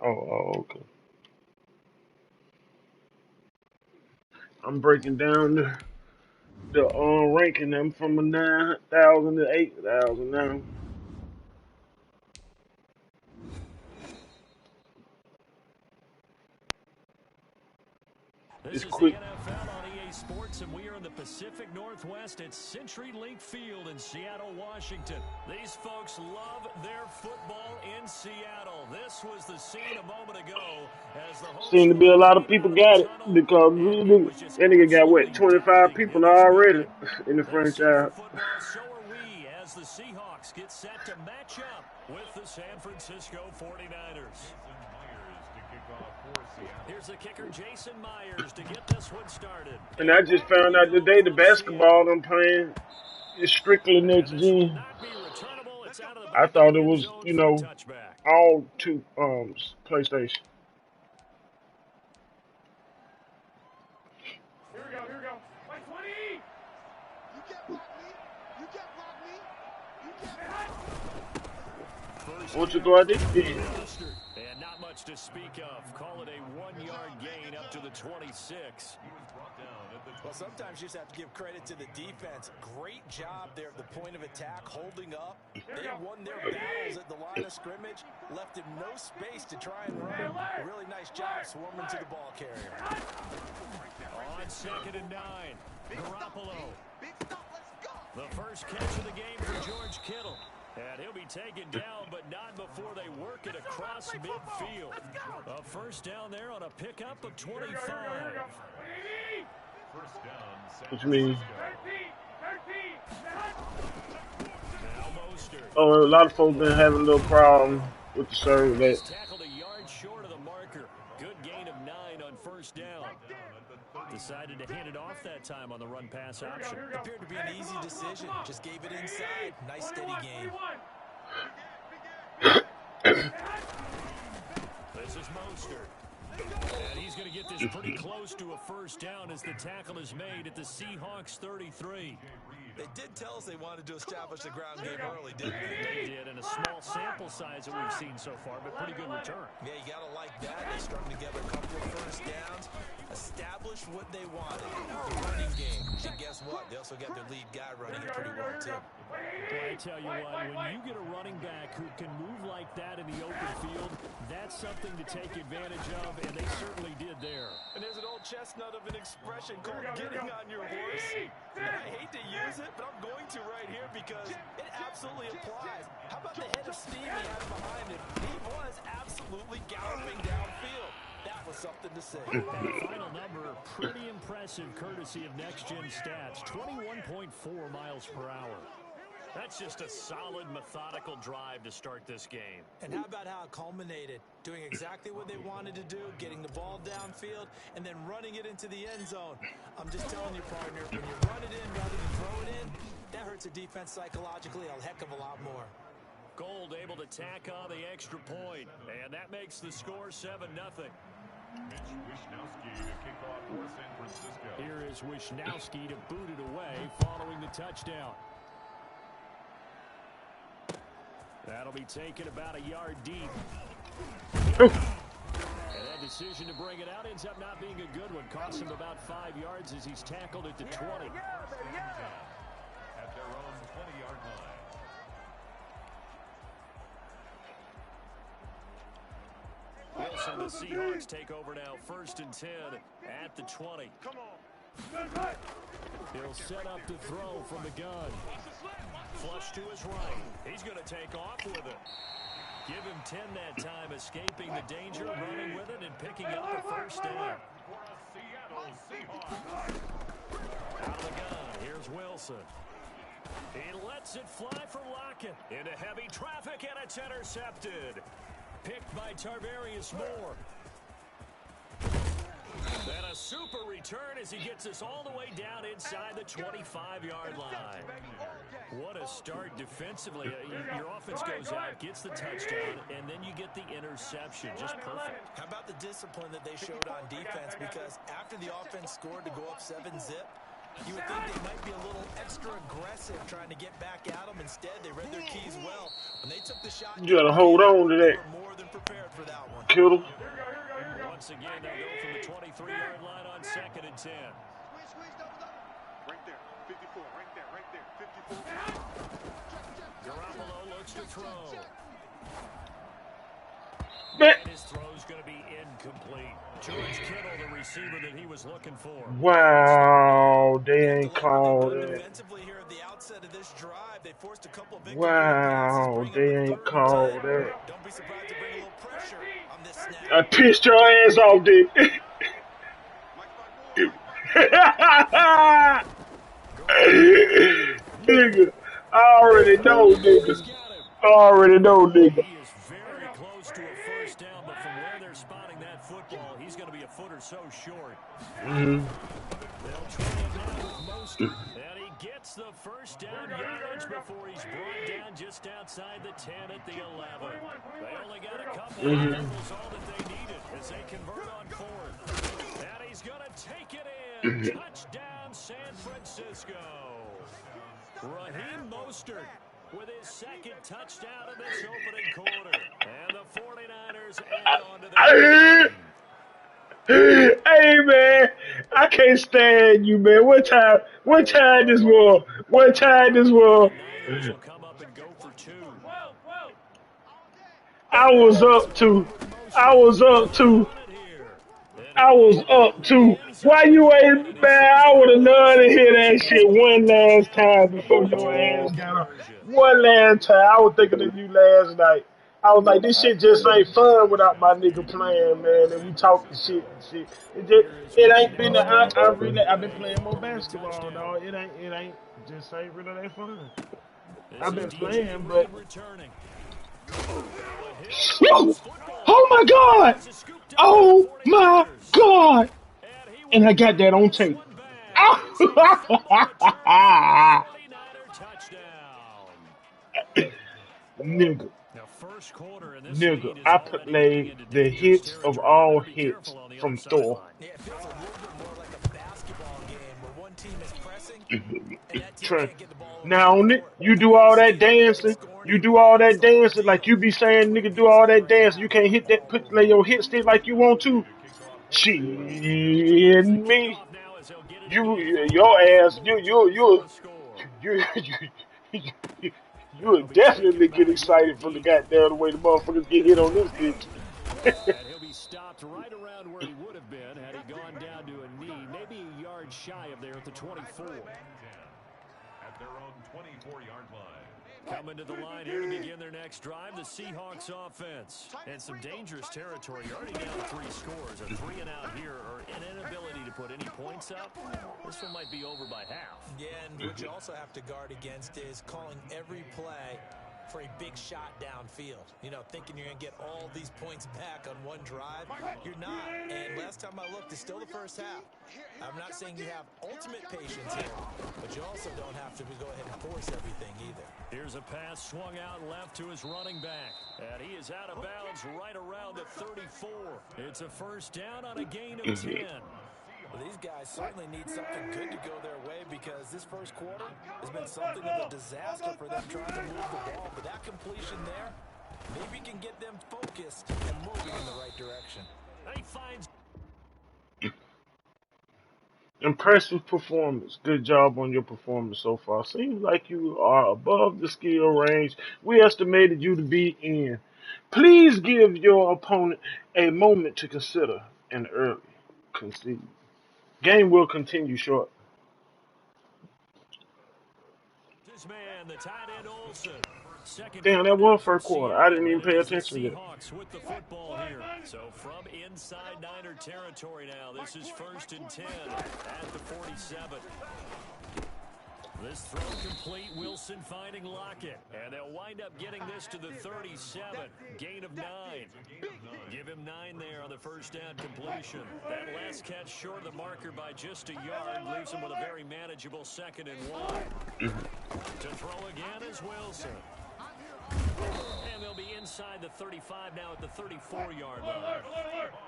Okay. I'm breaking down the ranking them from a 9,000 to 8,000 now. This It's is the quick. NFL on EA Sports, and we are in the Pacific Northwest at CenturyLink Field in Seattle, Washington. These folks love their football in Seattle. This was the scene a moment ago as the home Seem to be a squad lot of came people out of the got it tunnel, because and it was just that nigga got what absolutely 25 deafening in people this already building. in the They're set for franchise. football, so are we, as the Seahawks get set to match up with the San Francisco 49ers. Here's the kicker, Jason Myers, to get this one started. And I just found out today the basketball I'm playing is strictly And next this will gen. not be returnable. It's out of the I back of thought the it end was, zone for a touchback. all two PlayStation. Here we go, here we go. Like 20! You can't block me. You can't block me. You can't. First Want you to down go out there? for Yeah. Mustard. And not much to speak of. Call it a 1-yard gain up to the 26. Well, sometimes you just have to give credit to the defense. Great job there at the point of attack, holding up. They won their battles at the line of scrimmage, left him no space to try and run. A really nice job swarming to the ball carrier. On 2nd and 9, Garoppolo. The first catch of the game for George Kittle. And he'll be taken down, but not before they work it across midfield. A first down there on a pickup of 25. What you mean? Now Mostert. Oh, a lot of folks been having a little problem with the server that. He's tackled a yard short of the marker. Good gain of 9 on first down. Decided to hand it off that time on the run-pass option. Appeared to be an easy decision. Just gave it inside. Nice steady game. This is Mostert. And he's going to get this pretty close to a first down as the tackle is made at the Seahawks 33. They did tell us they wanted to establish the ground game early, didn't They did, in a small sample size that we've seen so far, but pretty good return. Yeah, you got to like that. They strung together a couple of first downs, established what they wanted, the running game. And guess what? They also got their lead guy running it pretty well, too. Well, I tell you what, when you get a running back who can move like that in the open field, that's something to take advantage of, and they certainly did there. And there's an old chestnut of an expression called getting on your horse. And I hate to use it, but I'm going to right here because it absolutely applies. How about the hit of steam he had behind him? He was absolutely galloping downfield. That was something to say. And the final number, pretty impressive courtesy of Next Gen Stats, 21.4 miles per hour. That's just a solid, methodical drive to start this game. And how about how it culminated? Doing exactly what they wanted to do, getting the ball downfield, and then running it into the end zone. I'm just telling you, partner, when you run it in rather than throw it in, that hurts a defense psychologically a heck of a lot more. Gold able to tack on the extra point, and that makes the score 7-0. Here is Wishnowski to boot it away following the touchdown. That'll be taken about a yard deep. And that decision to bring it out ends up not being a good one. Costs him about 5 yards as he's tackled at the 20. At their own 20-yard line. Wilson, the Seahawks take over now, 1st and 10 at the 20. Come on. He'll set up to throw from the gun. Flush to his right. He's going to take off with it. Give him 10 that time, escaping the danger, running with it, and picking up a first down. Out of the gun, here's Wilson. He lets it fly for Lockett. Into heavy traffic, and it's intercepted. Picked by Tarvarius Moore. And a super return as he gets us all the way down inside the 25-yard line. What a start defensively. Your offense goes out, gets the touchdown, and then you get the interception. Just perfect. How about the discipline that they showed on defense? Because after the offense scored to go up 7-zip, you would think they might be a little extra aggressive trying to get back at them. Instead, they read their keys well. When they took the shot, You gotta hold on to they that. were more than prepared for that one. Kittle. Once again, they'll go from the 23-yard line on 2nd and 10. Right there, 54, right there, 54. Garoppolo looks to throw. Man. And his throw's going to be incomplete. George Kittle, the receiver that he was looking for. Wow, they ain't called it. Defensively here at the outset of this drive, they forced a couple of incomplete passes, Wow, bring up they a ain't 3rd called and 10. that. Don't be surprised to bring a little pressure on this snap. I pissed your ass off, dude. Nigga, I already know, nigga. He's got him. I already know, nigga. He is very close to a first down, but from where they're spotting that football, he's going to be a foot or so short. Mm-hmm. They'll try him now with Mostert. And he gets the first down yardage before he's brought down just outside the 10 at the 11. They only got a couple of dribbles, all that they needed as they convert on 4th. And he's going to take it in. Touchdown, San Francisco. Raheem Mostert with his 2nd touchdown of this opening quarter. And the 49ers add on to their Hey man, I can't stand you, man. What time this was? What time this was? Niners will come up and go for 2. I was up to. I was up to. I was up to. Why you ain't, man? I would have loved to hear that shit one last time before your ass got up. One last time. I was thinking of you last night. I was like, this shit just ain't fun without my nigga playing, man. And we talking shit and shit. It ain't been. I've been playing more basketball, dog. It ain't just ain't really that fun. I've been playing, but. Whoa! Oh my God! Oh my God! And I got that on tape. Nigga. Nigga, I played the hits of all hits from Thor. Yeah, it feels a little bit more like a basketball game where one team is pressing and that team Trent. can't get the ball over Now on it, midcourt. you And do then you all see that a big dancing. scoring You do all that advance on one dancing team. like you be That's saying, what nigga, it do feels all like that right dancing. now. You can't hit that, play your hit stick like you want to. Shit, me, your ass, you, you would definitely get excited from the goddamn the way the motherfuckers get hit on this bitch. And he'll be stopped right around where he would have been had he gone down to a knee, maybe a yard shy of there at the 24. At their own 24-yard line. Coming to the line here to begin their next drive, the Seahawks offense. And some dangerous territory. You're already down 3 scores. A 3 and out here, or an inability to put any points up. This one might be over by half. Yeah, and what you also have to guard against is calling every play for a big shot downfield. You know, thinking you're going to get all these points back on one drive. You're not. And last time I looked, it's still the first half. I'm not saying you have ultimate patience here, but you also don't have to go ahead and force everything either. Here's a pass swung out left to his running back. And he is out of bounds right around the 34. It's a first down on a gain of 10. Well, these guys certainly need something good to go their way because this first quarter has been something of a disaster for them trying to move the ball. But that completion there maybe can get them focused and moving in the right direction. He finds Impressive performance. Good job on your performance so far. Seems like you are above the skill range we estimated you to be in. Please give your opponent a moment to consider an early concede. Game will continue short. his man, the tight end Olsen. Second Damn, that quarter was for first quarter. I didn't Seattle, even and it pay is the attention to that. Seahawks with the football here. So from inside Niner territory now, this is 1st and 10 at the 47. This throw complete, Wilson finding Lockett. And they'll wind up getting this to the 37. Gain of 9. Give him 9 there on the first down completion. That last catch short of the marker by just a yard leaves him with a very manageable 2nd and 1. To throw again is Wilson. And they'll be inside the 35 now at the 34-yard line.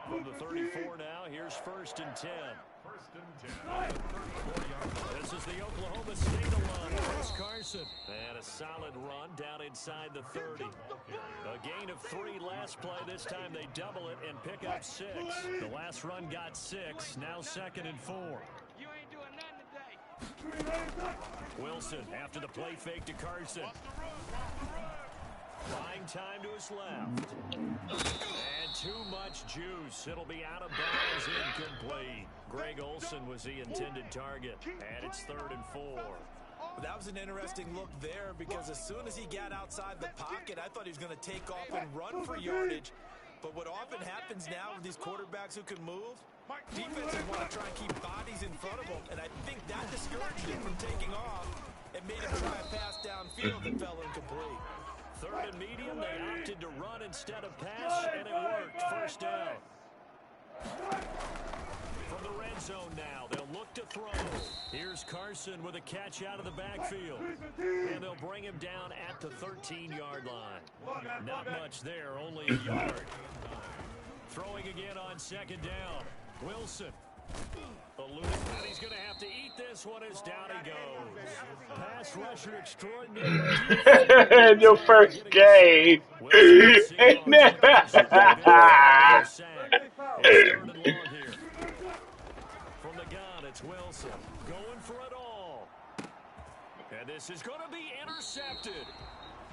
From the 34 now, here's 1st and 10. First and 10 at the 34-yard line. This is the Oklahoma State alum, Chris Carson. And a solid run down inside the 30. A gain of 3 last play. This time they double it and pick up 6. The last run got 6. Now 2nd and 4. You ain't doing nothing today. Wilson after the play fake to Carson. Buying time to his left. And too much juice. It'll be out of bounds, incomplete. Greg Olsen was the intended target. And it's 3rd and 4. That was an interesting look there because as soon as he got outside the pocket, I thought he was going to take off and run for yardage. But what often happens now with these quarterbacks who can move, defenses want to try and keep bodies in front of them, and I think that discouraged him from taking off and made him try a pass downfield that fell incomplete. 3rd and medium, they opted to run instead of pass, and it worked. 1st down. From the red zone now, they'll look to throw. Here's Carson with a catch out of the backfield. And they'll bring him down at the 13-yard line. Not much there, only a yard. Throwing again on 2nd down. Wilson. Eluding that. He's going to have to eat this one as down he goes. Pass rusher extraordinary. Your first game. From the gun, it's Wilson going for it all. And this is going to be intercepted.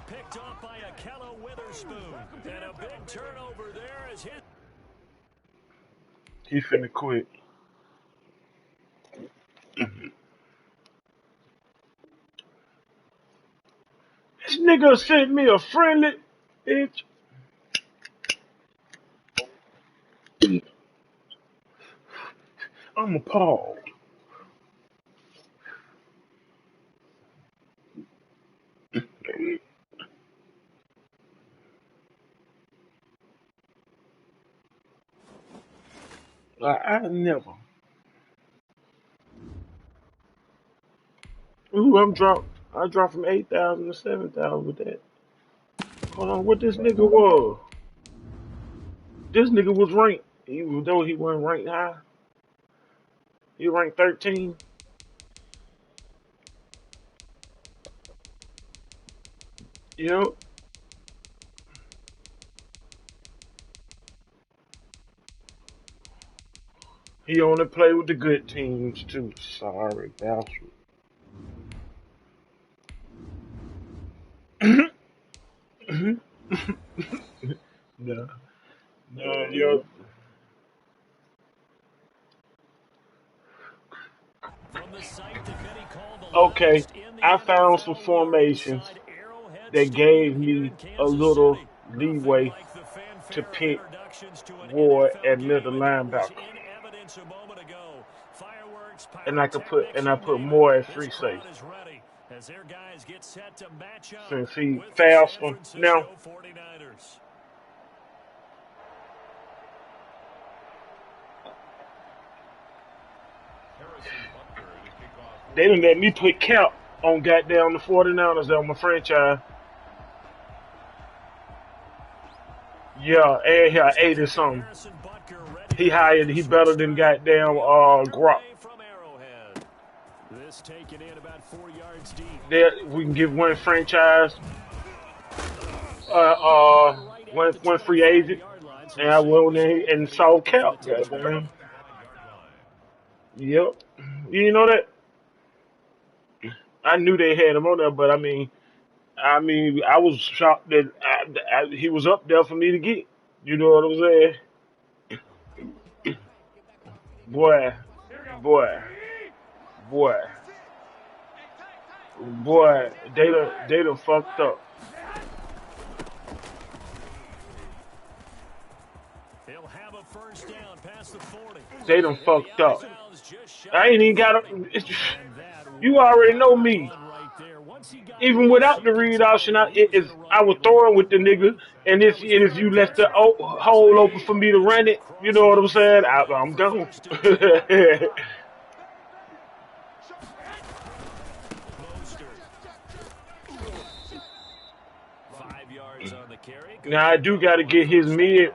Picked off by Akello Witherspoon. And a big turnover there as his... He finna quit. This nigga sent me a friendly bitch. I'm appalled. I never. Ooh, I dropped from 8,000 to 7,000 with that. Hold on, what this nigga was? This nigga was ranked, even though he wasn't ranked high. He ranked 13. Yep. He only played with the good teams too. Sorry, bastard. No, no, yo. Okay, I found some formations that gave me a little leeway to pick Ward at middle linebacker, and I put more at free safety. Since he faster now. They didn't let me put Cap on goddamn the 49ers on my franchise. Yeah, and he had 80 something. He better than goddamn Grock. There we can give one franchise one free agent, and I went in and saw Cap. Goddamn. Yep. You know that? I knew they had him on there, but I mean, I was shocked that he was up there for me to get. You know what I'm saying? Boy, they done fucked up. He'll have a first down past the 40. They done fucked up. I ain't even got you already know me. Even without the read option, I was throwing with the nigga, and if you left the hole open for me to run it, you know what I'm saying? I'm gone. Now I do got to get his mid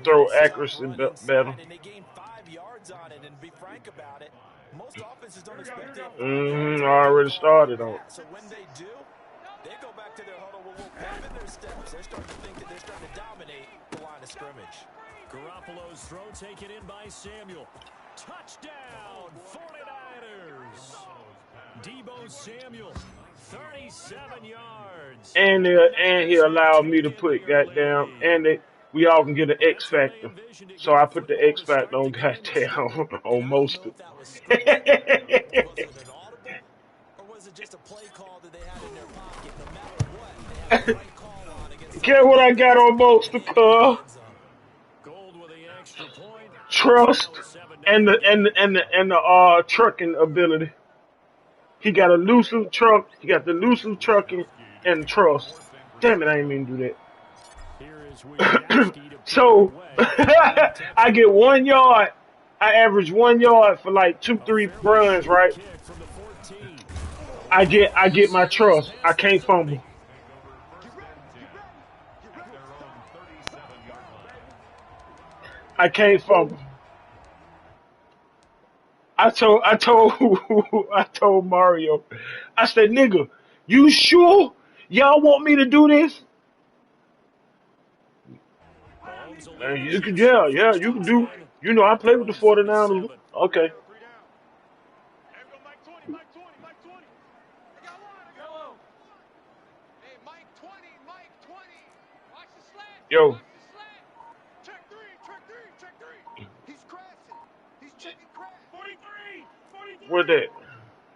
throw accuracy better. on it, and to be frank about it, most offenses don't expect it. I already started on. So when they do, they go back to their huddle with a little pep in their steps. They're starting to think that they're starting to dominate the line of scrimmage. Garoppolo's throw taken in by Samuel. Touchdown, 49ers. Debo Samuel, 37 yards. And he allowed me to put goddamn, we all can get an X factor. So I put the X factor on goddamn on most of it. Was it an audible, or was it just a play call that they had in their pocket? No matter what, they had the right call on against Get what I got on most of the Gold with the extra point. trust and the trucking ability. He got a elusive truck. He got the elusive trucking and trust. Damn it, I didn't mean to do that. Here is Wisniewski to So put it away. I get 1 yard. I average 1 yard for like 2-3 runs, right? Kick from the 14. I get my trust. I can't fumble. I can't fumble. I told I told Mario. I said, "Nigga, you sure y'all want me to do this?" Mahomes will And lead you the can, Chiefs yeah, first you can and do. 10. You know, I play with the 49ers. Okay. There we go, Mike 20, Mike 20, Mike 20. I got one, I got one. Hey, Mike 20, Mike 20. Watch the slant. Yo, Watch the slant. Check three, check three, check three. He's crashing. He's checking crash. 43, 43. where's that?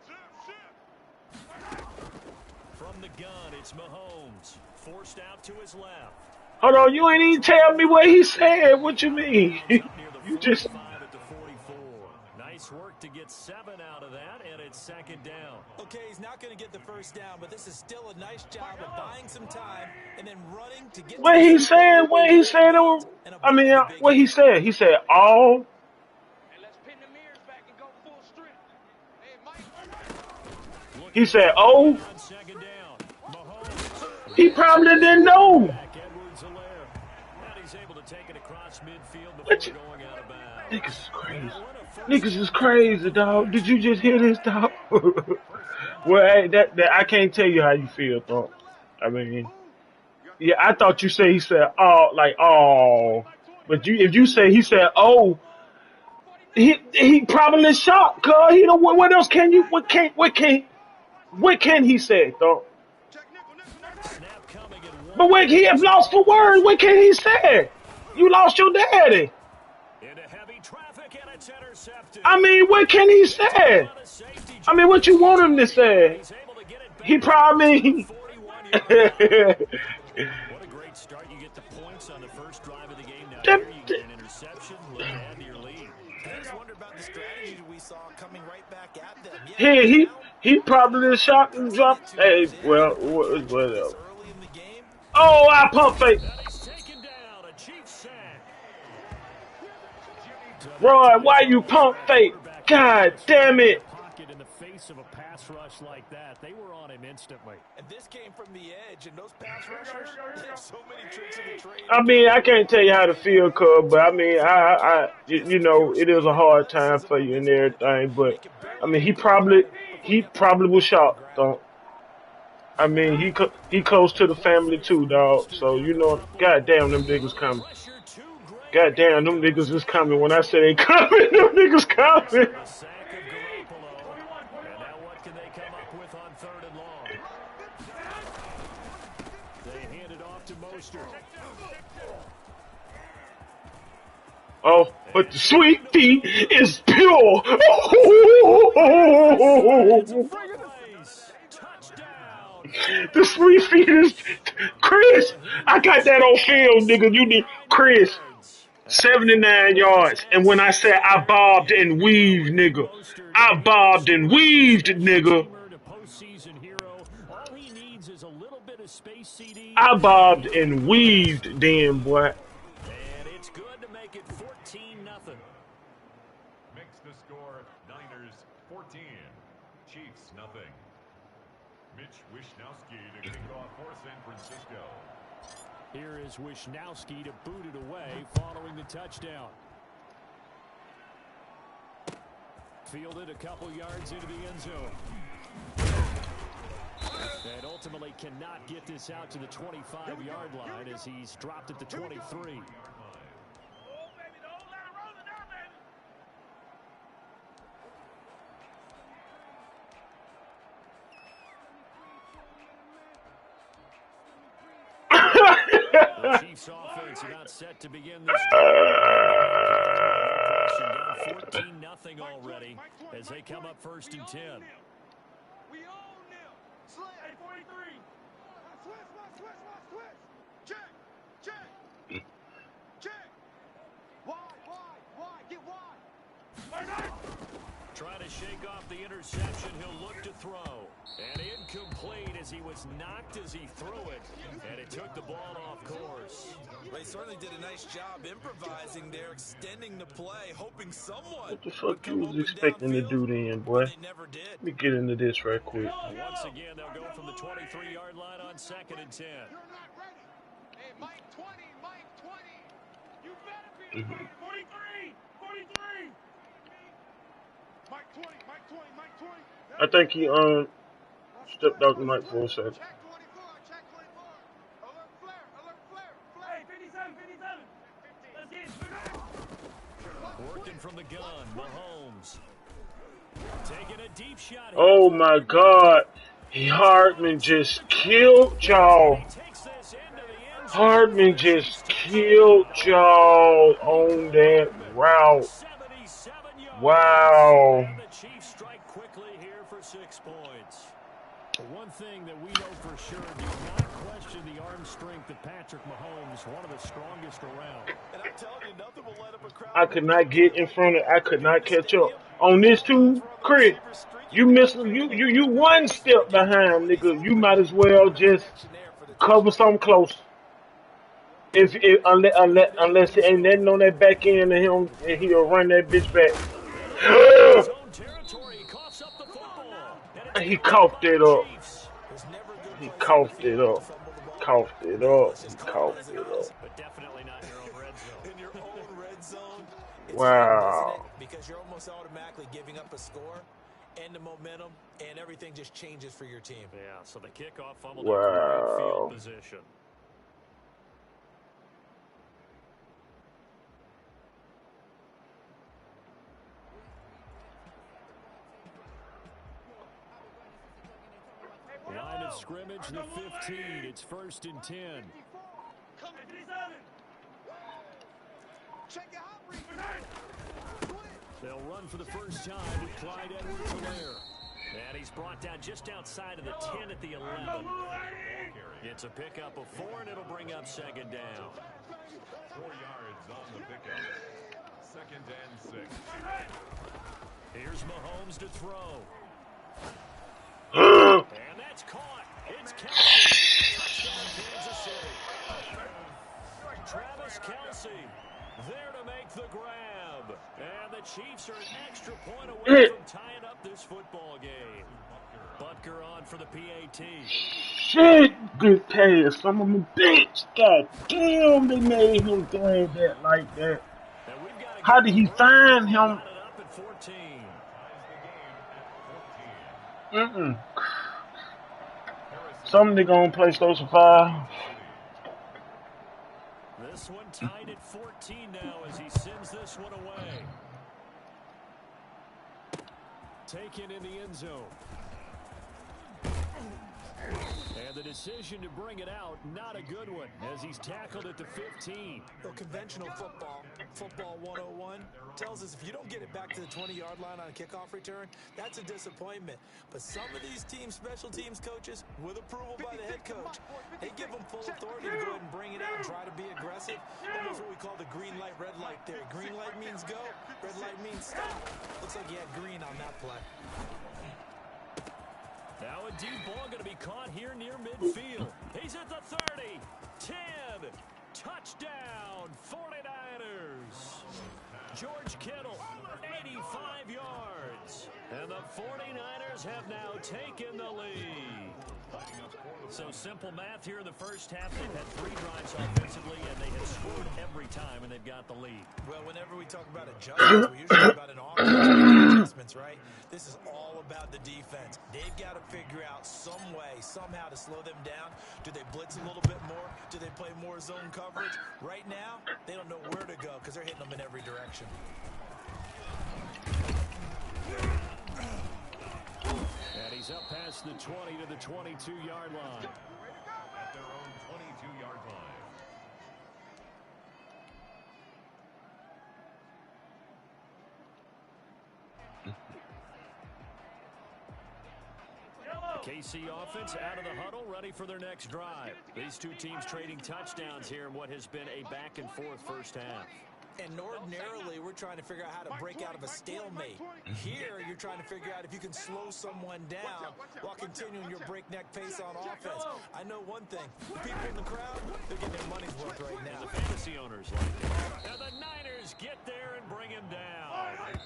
Zip, zip. From the gun, it's Mahomes. Forced out to his left. Hold on, you ain't even tell me what he said. What you mean? Up near the You just 45 at the 44. Nice work to get 7 out of that, and it's second down. Okay, he's not going to get the first down, but this is still a nice job of buying some time and then running to get what to he the said. What he said. I mean, what he said. He said all. Hey, let's pin the mirrors back and go full strength. Hey, Mike. He said, "Oh." On second down, Mahomes. He probably didn't know. Back Edwards-Helaire. And he's able to take it across midfield before What you, going out of bounds. niggas is crazy. Niggas is crazy, dog. Did you just hear this, dog? Well, hey, that I can't tell you how you feel, dog. I mean, yeah, I thought you said he said oh, like oh, but if you say he said oh, he probably shocked, cause he don't. What else can you? What can he say, dog? Snap coming in But when he have lost for words, what can he say? You lost your daddy. into heavy traffic, and it's intercepted. I mean, what can he say? On a safety I mean, what you want him to say? He's able to get it back. He probably. 41 yards. What a great start. You get the points on the first drive of the game. Now That- here you get an interception. Look to add to your lead. I just wonder about the strategy we saw coming right back at them. He probably shocked and dropped. Hey, well, whatever. Early in the game, Oh, I pump fake. And he's taken down. A Chiefs sack. Roy, why you pump fake? God damn it. Pocket in the face of a pass rush like that. They were on him instantly. and this came from the edge, and those pass rushers, there's so many tricks in the trade. I mean, I can't tell you how to feel, cuz, but I mean, you know, it is a hard time for you and everything, but I mean, he probably was shocked, though. I mean, he close to the family too, dog. So you know, goddamn, them niggas coming. Pressure too great. Goddamn, them niggas is coming. When I say they coming, them niggas coming. The sack of Garoppolo. And now what can they come up with on 3rd and long? They hand it off to Mostert. Oh, but the sweet tea is pure. Place. Touchdown. The sweet feet is Chris. I got that on film, nigga. You need Chris. 79 yards. And when I say I bobbed and weaved, nigga, I bobbed and weaved, nigga. To postseason hero. All he needs is a little bit of space, CD. I bobbed and weaved, then, boy. And it's good to make it 14-0. Makes the score Niners 14, Chiefs nothing. Mitch Wisniewski to kick off for San Francisco. Here is Wisniewski to boot it away following the touchdown. Fielded a couple yards into the end zone. And ultimately cannot get this out to the 25-yard line as he's dropped at the 23. The Chiefs offense about set to begin this down 14-0 already as they come up 1st and 10. We own them. Slam. Hey, 43. Switch. Check. Wide. Get wide. Trying to shake off the interception. He'll look to throw. And incomplete as he was knocked as he threw it. And it took the ball off course. They certainly did a nice job improvising there, extending the play, hoping someone. What the fuck you was expecting to do then, boy? They never did. Let me get into this right quick. Once again, they'll go from the 23-yard line on 2nd and 10. You're not ready. Hey, Mike 20. You better be 43. Mike 20. I think he stepped out the mic for a second. Check 24. Alert flare. Hey, 57. Let's get it. Working from the gun, Mahomes. Taking a deep shot. Oh my God. Hardman just killed y'all. Hardman just killed y'all on that route. Wow. The Chiefs strike quickly here for 6 points. One thing that we know for sure, do not question the arm strength of Patrick Mahomes, one of the strongest around. And I'm telling you, nothing will let up a crowd. I could not get in front of. I could not catch up on this too, Chris. You missed. You one step behind, nigga. You might as well just cover something close. Unless it ain't nothing on that back end of him, and he'll run that bitch back. He coughed it up. He coughed it up. But definitely not in your own red zone. In your own red zone, it's Wow. fun, because you're almost automatically giving up a score and the momentum, and everything just changes for your team. Yeah, so the kickoff fumbled Wow. in field position. Line of scrimmage, the 15. It's 1st and 10. Check your hot read. They'll run for the first time with Clyde Edwards-Helaire. And he's brought down just outside of the 10 at the 11. It's a pickup of 4, and it'll bring up 2nd down. 4 yards on the pickup. 2nd and 6. Here's Mahomes to throw. And that's caught. It's Kelce. Touchdown, Kansas City. Travis Kelce there to make the grab. And the Chiefs are an extra point away from tying up this football game. Butker on for the PAT. Shit, good pass. Some of them bitch. God damn, they made him grab that like that. How did he find him? Some nigga on PlayStation 5. This one tied at 14 now as he sends this one away. Taken in the end zone. And the decision to bring it out, not a good one, as he's tackled at the 15. Well, conventional football 101, tells us if you don't get it back to the 20-yard line on a kickoff return, that's a disappointment. But some of these special teams coaches, with approval by the head coach, they give them full authority to go ahead and bring it out and try to be aggressive. Almost what we call the green light, red light theory. Green light means go, red light means stop. Looks like he had green on that play. Now a deep ball going to be caught here near midfield. He's at the 30, 10, touchdown, 49ers. George Kittle, 85 yards. And the 49ers have now taken the lead. So simple math here in the first half. They've had 3 drives offensively, and they have scored every time, and they've got the lead. Well, whenever we talk about adjustments, we usually talk about an offense making adjustments, right? This is all about the defense. They've got to figure out some way, somehow to slow them down. Do they blitz a little bit more? Do they play more zone coverage? Right now, they don't know where to go because they're hitting them in every direction. And he's up past the 20 to the 22-yard line. At their own 22-yard line. The KC offense out of the huddle, ready for their next drive. These two teams trading touchdowns here in what has been a back-and-forth first half. And ordinarily, we're trying to figure out how to break out of a stalemate. Here, you're trying to figure out if you can slow someone down while continuing your breakneck pace on offense. I know one thing. The people in the crowd, they're getting their money's worth right now. And the fantasy owners like it. And the Niners get there and bring him down.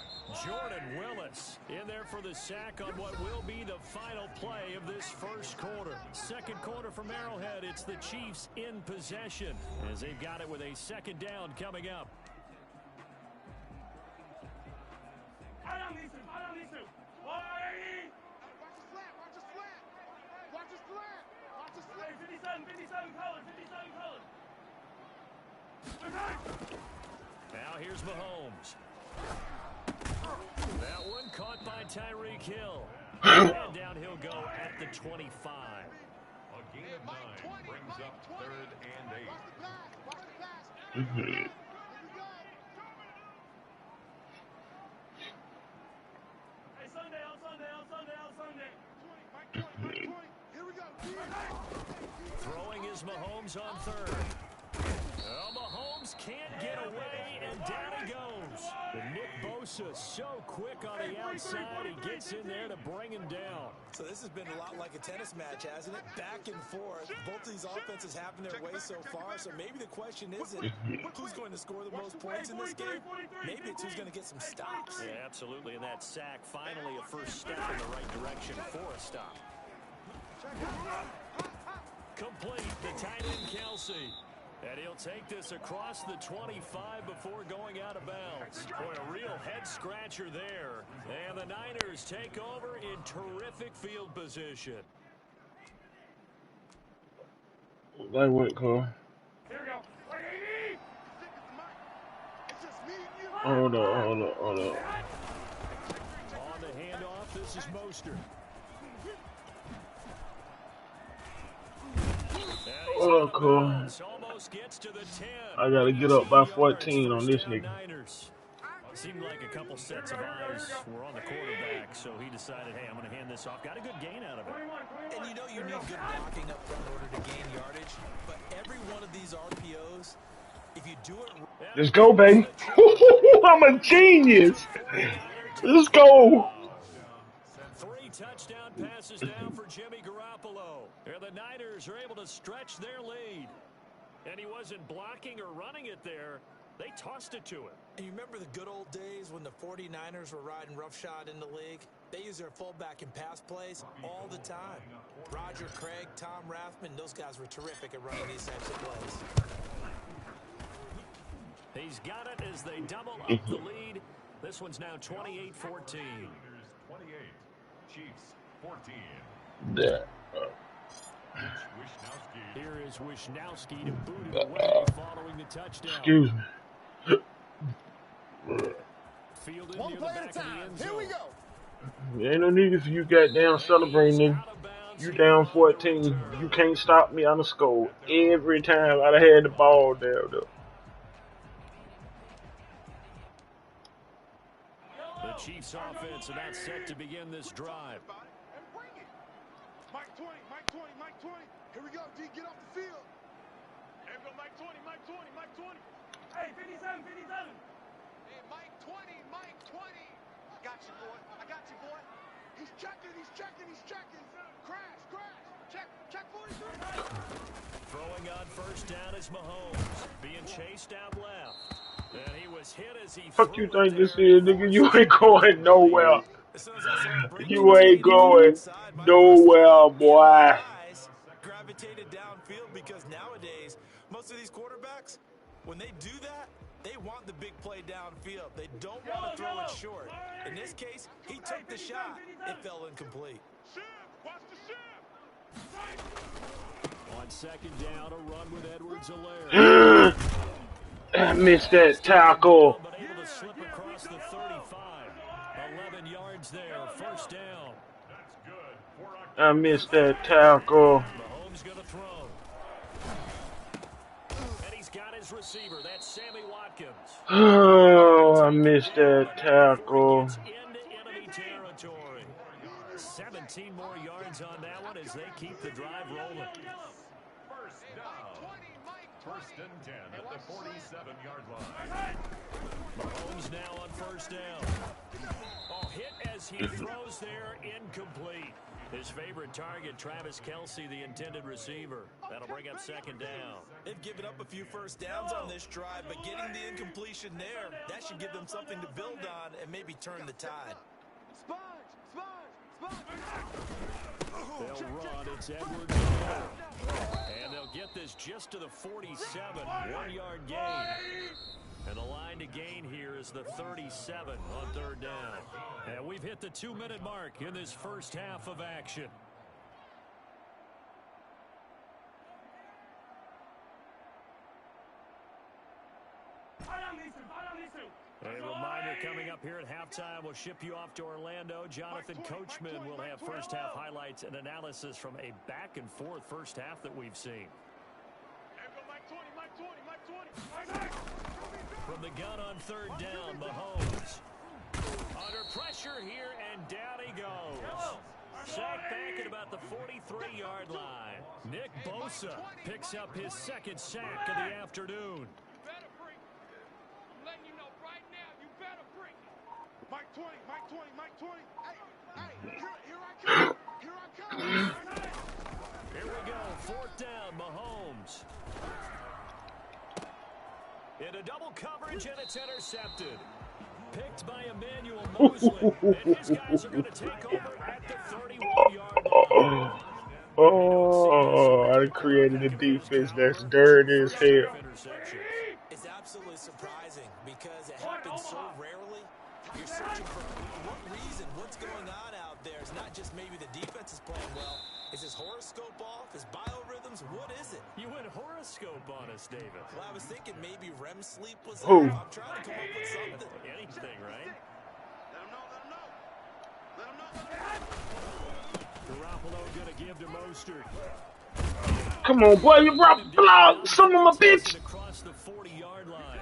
Jordan Willis in there for the sack on what will be the final play of this first quarter. Second quarter from Arrowhead, it's the Chiefs in possession as they've got it with a second down coming up. Now here's Mahomes. That one caught by Tyreek Hill. And down he'll go at the 25. A gain of 9 brings up 3rd and 8. Throwing is Mahomes on 3rd. Well, Mahomes can't get away, and down he goes. And Nick Bosa so quick on the outside, he gets in there to bring him down. So this has been a lot like a tennis match, hasn't it? Back and forth. Both of these offenses having their way so far, so maybe the question isn't who's going to score the most points in this game. Maybe it's who's going to get some stops. Yeah, absolutely, and that sack, finally a first step in the right direction for a stop. Complete, the tight end Kelsey. And he'll take this across the 25 before going out of bounds. Boy, a real head-scratcher there. And the Niners take over in terrific field position. That went cool. Hold on. On the handoff, this is Mostert. Oh, cool. I gotta get up by 14 on this nigga. Seemed like a couple sets of eyes were on the quarterback, so he decided, hey, I'm going to hand this off. Got a good gain out of it. And you know you need good blocking up front in order to gain yardage, but every one of these RPOs, if you do it... Let's go, baby. I'm a genius. Let's go. 3 touchdown passes down for Jimmy Garoppolo. And the Niners are able to stretch their lead. And he wasn't blocking or running it there. They tossed it to him. And you remember the good old days when the 49ers were riding roughshod in the league? They use their fullback in pass plays all the time. Roger Craig, Tom Rathman, those guys were terrific at running these types of plays. He's got it as they double up the lead. This one's now 28-14. 28, Chiefs 14. Yeah. Here is Wishnowski to boot it away following the touchdown. Excuse me. Fielded near the back of the end zone. Here we go. There ain't no need for you goddamn celebrating. You down 14. You can't stop me on the score. Every time I had the ball there, though. The Chiefs offense about set to begin this drive. Mike 20, Mike 20, Mike 20. Here we go, D, get off the field. Here we go, Mike 20, Mike 20, Mike 20. Hey, 57, 57. Hey, Mike 20, Mike 20. I got you, boy. I got you, boy. He's checking, he's checking, he's checking. Crash, crash. Check 43. Throwing on first down is Mahomes. Being chased out left. And he was hit as he Fuck you think this is, nigga? You ain't going nowhere. You ain't going nowhere, boy. Most of these quarterbacks, when they do that, they want the big play downfield. They don't want to throw it short. In this case, he took the shot. It fell incomplete. Watch the shift. On second down, a run with Edwards-Helaire. I missed that tackle. But able to slip across the 35. 11 yards there, first down. That's good. I missed that tackle. Mahomes going to throw. And he's got his receiver. That's Sammy Watkins. Oh, I missed that tackle. Gets into enemy territory. 17 more yards on that one as they keep the drive rolling. First down. First and 10 at the 47-yard line. Mahomes now on first down. Oh, hit as he throws there, incomplete. His favorite target, Travis Kelce, the intended receiver. That'll bring up second down. They've given up a few first downs on this drive, but getting the incompletion there, that should give them something to build on and maybe turn the tide. They'll run. It's Edwards. And they'll get this just to the 47. 1-yard gain. And the line to gain here is the 37 on third down. And we've hit the 2-minute mark in this first half of action. A reminder coming up here at halftime, we'll ship you off to Orlando. Jonathan Coachman will have first half highlights and analysis from a back and forth first half that we've seen. From the gun on third down, Mahomes. Under pressure here, and down he goes. Sacked back at about the 43-yard line. Nick Bosa picks up his second sack of the afternoon. Mike 20, Mike 20, Mike 20. Hey, here I come. Here I come. Here we go, fourth down, Mahomes. Into double coverage, and it's intercepted. Picked by Emmanuel Mosley. And his guys are going to take over at the 31-yard line. Oh, I created a defense that's dirty as hell. It's absolutely surprising because it happens so rarely. You're searching for what reason, what's going on out there. It's not just maybe the defense is playing well. Is his horoscope off? His biorhythms? What is it? You went horoscope on us, David. Well, I was thinking maybe REM sleep was Who? off. I'm trying to come up with something. Anything, right? Let him know, let him know. Let him know, let him know. Garoppolo gonna give to Mostert. Come on, boy, you block some of my bitch. Across the 40-yard line.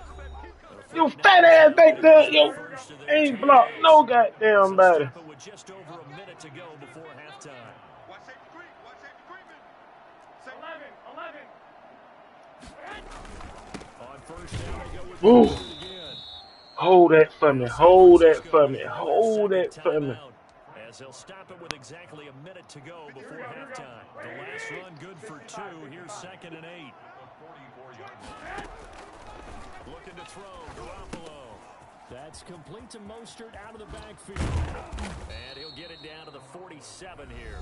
You fat ass back there, yo. Ain't blocked no goddamn body. With just over a minute to go before halftime. Watch safety creep, watch safety creeping. 11. On first down, they go with Ooh. Mostert again. Hold that for me. Hold that for me. Hold that for me. As they'll stop it with exactly a minute to go before halftime. The last run good for 2. Here's second and 8. Looking to throw, Garoppolo. That's complete to Mostert out of the backfield. And he'll get it down to the 47 here.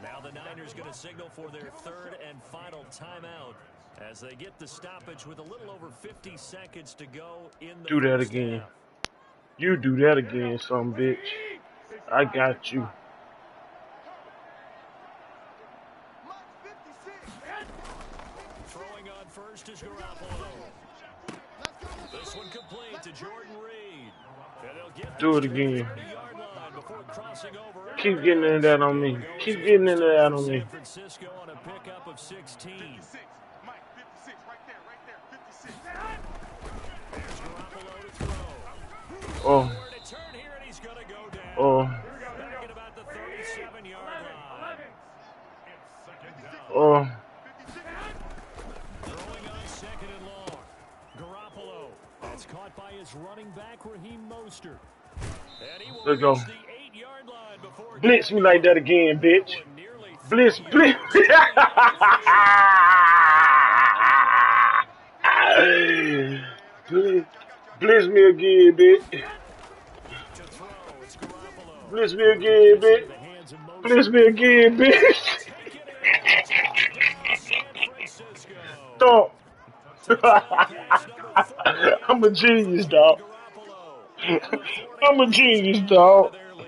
Now the Niners going to signal for their third and final timeout as they get the stoppage with a little over 50 seconds to go in the Do that first again. half. You do that again, some bitch. I got you. Throwing on first is Garoppolo. This one complete to Jordan Reed. And they'll get Do it this to the again. 30-yard line before crossing over. Keep getting into that on me. Keep getting into that on me. San Francisco on a pickup of 16. 56. Mike, 56. Right there, 56. There's Garoppolo to throw. Oh, Nowhere to turn here, and he's going to go down. oh, Back at about the 37-yard line. oh. Throwing on second and long. Garoppolo. That's caught by his running back, Raheem Mostert. And he will Let's go. reach the 8-yard line before Blitz me like that again, bitch. nearly Blitz, blitz. Blitz me again, bitch. to throw. It's Garoppolo. Blitz me again, bitch. The hands of Mostert. Blitz me again, bitch. Taken in. Touchdown, San Francisco. thump. Touchdown pass number 4. I'm a After the genius, throw by dog. Garoppolo. And the I'm a 49ers genius, add on to dog. their lead.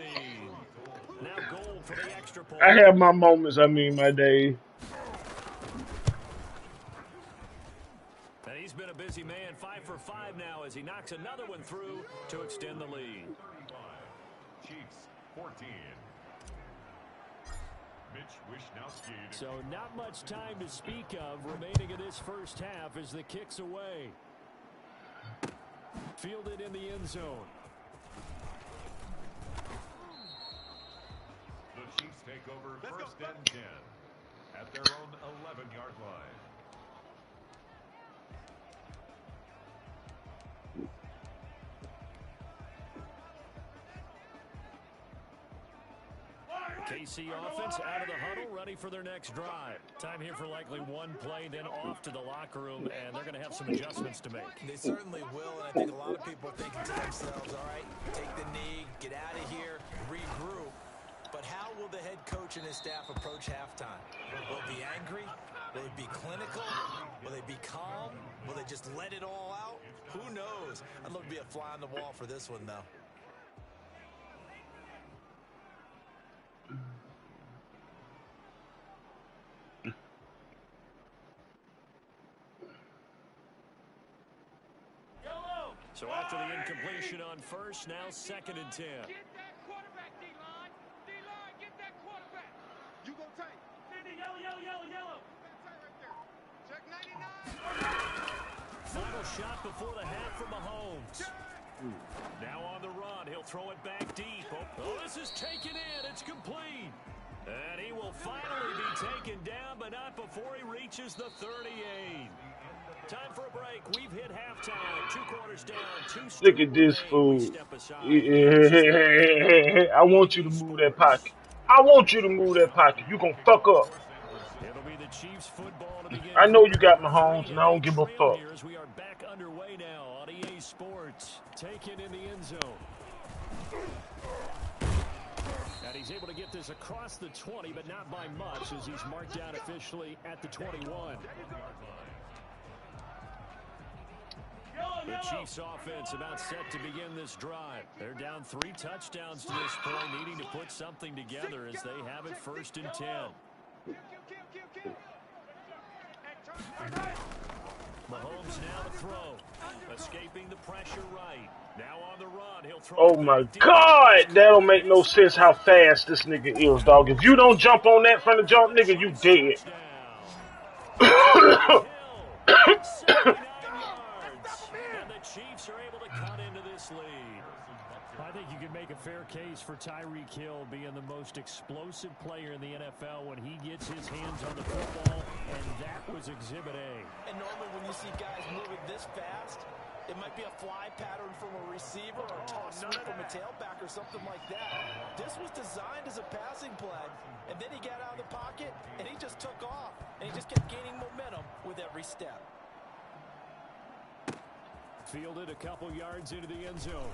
Now goal for the extra I point. have my moments. I mean, my days. And he's been a busy man, 5 for 5 now as he knocks another one through to extend the lead. 35. Chiefs 14. Mitch Wishnowski. So not much time to speak of remaining in this first half as the kick's away. Fielded in the end zone. The Chiefs take over first and 10 at their own 11-yard line. KC offense out of the huddle, ready for their next drive. Time here for likely one play, then off to the locker room, and they're going to have some adjustments to make. They certainly will, and I think a lot of people are thinking to themselves, all right, take the knee, get out of here, regroup. But how will the head coach and his staff approach halftime? Will it be angry? Will it be clinical? Will they be calm? Will they just let it all out? Who knows? I'd love to be a fly on the wall for this one, though. So after the incompletion on first, now 2nd and 10. Get that quarterback, D-line. D-line, get that quarterback. You go tight. Yellow. Tight right there. Check 99. Final shot before the half from Mahomes. Now on the run, he'll throw it back deep. Oh, this is taken in. It's complete. And he will finally be taken down, but not before he reaches the 38. Time for a break. We've hit halftime. 2 quarters down. 2 Look at this fool. I want you to move that pocket. I want you to move that pocket. You gonna fuck up. It'll be the Chiefs football to begin. I know you got Mahomes, and I don't give a fuck. We are back underway now on EA Sports. Taken in the end zone. And he's able to get this across the 20, but not by much as he's marked down officially at the 21. The Chiefs offense about set to begin this drive. They're down 3 touchdowns to this point, needing to put something together as they have it 1st and 10. Mahomes now to throw. Escaping the pressure right. Now on the run. He'll throw. Oh my God, that don't make no sense how fast this nigga is, dog. If you don't jump on that from the jump, nigga, you dead. 79 yards. And the Chiefs are able to cut into this lead. I think you can make a fair case for Tyreek Hill being the most explosive player in the NFL when he gets his hands on the football, and that was Exhibit A. And normally when you see guys moving this fast, it might be a fly pattern from a receiver or a toss sweep from a tailback or something like that. This was designed as a passing play, and then he got out of the pocket, and he just took off, and he just kept gaining momentum with every step. Fielded a couple yards into the end zone.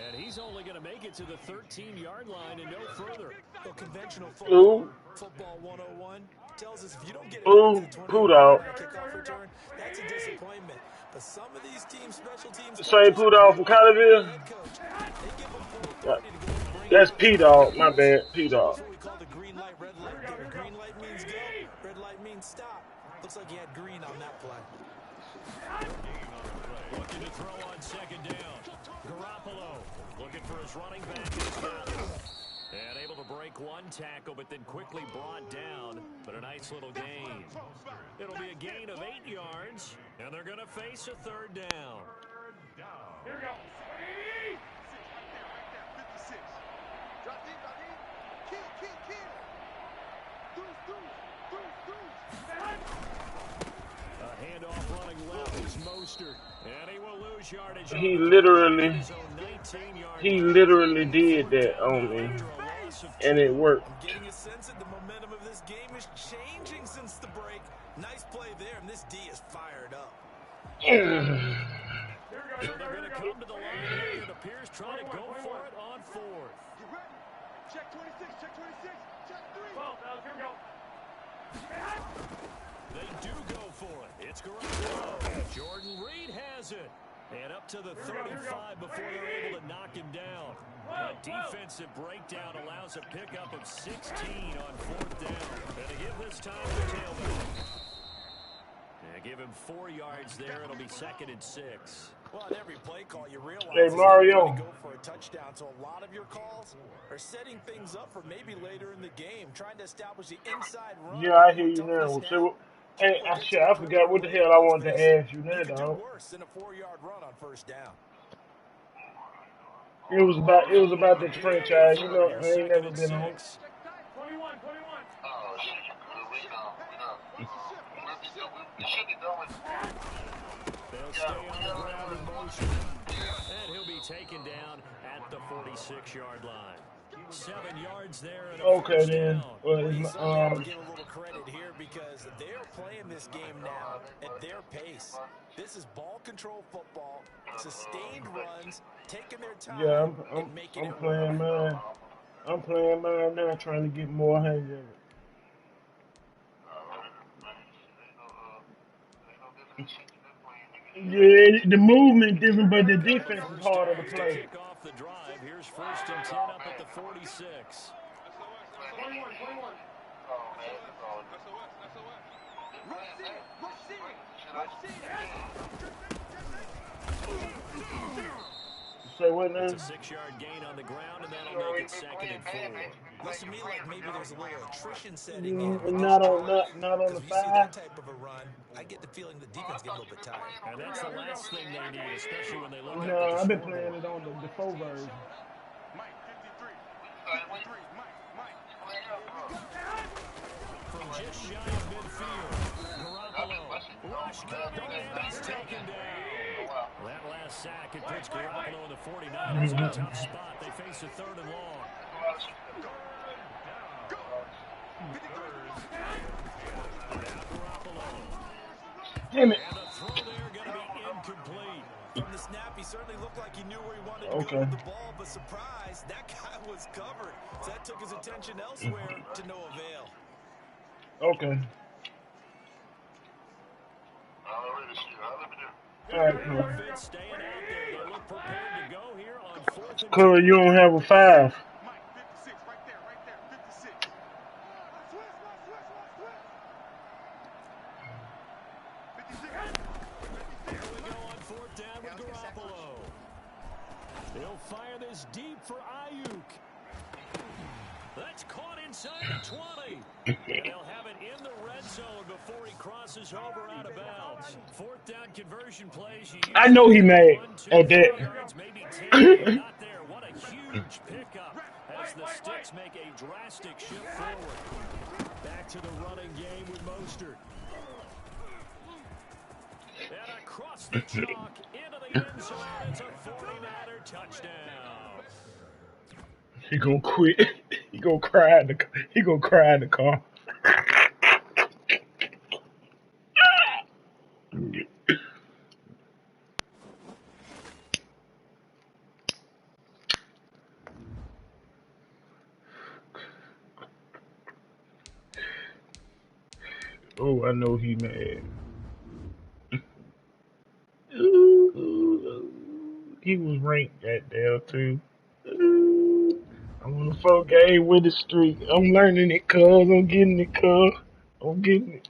And he's only going to make it to the 13-yard line and no further. Well, conventional Ooh. football 101 tells us if you don't get it Ooh, to the 20 put out. kickoff return, that's a disappointment. But some of these teams, special teams, Same put out from Collierville. head coach, they give them full authority to go and bring That's P-Dog. My bad, P-Dog. That's what we call the green light, red light there. Green light means go, red light means stop. Looks like he had green on that play. Looking to throw on 2nd down. Garoppolo looking for his running back. He's got it. And able to break one tackle, but then quickly brought down. But a nice little gain. It'll be a gain of 8 yards, and they're going to face a 3rd down. Here we go. 56. Drop deep. Kill. A handoff running left is Mostert. And he will lose yardage. He literally did that on me, and it worked. I'm getting a sense that the momentum of this game is changing since the break. Nice play there, and this D is fired up. So they're going to come to the line here. It appears trying to go for it on 4th. Get ready. Check 26. Check 3. They do go for it. It's Garoppolo. Jordan Reed has it. And up to the 35 before they're able to knock him down. A defensive breakdown allows a pickup of 16 on 4th down. And a hit this time to the tailback. And give him 4 yards there. It'll be 2nd and 6. Well, on every play call, you realize Hey, it's Mario. going to go for a touchdown. So a lot of your calls are setting things up for maybe later in the game, trying to establish the inside run. Yeah, I hear you now. So, hey, I forgot what the hell I wanted to ask you now, dog. Worse than a 4-yard run on 1st down. It was about the franchise. You know, I ain't never been on. 21. Oh, shit, we should be done. They'll stay on the ground in motion. And he'll be taken down at the 46-yard line. 7 yards there. And Okay, then. Well, give a little credit here because they're playing this game now at their pace. This is ball control football, sustained runs, taking their time. Yeah, I'm playing mine. I'm playing mine now, trying to get more hang of it. Yeah, the movement different, but the defense is harder to play. Kick off the drive. Here's 1st and 10 up at the 46. 21. Say what now? It's a 6-yard gain on the ground, and that'll make it 2nd and 4. Looks to me like maybe there's a little attrition setting in. Not on the If you see 5. that type of a run, I get the feeling the defense get a little bit tired. And that's the last thing they need, especially when they look at No, the I've been scoreboard. playing it on the 4 version. Mike, 53. From just shy of midfield, Garoppolo rush cover, and he's taken down. That last sack, it puts Garoppolo in the 49ers in a tough spot. They face a 3rd and long. Damn it. And the throw there going to be incomplete. From the snap, he certainly looked like he knew where he wanted to go with the ball, but surprise, that guy was covered. So that took his attention elsewhere to no avail. Okay. All right, cool. Defense staying out there. They look prepared to go here on 4th and Cause you don't have a 5. Mike, 56, right there, 56. Here we go on 4th down with Garoppolo. They'll fire this deep for Ayuk. That's caught inside the 20. And they'll have it in the red zone before he crosses over out of bounds. 4th down conversion plays. I know he mad at that. Yards, maybe 10, not there. What a huge pickup as the Sticks make a drastic shift forward. Back to the running game with Mostert. And across the chalk into the end zone. It's a 49er touchdown. He gonna quit. He gonna cry in the car. Oh, I know he mad. He was ranked that there too. I'm on the 4 game with the streak. I'm learning it, cuz. I'm getting it, cuz. I'm getting it.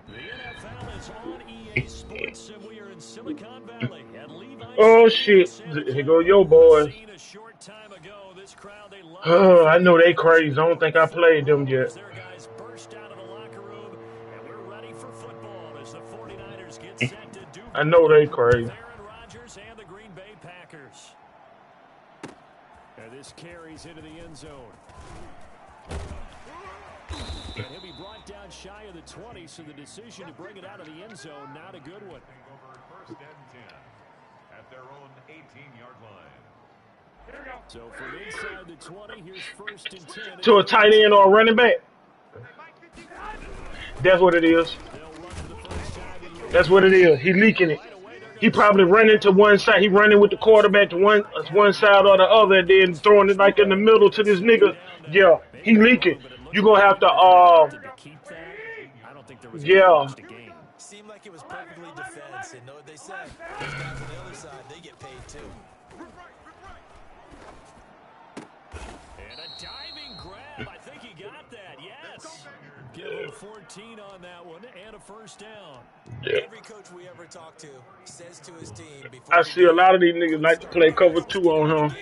The NFL is on EA Sports, and we are in Silicon Valley at Levi's. Oh shit! Here go your boys. I know they crazy. I don't think I played them yet. Their guys burst out of the locker room, and we're ready for football as the 49ers get set to do. I know they crazy. Aaron Rodgers and the Green Bay Packers. And this carries into the end zone. And he'll be brought down shy of the 20, so the decision to bring it out of the end zone, not a good one. Over 1st and 10 at their own 18-yard line. So from inside the 20, here's 1st and 10. To a tight end or a running back. That's what it is. They'll run That's what it is. He leaking it. He probably running to one side. He running with the quarterback to one side or the other, and then throwing it like in the middle to this nigga. Yeah, he leaking. You gonna have to yeah. Seemed like it was perfectly defense, and know what they said. Those guys on the other side, they get paid too. And a diving grab. I think he got that. Yes. Give him 14 on that one and a first down. Yeah. Every coach we ever talk to says to his team before I see a lot of these niggas like to play cover 2 on him. How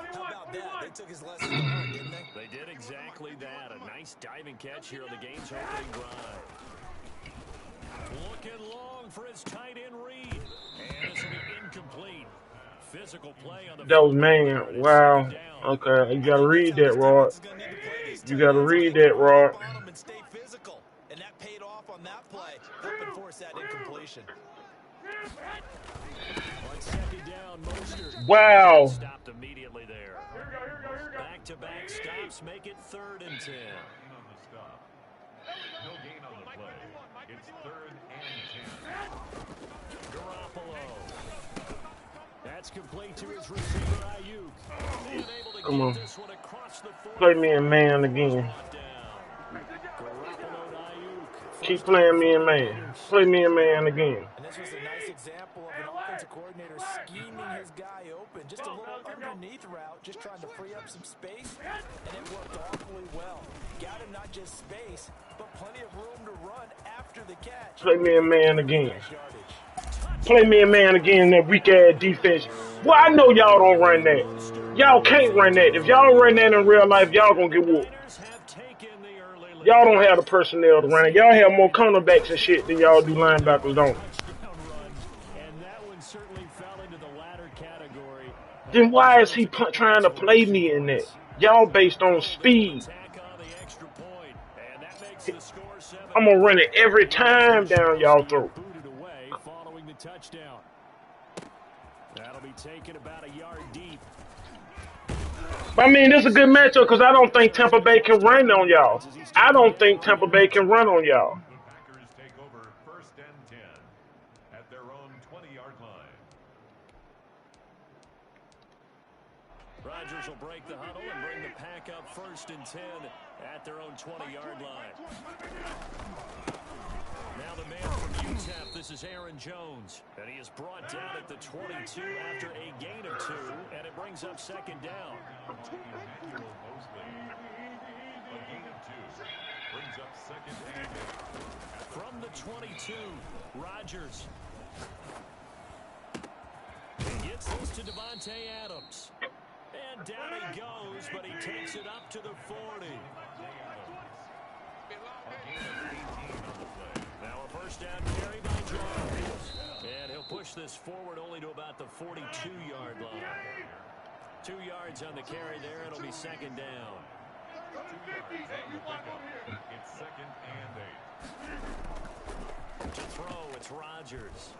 about that? They took his lessons to heart, didn't they? They did exactly that. A nice diving catch here on the game's opening drive. Looking long for his tight end read. And this will be incomplete. Physical play on the That was man. Wow. Okay, you gotta read that, Rod. You gotta read that, Rod. And that paid off on that play, helping force that incompletion. On second down, Mostert. Wow. Stopped immediately there. Back-to-back stops make it 3rd and 10. On the stop. No gain on the play. It's 3rd and 10. Garoppolo. That's complete to his receiver, Ayuk. Being able to Come get on. this one across the 40. Play me in man again. Keep playing me in man. Play me in man again. And this was a nice example of an offensive coordinator scheming his guy open. Just a little underneath route, just trying to free up some space, and it worked awfully well. Got him not just space, but plenty of room to run after the catch. Play me in man again. Play me in man again, that weak-ass defense. Well, I know y'all don't run that. Y'all can't run that. If y'all run that in real life, y'all gonna get whooped. Y'all don't have the personnel to run it. Y'all have more cornerbacks and shit than y'all do linebackers, don't. Then why is he trying to play me in that? Y'all based on speed. I'm gonna run it every time down y'all throat. That'll be taken about a yard deep. I mean, this is a good matchup because I don't think Tampa Bay can run on y'all. I don't think Tampa Bay can run on y'all. The Packers take over 1st and 10 at their own 20-yard line. Rodgers will break the huddle and bring the pack up 1st and 10 at their own 20-yard line. Now the man from UTEP, this is Aaron Jones. And he is brought down at the 22 after a gain of 2, and it brings up 2nd down. A gain of 2 brings up 2nd and 8. From the 22, Rodgers. He gets this to Devontae Adams. And down he goes, but he takes it up to the 40. Now a 1st down carry by Jones. And he'll push this forward only to about the 42-yard line. 2 yards on the carry there. It'll be 2nd down. It's 2nd and 8. To throw, it's Rodgers.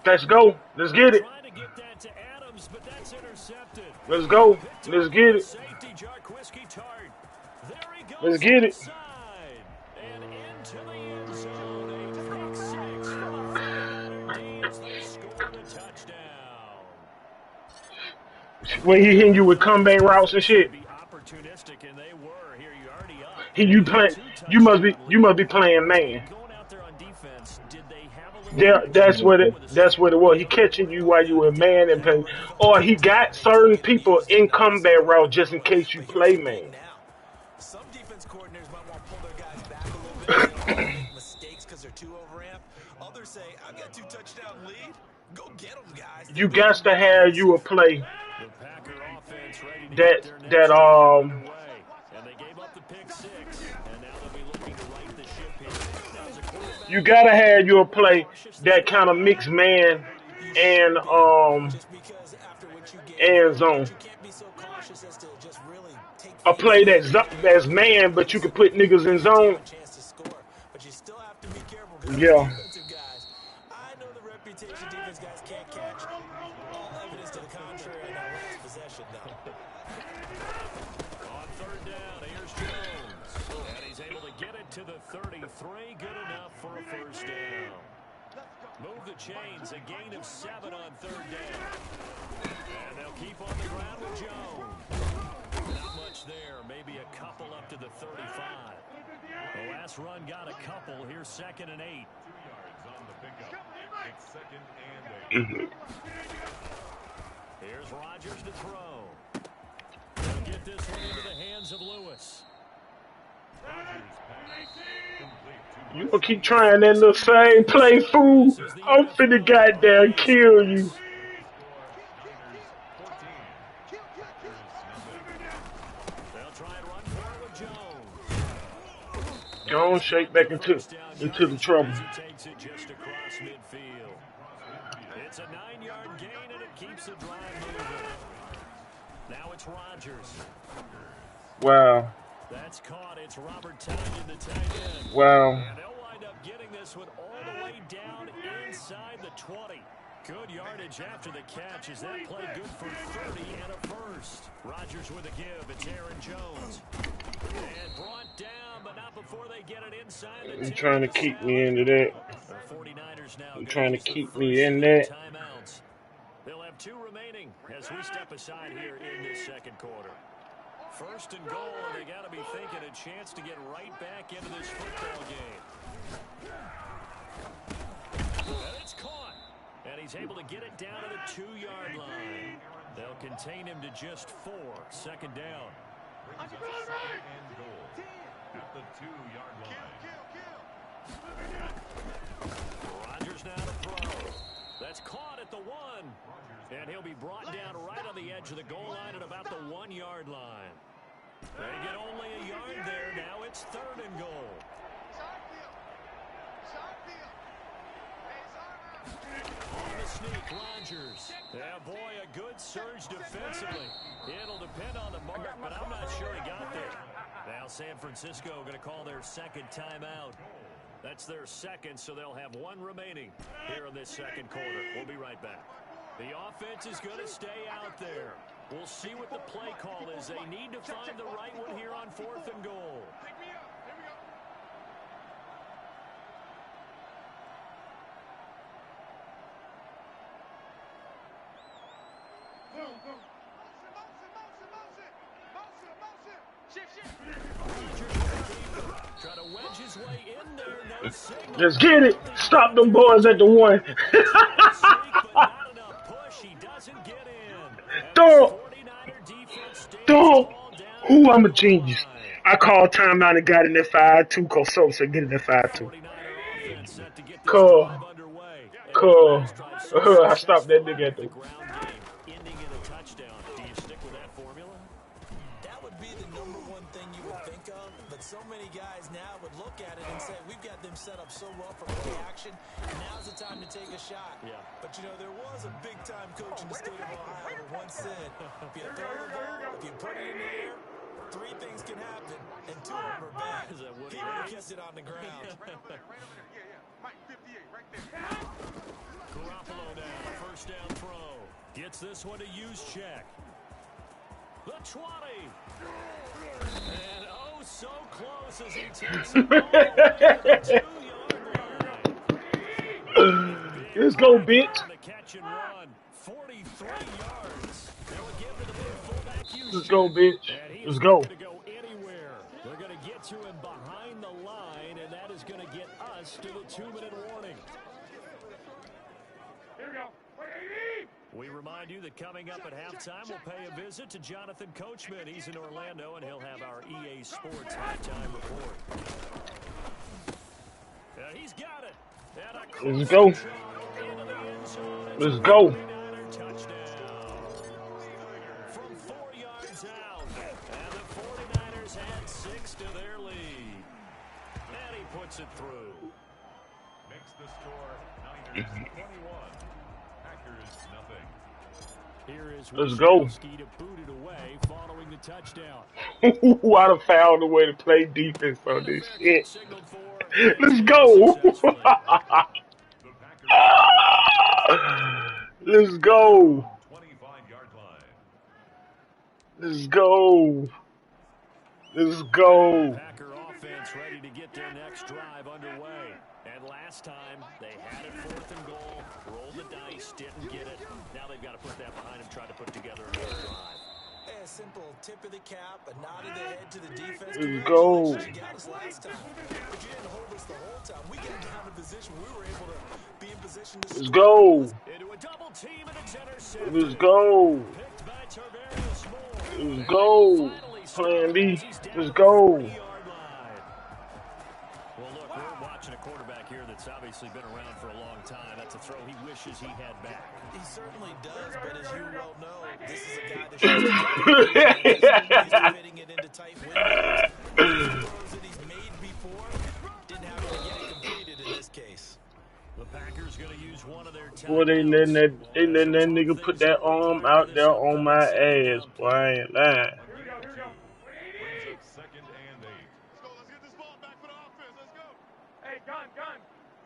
Let's go. Let's get it. Trying to get that to Adams, but that's intercepted. Let's go. Let's get it. Safety Jarquiski Tart. There he goes. Let's get it. Inside. And into the end zone. A pick 6 for the Maddens. They scored a touchdown. When he hitting you with comeback routes and shit. Be opportunistic, and they were. Here you already up. You must be playing man. Going out there on defense, did they have a little That's what it was. He catching you while you were man and play, or he got certain people in combat route just in case you play man. Some defense coordinators might want to pull their guys back a little bit. They don't want to make mistakes because they're too overamped. Others say, I've got 2 touchdown lead. Go get them, guys. You got to have you a play The Packer offense ready to that get their next underway. And they gave up the pick 6, and now they'll be looking to right the ship here. Now, as a quarterback, you gotta have you a play that kind of mix man and zone. A play that's man, but you can put niggas in zone. Yeah. I know the reputation defense guys can't catch. All evidence to the contrary on that last possession, though. on 3rd down, here's Jones. And he's able to get it to the 33. Good enough for a first down. Move the chains. A gain of 7 on third down. And they'll keep on the ground with Jones. Not much there. Maybe a couple up to the 35. The last run got a couple. Here's 2nd and 8. 2 yards on the pickup. It's 2nd and 8. Here's Rodgers to throw. They'll get this one into the hands of Lewis. You gonna keep trying that little same play, fool? I'm finna goddamn kill you. They'll try and run for it with Jones. Go on, shake back into the trouble. He takes it just across midfield. It's a 9-yard gain, and it keeps the drive moving. Now it's Rodgers. Wow. That's caught. It's Robert Tonyan, the tight end. Wow. And they'll wind up getting this one all the way down inside the 20. Good yardage after the catch. Is that play good for 30 and a first? Rodgers with a give. It's Aaron Jones. And brought down, but not before they get it inside the 10. You're trying to keep me into that. The 49ers now You're trying to use the keep first me in of that. timeouts. They'll have 2 remaining as we step aside here in this second quarter. 1st and goal, and they got to be thinking a chance to get right back into this football game. And it's caught. And he's able to get it down to the 2-yard line. They'll contain him to just 4. 2nd down. Brings up 2nd and goal at the 2-yard line. Rodgers now to throw. That's caught at the 1. And he'll be brought down right on the edge of the goal line at about the 1-yard line. They get only a yard there. Now it's 3rd and goal. On the sneak, Rodgers. Yeah, boy, a good surge defensively. It'll depend on the mark, but I'm not sure he got there. Now San Francisco going to call their 2nd timeout. That's their 2nd, so they'll have 1 remaining here in this second quarter. We'll be right back. The offense is going to stay out there. We'll see what the play call is. They need to find the right one here on 4th and goal. Try to wedge his way in there. No signal. Let's get it. Stop them boys at the 1. He doesn't get in. Don't. Ooh, I'm a genius. I called timeout and got in that 5-2. Cause so get in that 5-2. Cool. I stopped that nigga at the Ending in a touchdown. Do you stick with that formula? That would be the number one thing you would think of, but so many guys now would look at it and say, we've got them set up so well for play action, now's the time to take a shot. Yeah. But, you know, there was a big-time coach in the state of Ohio who once said, if you throw the ball, if you put it in the air, 3 things can happen, and 2 of them are bad. He would have kept it on the ground. Right over there. Yeah. Mike 58, right there. Garoppolo now, 1st down throw. Gets this one to use check. The 20. And oh, so close as he takes it all the 2-yard line. Let's go, bitch. The catch and run, 43 yards. They'll give to the big fullback use. Let's go, bitch. Let's go. Going to go anywhere. They're going to get to him behind the line, and that is going to get us to the 2-minute warning. Here we go. We remind you that coming up at halftime, we'll pay a visit to Jonathan Coachman. He's in Orlando, and he'll have our EA Sports halftime report. He's got it. Let's go. Let's go. Touchdown. From 4 yards out. And the 49ers add 6 to their lead. And he puts it through. Makes the score Niners 21. Packers nothing. Here is Let's go. to boot it away following the touchdown. Ooh, I done found a way to play defense on this shit. Let's go. Let's go. 25-yard line. Let's go. Let's go. Packer offense ready to get their next drive underway. And last time, they had it 4th and goal, rolled the dice, didn't get it. Now they've got to put that behind them, try to put together another drive. A simple tip of the cap, a nod of the head to the defense. Let's go. Congratulations, you got us last time. But you didn't hold us the whole time. We got down in position. We were able to be in position to Let's score. go. Into a double team, and it's intercepted. Let's go. Picked by Tavares Moore. Let's go. Plan B. Let's go. Well, look, we're watching a quarterback here that's obviously been around for a long time. That's a throw he wishes he had back. He certainly does, but as you well know, this is a guy that should he's fitting it into tight windows. Throws that he's made before didn't have to get it completed in this case. The Packers going to use one of their Boy, they letting that nigga put that arm out there on my ass, boy. I ain't lying. Second and 8. Let's go. Let's get this ball back for the offense. Let's go. Hey, gun.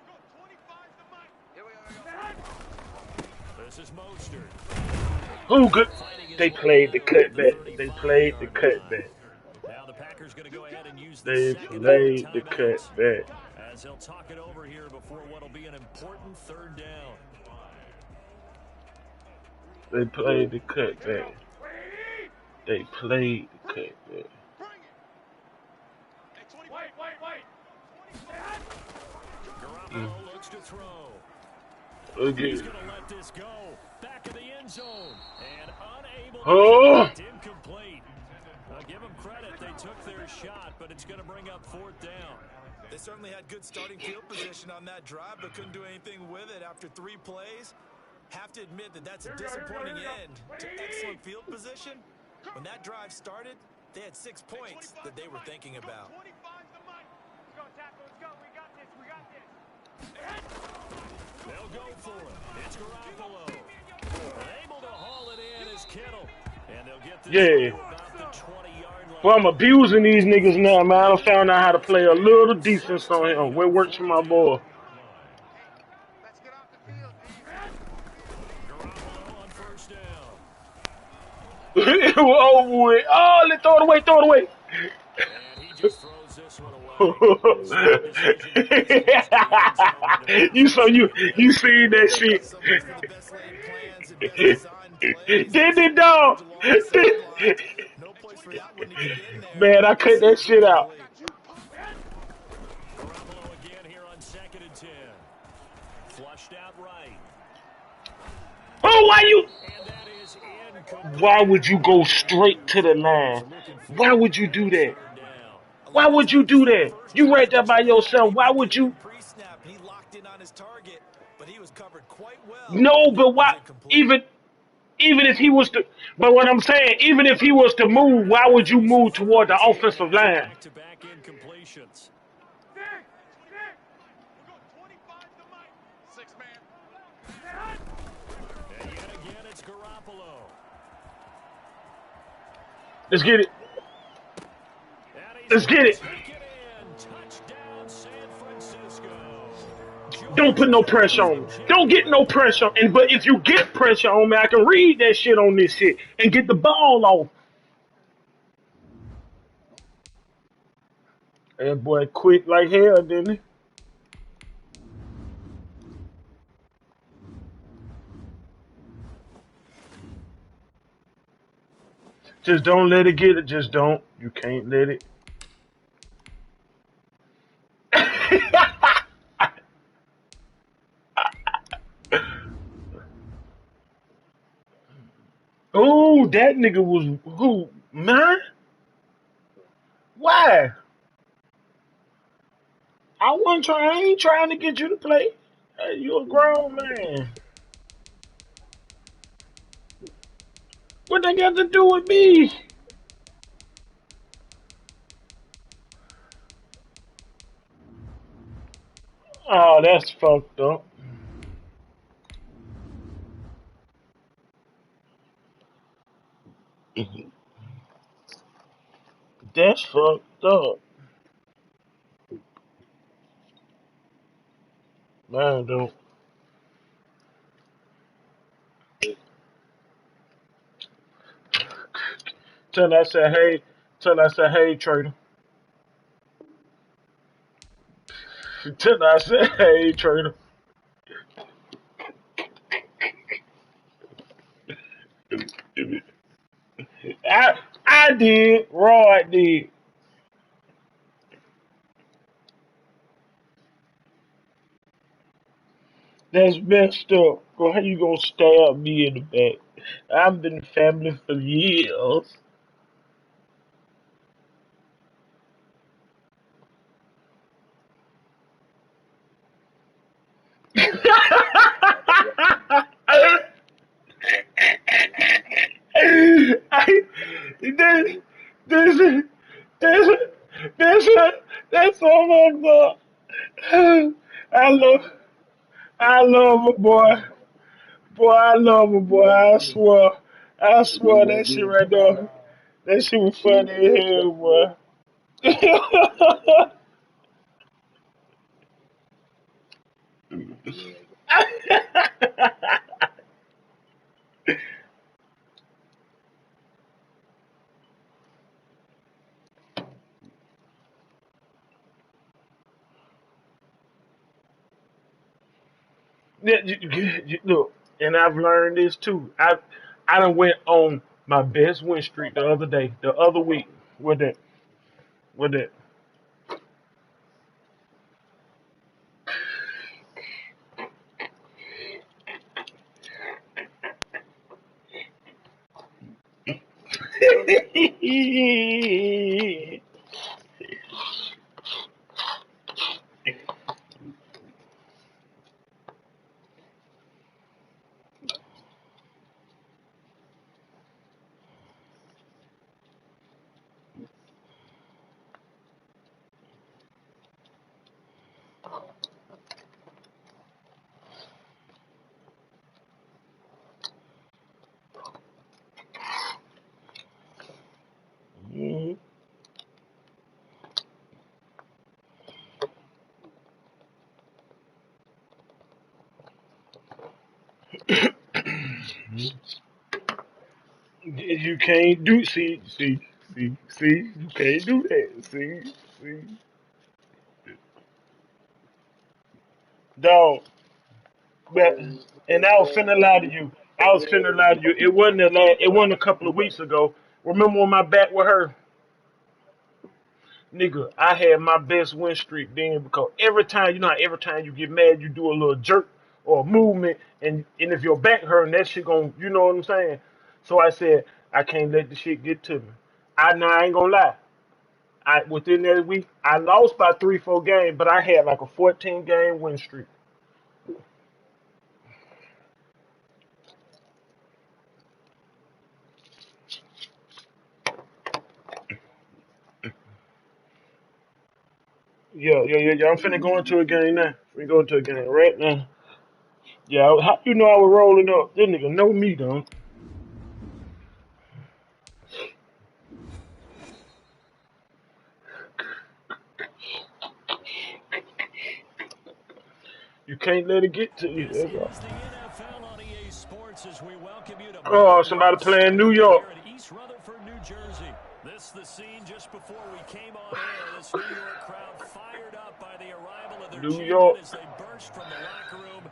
Go 25 to Mike. Here we go. This is Mostert. Who good? They played the cutback. They played the cutback. Now the Packers going to go ahead and use They the second played the timeout cutback. as he'll talk it over here before what'll be an important 3rd down. They played the cutback. They played the cutback. Bring it. Hey, 20. Wait. Garoppolo looks to throw. Okay. He's going to let this go. Back of the end zone. And unable Oh. to incomplete. Give them credit. They took their shot, but it's going to bring up 4th down. They certainly had good starting field position on that drive, but couldn't do anything with it after 3 plays. Have to admit that that's a disappointing end to excellent field position. When that drive started, they had 6 points that they were thinking about. 25 to Mike. Let's go, tackle. Let's go. We got this. They'll go for it. It's Garoppolo. Able to haul it in is Kittle. And they'll get this about the 20-yard line. Well, I'm abusing these niggas now, man. I found out how to play a little defense on him. What works for my boy? Let's get off the field. Garoppolo on 1st down. It was over with. Oh, let's throw it away. And he just throws this one away. you seen that shit? Did it, dog? No place for that one to get in there. Man, I cut that shit out. Garoppolo again here on 2nd and 10. Flushed out right. Oh, why you? And that is incomplete. Why would you go straight to the line? Why would you do that? Why would you do that? You right there by yourself. Why would you? Pre-snap, he locked in on his target, but he was covered quite well. No, but why? Even if he was to, but what I'm saying, even if he was to move, why would you move toward the offensive line? Back-to-back incompletions. We'll go 25 to Mike. 6 man. And yet again, it's Garoppolo. Let's get it. Let's get it. Touchdown, San Francisco. Don't put no pressure on me. Don't get no pressure. But if you get pressure on me, I can read that shit on this shit and get the ball off. That boy quit like hell, didn't he? Just don't let it get it. Just don't. You can't let it. Oh, that nigga was who? Mine? Why? I ain't trying to get you to play. Hey, you a grown man. What they got to do with me? Oh, that's fucked up. That's fucked up. Man, don't. Tell I said, hey, trader. Till I said, hey, trainer. I did. Rod did. That's messed up. Bro, how you gonna stab me in the back? I've been family for years. I, this, this, this, this, that's so much fun. I love, I love a boy. Boy, I love a boy. I swear that shit right there. That shit was funny as hell, boy. Yeah, look, and I've learned this too. I done went on my best win streak the other day, the other week. With that, with that. Mhm. You can't do see. You can't do that. See, dog. But and I was finna lie to you. I was finna lie to you. It wasn't it wasn't a couple of weeks ago. Remember when my back with her, nigga? I had my best win streak then because every time you know how every time you get mad you do a little jerk or a movement and if your back hurting that shit gon' you know what I'm saying. So I said I can't let the shit get to me. I ain't gonna lie. I within that week I lost by 3-4 games, but I had like a 14 game win streak. Yeah. I'm finna go into a game now. We go into a game right now. Yeah, how you know I was rolling up? This nigga know me, though. You can't let it get to you. This That's all. is the NFL on EA Sports as we welcome you to Oh, Maddens somebody playing New Stadium York. here in East Rutherford, New Jersey. This is the scene just before we came on air. This New York crowd fired up by the arrival of their New champion York. as they burst from the locker room.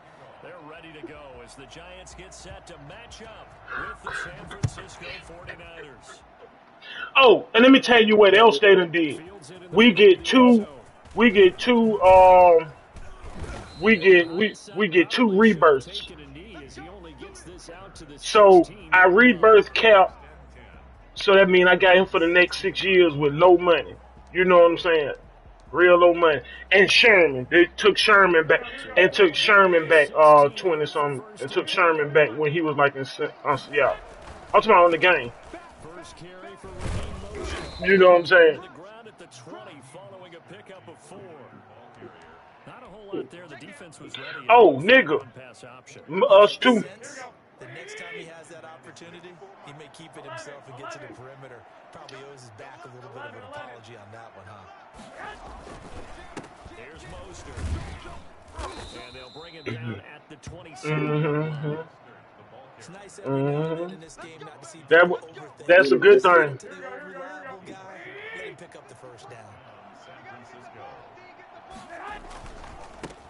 They're ready to go as the Giants get set to match up with the San Francisco 49ers. Oh, and let me tell you what else they done did. Fields it in the We middle of get the end two. zone. We get two. In We hindsight, get two probably should have rebirths. taken a knee as he only gets this out to the So I16-yard line. rebirth Cap. So that means I got him for the next 6 years with low money. You know what I'm saying? Real low money. And Sherman, they took Sherman back So and took they'll bring up Sherman back 16 20 with the something and first and took 10. Sherman back when he was like in Seattle. I'm talking about on the game. First carry for Raheem Mostert. You know what I'm Down to saying? the ground at the 20 following a pickup of 4. Not a whole lot there. The defense was ready and Oh, moved for the nigga. run-pass option. I Us get the too. sense that next time he has that opportunity, he may keep it himself and get to the perimeter. Probably owes his back a little bit of an apology on that one, huh? Here's Mostert. And they'll bring him down at the 27-yard line. hmm It's nice every now and then hmm in this game not to see That people overthink that's it. a good Just give thing. it to the old reliable guy. Let him pick up the first down. San Francisco.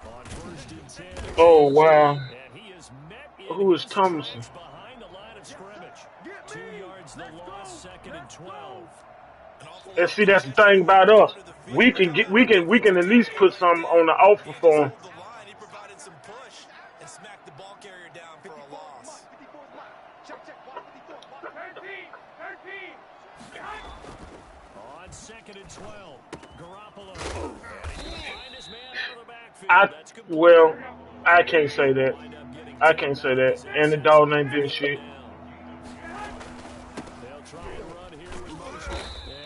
On 1st and 10. Oh wow. And he is met in Who is his Thomason? trench behind the line of scrimmage. 2 yards the loss, 2nd and 12. And see, that's the thing about us. We can at least put some on the offer for him. He provided some push and smacked the ball carrier down for a loss. On 2nd and 12, Garoppolo. And he can find his man out of the backfield. That's complete. Well, I can't say that. I can't say that. And the dog ain't doing shit. They'll try and run here with motion.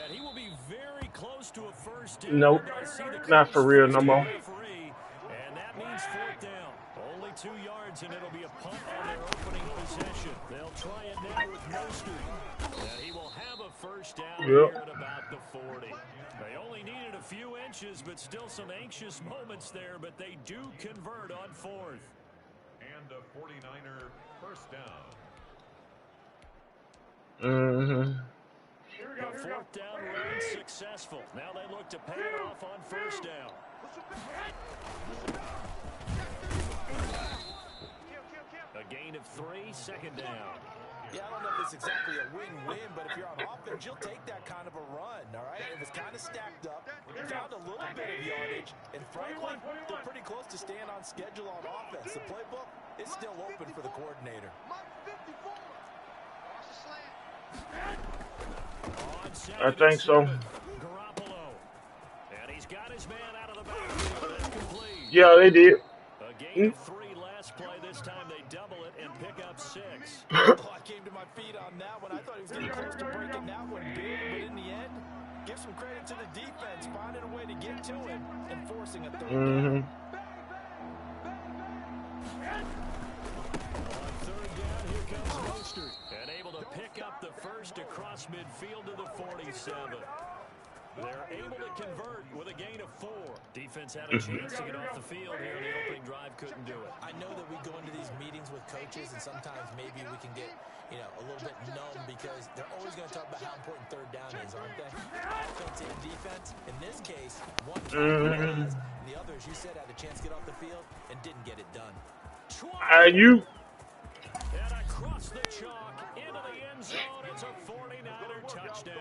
And he will be very close to a first down. Nope, not for real no more. And that means 4th down. Only 2 yards, and it'll be a punt on their opening possession. They'll try it now with Mostert. And he will have a first down here at about the 40. They only needed a few inches, but still some anxious moments there, but they do convert on 4th. And a 49er first down. Mm-hmm. The 4th down run successful. Now they look to pay it off on 1st down. A gain of 3, 2nd down. Yeah, I don't know if it's exactly a win-win, but if you're on offense, you'll take that kind of a run, all right? It was kind of stacked up, found a little bit of yardage, and frankly, they're pretty close to staying on schedule on offense. The playbook is still open for the coordinator. I think so. Garoppolo. And he's got his man out of the backfield. That's complete. Yeah, they did. A gain of 3 last play. This time they double it and pick up 6. I came to my feet on that one. I thought he was getting close to breaking that one big, but in the end, give some credit to the defense, finding a way to get to him and forcing a 3rd down. On 3rd down, here comes Mostert. And able to pick up the first across midfield to the 47. They're able to convert with a gain of 4. Defense had a chance to get off the field here. The opening drive couldn't do it. I know that we go into these meetings with coaches, and sometimes maybe we can get, a little bit numb because they're always going to talk about how important 3rd down is, aren't they? Offense and defense. In this case, one has, and the other, as you said, had a chance to get off the field and didn't get it done. You. And across the chalk into the end zone. It's a 49er touchdown.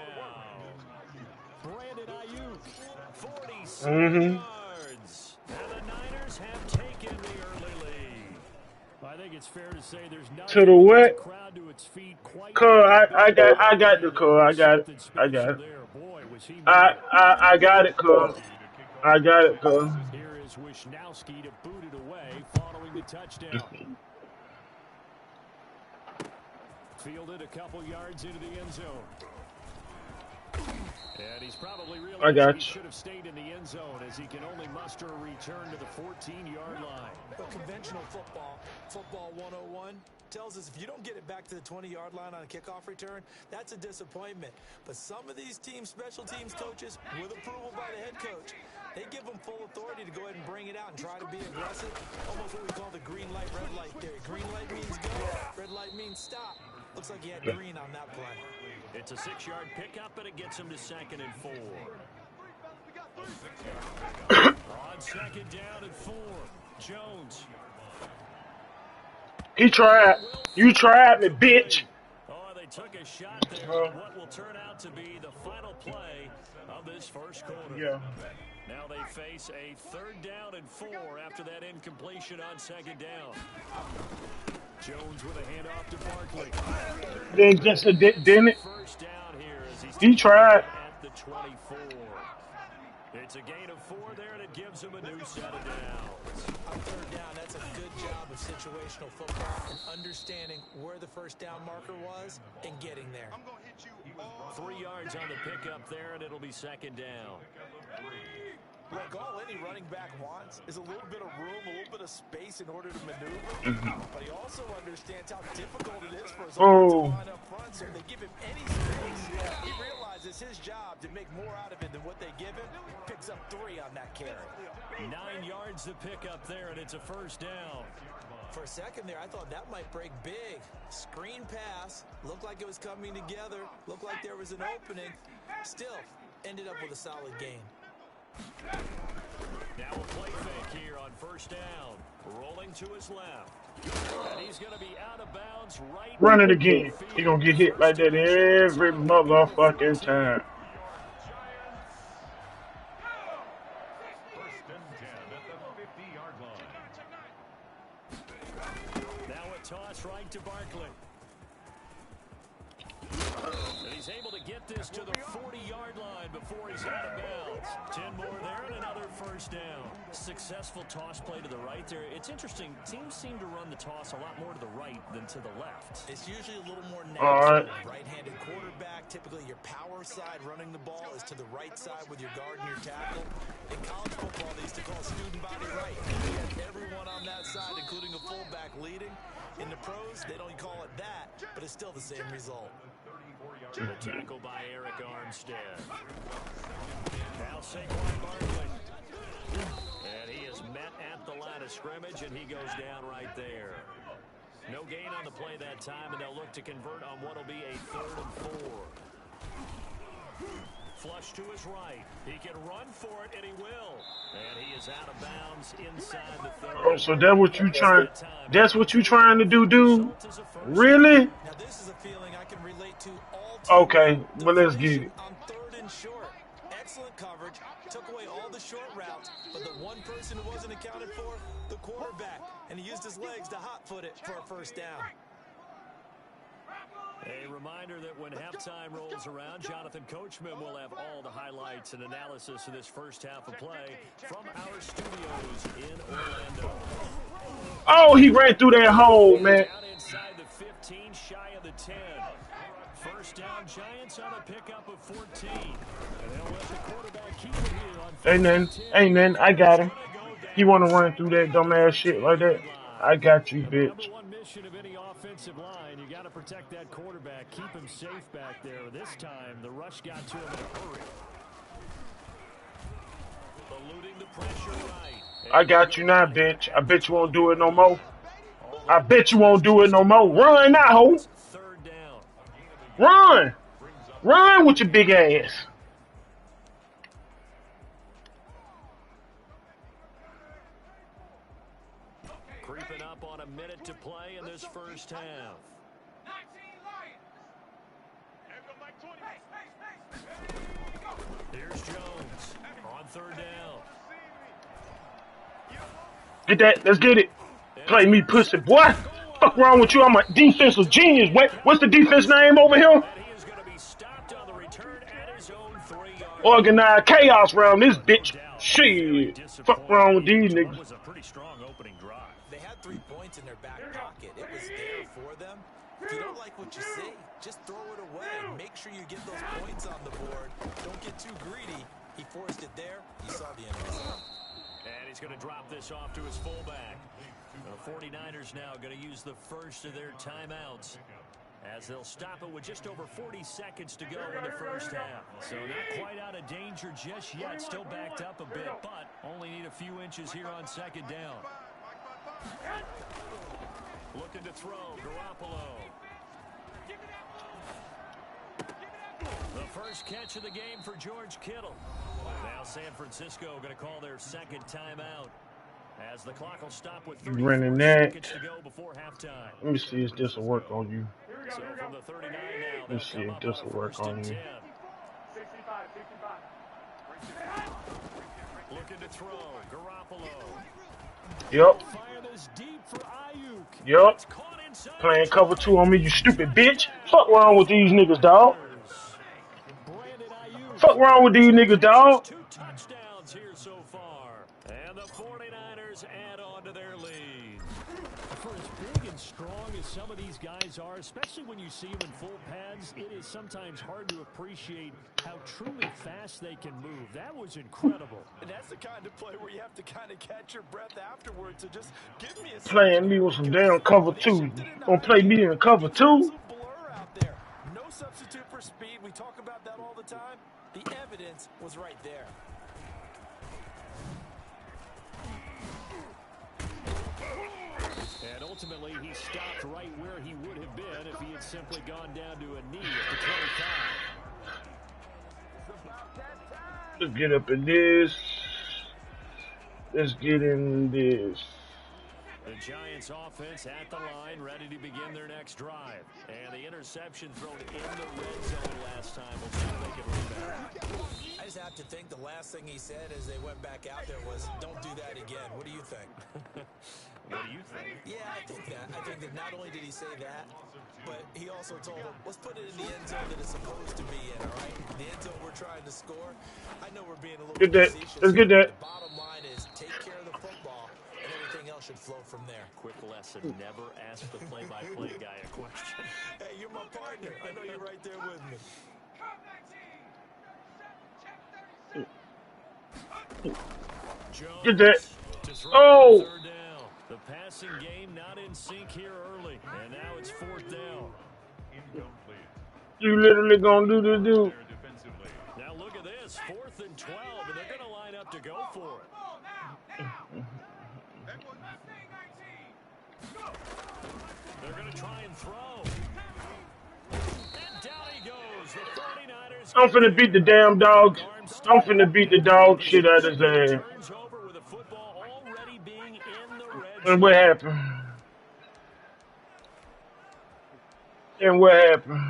Brandon Ayuk, 47 yards. And the Niners have taken the early lead. I think it's fair to say there's not To the what? crowd to its feet quite. I got the call. I got it. I got it. I got it, cuz. I got it, cuz. Here is Wishnowski to boot it away following the touchdown. Fielded a couple yards into the end zone. And he's probably realized he should have stayed in the end zone as he can only muster a return to the 14-yard line. But conventional football 101, tells us if you don't get it back to the 20-yard line on a kickoff return, that's a disappointment. But some of these teams, special teams coaches, with approval by the head coach, they give them full authority to go ahead and bring it out and try to be aggressive. Almost what we call the green light, red light theory. Green light means go, red light means stop. Looks like he had green on that play. It's a 6-yard pickup, but it gets him to 2nd and 4. On 2nd down and 4, Jones. He tried. You tried me, bitch. Oh, they took a shot there on what will turn out to be the final play of this first quarter. Yeah. Now they face a 3rd down and 4 after that incompletion on 2nd down. Jones with a handoff to Barkley. They just didn't it? First down here as he's He tried. at the 24. It's a gain of 4 there, and it gives him a new set of downs. On 3rd down, that's a good job of situational football and understanding where the first down marker was and getting there. 3 yards on the pickup there, and it'll be 2nd down. Look, all any running back wants is a little bit of room, a little bit of space in order to maneuver. But he also understands how difficult it is for his offensive line up front. So if they give him any space, he realizes his job to make more out of it than what they give him. Picks up 3 on that carry. 9 yards to pick up there, and it's a first down. For a second there, I thought that might break big. Screen pass. Looked like it was coming together. Looked like there was an opening. Still, ended up with a solid gain. Now a play fake here on first down. Rolling to his left. And he's going to be out of bounds right. Run it again. He gonna get hit like that every motherfucking time. First and 10 at the 50-yard line. Now a toss right to Barkley. And he's able to get this to the 40-yard line before he's out of bounds. 10 more there and another first down. Successful toss play to the right there. It's interesting. Teams seem to run the toss a lot more to the right than to the left. It's usually a little more All right. natural. Right-handed quarterback, typically your power side running the ball is to the right side with your guard and your tackle. In college football, they used to call student body right. You had everyone on that side, including a fullback, leading. In the pros, they don't call it that, but it's still the same result. The tackle by Eric Armstead. Now Saquon Barkley. And he is met at the line of scrimmage, and he goes down right there. No gain on the play that time, and they'll look to convert on what will be a 3rd and 4. Flush to his right. He can run for it, and he will. And he is out of bounds inside the 30. Oh, so that's what you trying? That's what you trying to do, dude? Really? Now, this is a feeling I can relate to all Okay, well, let's get it. on 3rd and short. Excellent coverage. Took away all the short routes, but the one person who wasn't accounted for, the quarterback. And he used his legs to hot-foot it for a first down. A reminder that when halftime rolls around, Jonathan Coachman will have all the highlights and analysis of this first half of play from our studios in Orlando. Oh, he ran through that hole, man. Down inside the 15, shy of the 10. First down, Giants on a pickup of 14. And they'll let the quarterback keep it here on Ain't nothing. I got him. He want to run through that dumbass shit like that. I got you, bitch. Number one mission of any offensive line, you got to protect that quarterback, keep him safe back there. This time, the rush got to him in a hurry. Eluding the pressure right. I got you now, bitch. I bet you won't do it no more. I bet you won't do it no more. Run now, ho. 3rd down. Run. Run with your big ass. Creeping up on a minute to play in this first half. Here's Jones on 3rd down. Get that. Let's get it. Play me pussy, boy. Fuck wrong with you? I'm a defensive genius. What's the defense name over here? And he is going to be stopped on the return at his own 3-yard. Organized chaos round this bitch. Shit. Fuck wrong with these niggas. Was a pretty strong opening drive. They had 3 points in their back pocket. It was there for them. If you don't like what you see, just throw it away. Make sure you get those points on the board. Don't get too greedy. He forced it there. He saw the end result. And he's going to drop this off to his fullback. The 49ers now going to use the first of their timeouts as they'll stop it with just over 40 seconds to go in the first half. So not quite out of danger just yet. Still backed up a bit, but only need a few inches here on 2nd down. Looking to throw, Garoppolo. The first catch of the game for George Kittle. Now San Francisco going to call their 2nd timeout as the clock will stop with 30 seconds to go before halftime. Let me see if this will work on you. So from the 39 now, Let me see if this will work on you. Looking to throw, Garoppolo. Yep. Fire this deep for Ayuk. Yep. It's caught inside. Playing cover 2 on me, you stupid bitch. Fuck wrong with these niggas, dog. Brandon Ayuk. Fuck wrong with these niggas, dog. 2 touchdowns here so far. And the 49ers add on to their lead. For as big and strong as some of these guys are, especially when you see them in full pads, it is sometimes hard to appreciate how truly fast they can move. That was incredible. And that's the kind of play where you have to kind of catch your breath afterwards. So just give me a Playing me with some damn cover 2. Gonna play me in cover 2? blur out there. No substitute for speed. We talk about that all the time. The evidence was right there. And ultimately, he stopped right where he would have been if he had simply gone down to a knee at the 25. Let's get up in this. Let's get in this. The Giants offense at the line, ready to begin their next drive. And the interception thrown in the red zone last time. We'll see if they can rebound. I just have to think the last thing he said as they went back out there was, don't do that again. What do you think? What do you think? Yeah, I think that. I think that not only did he say that, but he also told him, let's put it in the end zone that it's supposed to be in, all right? The end zone we're trying to score. I know we're being a little Get that. facetious Let's here, get that. but the bottom line is take care of the football, and everything else should flow from there. Quick lesson, never ask the play-by-play guy a question. Hey, you're my partner. I know you're right there with me. Get that. Oh! Oh! The passing game not in sync here early, and now it's 4th down. Incomplete. You literally gonna do this, dude. There defensively. Now look at this, 4th and 12, and they're going to line up to go for it. They're going to try and throw. And down he goes. The 49ers. I'm finna beat the damn dogs. I'm finna beat the dog shit out of his ass. Turns over with the football already being in the red And what happened? And what happened?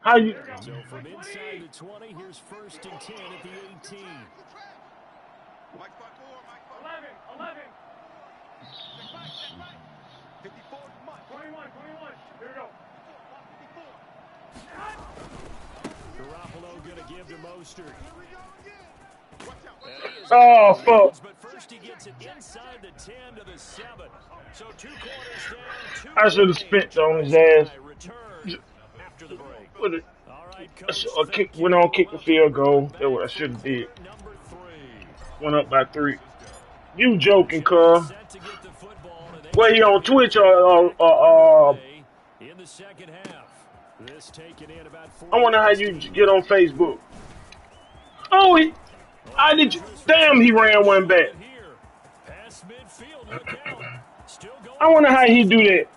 How you? So from inside the 20, here's 1st and 10 at the 18. Mike 5-4, Mike 11. 54, Mike. 21. Here we go. 54. Garoppolo going to give to Mostert. Oh fuck! But first he gets it inside the 10 to the 7. So 2 quarters down. I should have spent on his ass. Return after the break. What it? All right, I coach, went on, kicked the field goal. That's what I should have did. number 3. Went up by 3. You joking, cuz? Set to get the football, and they Well, he on Twitch or in the second half. This taken in about 4. I wonder how you get on Facebook. Oh, I did. Damn, he ran one back. Past midfield, look out. Still going. I wonder how he do that.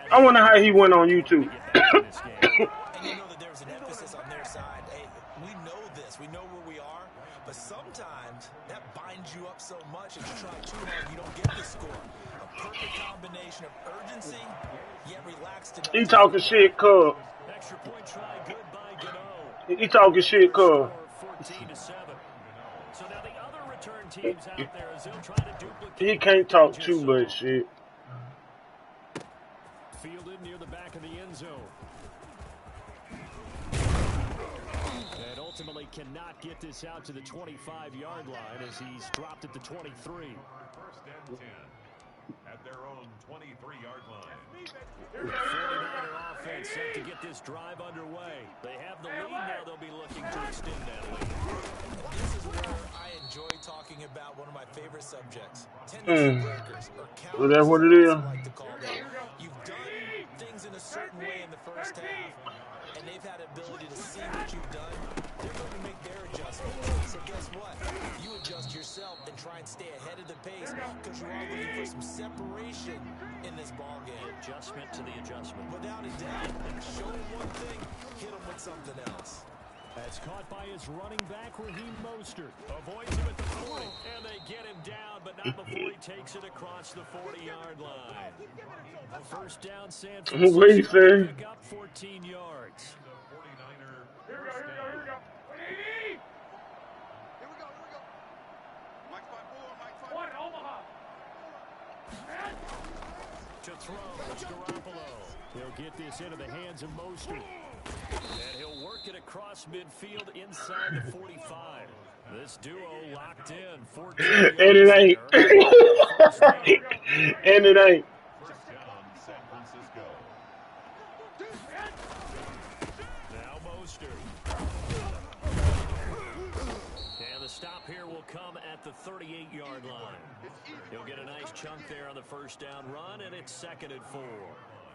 I wonder how he went on YouTube. And you know that there's an emphasis on their side. Hey, we know this. We know where we are. But sometimes that binds you up so much that you try too hard, you don't get the score. A perfect combination of urgency, yet relaxed enough. He talking shit, cuz. Extra point try, good by Gano. He talking shit, cuz. 14 to 7. So now the other return teams out there as they'll try to duplicate. He can't talk too much shit. Fielded near the back of the end zone. And ultimately cannot get this out to the 25-yard line as he's dropped at the 23. 1st and 10 at their own 23-yard line. 49er offense set to get this drive underway. They have the lead now. They'll be looking to extend that lead. This is where I enjoy talking about one of my favorite subjects, tendency breakers, or counters, Is that what it is? I like to call them. You've done things in a certain way in the first half, and they've had ability to see what you've done. They're going to make their adjustment. So guess what? You adjust yourself and try and stay ahead of the pace because you are looking for some separation in this ball game. Adjustment to the adjustment. Without a doubt, show him one thing, hit him with something else. That's caught by his running back, Raheem Mostert. Avoids him at the 40, and they get him down, but not before he takes it across the 40-yard line. First down, San Francisco. What he say? Pick up 14 yards. The 49er Here we go. 180. Here we go. Mike 5-4, Mike 5. One, Omaha. To throw, it's Garoppolo. He'll get this into the hands of Mostert. And he'll work it across midfield inside the 45. This duo locked in. 14 And it ain't. And it ain't. first down, San Francisco. Now Mostert. And the stop here will come at the 38-yard line. He'll get a nice chunk there on the first down run, and it's 2nd and 4.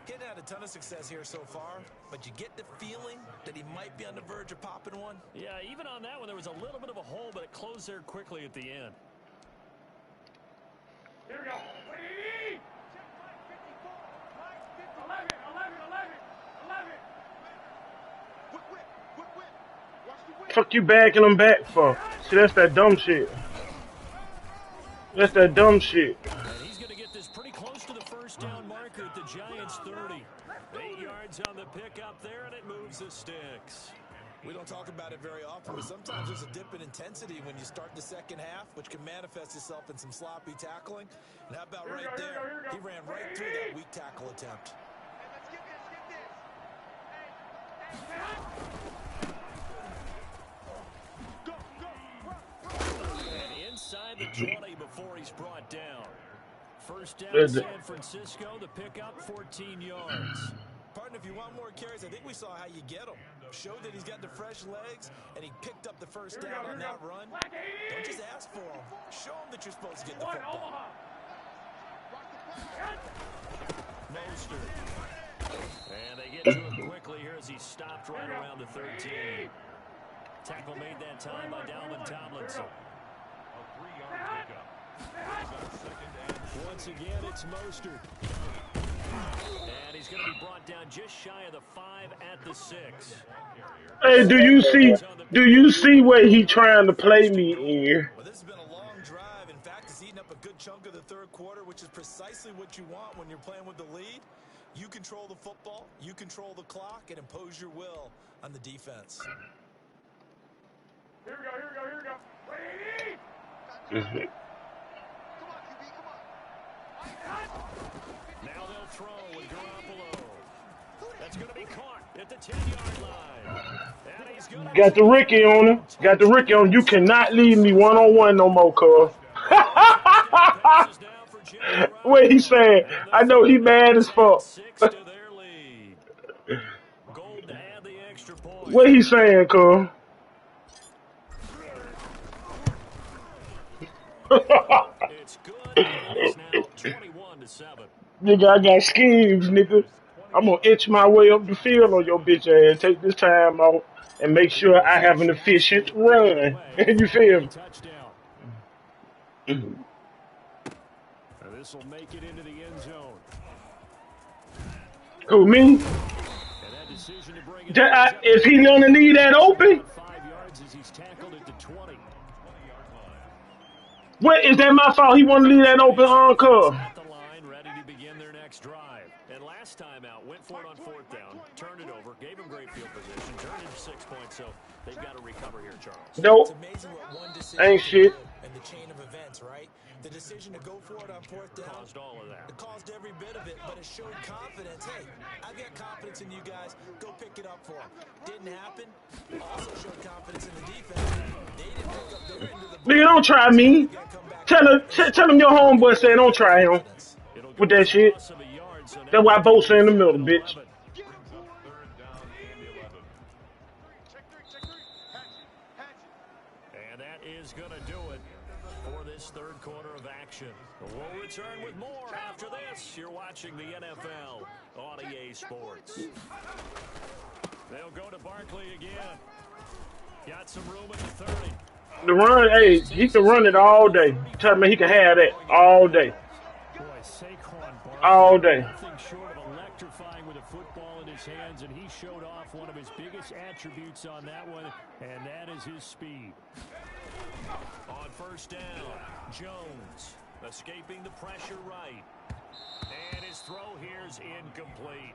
Getting had a ton of success here so far, but you get the feeling that he might be on the verge of popping one. Yeah, even on that one, there was a little bit of a hole, but it closed there quickly at the end. Here we go. 180. 11. Quick whip. Watch Fuck you backing them back for? See, that's that dumb shit. That's that dumb shit. And he's going to get this pretty close to the first down marker at the Giants' 30. 8 yards on the pickup there, and it moves the sticks. We don't talk about it very often, but sometimes there's a dip in intensity when you start the second half, which can manifest itself in some sloppy tackling. And how about right there? He ran right through that weak tackle attempt. And inside the 20 before he's brought down. First down, San Francisco, the pickup, 14 yards. Partner, if you want more carries, I think we saw how you get him. Showed that he's got the fresh legs, and he picked up the first down on that run. Don't just ask for him. Show him that you're supposed to get the football. Mostert. And they get to him quickly here as he stopped right around the 13. Tackle made that time by Dalvin Tomlinson. A 3-yard pickup. Once again, it's Mostert. And he's going to be brought down just shy of the 5 at the 6. Hey, do you see where he trying to play me in? Well, this has been a long drive. In fact, it's eaten up a good chunk of the third quarter, which is precisely what you want when you're playing with the lead. You control the football, you control the clock, and impose your will on the defense. Here we go. Wait! Mhm. Now they'll throw with Garoppolo. That's going to be caught at the 10-yard line. And he's going to Got the Ricky on him. Got the Ricky on him. You cannot leave me one-on-one no more, cuz. What he saying? I know he mad as fuck. What he saying, cuz? It's good. It's now 21-7. Nigga, I got schemes, nigga. I'm gonna itch my way up the field on your bitch ass. Take this time off and make sure I have an efficient run. You feel me? This will make it into the end zone. Who, me? Is he gonna need that open? 5 yards as he's tackled at the 20. What, is that my fault? He want to leave that open on, cuz. At the line, ready to begin their next drive. And last time out, went for it on 4th down, turned it over, gave him great field position, turned it 6 points, so they've got to recover here, Charles. Nope. It's amazing what one decision ain't shit. And the chain of events, right? The decision to go for it on 4th down caused all of that. It caused every bit of it, but it showed confidence. Hey, I've got confidence in you guys. Go pick it up for them. Didn't happen. Also showed confidence in the defense. They didn't pick up their end of the ball. Nigga, don't try me. Tell him your homeboy said don't try him with that shit. That's why both are in the middle, bitch. And that is going to do it for this third quarter of action. We'll return with more after this. You're watching the NFL on EA Sports. They'll go to Barkley again. Got some room at the 30. The run, hey, he can run it all day. Tell me he can have that all day. All day. Nothing short of electrifying with a football in his hands, and he showed off one of his biggest attributes on that one, and that is his speed. On first down, Jones escaping the pressure right. And his throw here is incomplete.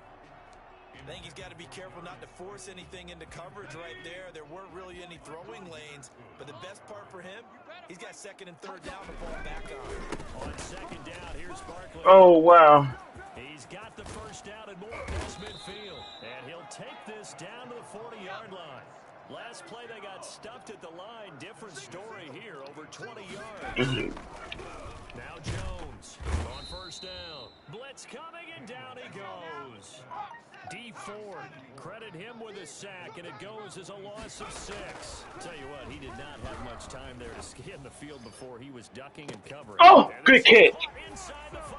I think he's got to be careful not to force anything into coverage right there. There weren't really any throwing lanes, but the best part for him, he's got 2nd and 3rd down to fall back on. On 2nd down, here's Barkley. Oh, wow. He's got the first down and more past midfield. And he'll take this down to the 40-yard line. Last play, they got stuffed at the line. Different story here, over 20 yards. Now Jones on first down. Blitz coming, and down he goes. D. Ford, credit him with a sack, and it goes as a loss of 6. Tell you what, he did not have much time there to scan the field before he was ducking and covering. Oh, good catch. Inside the 5.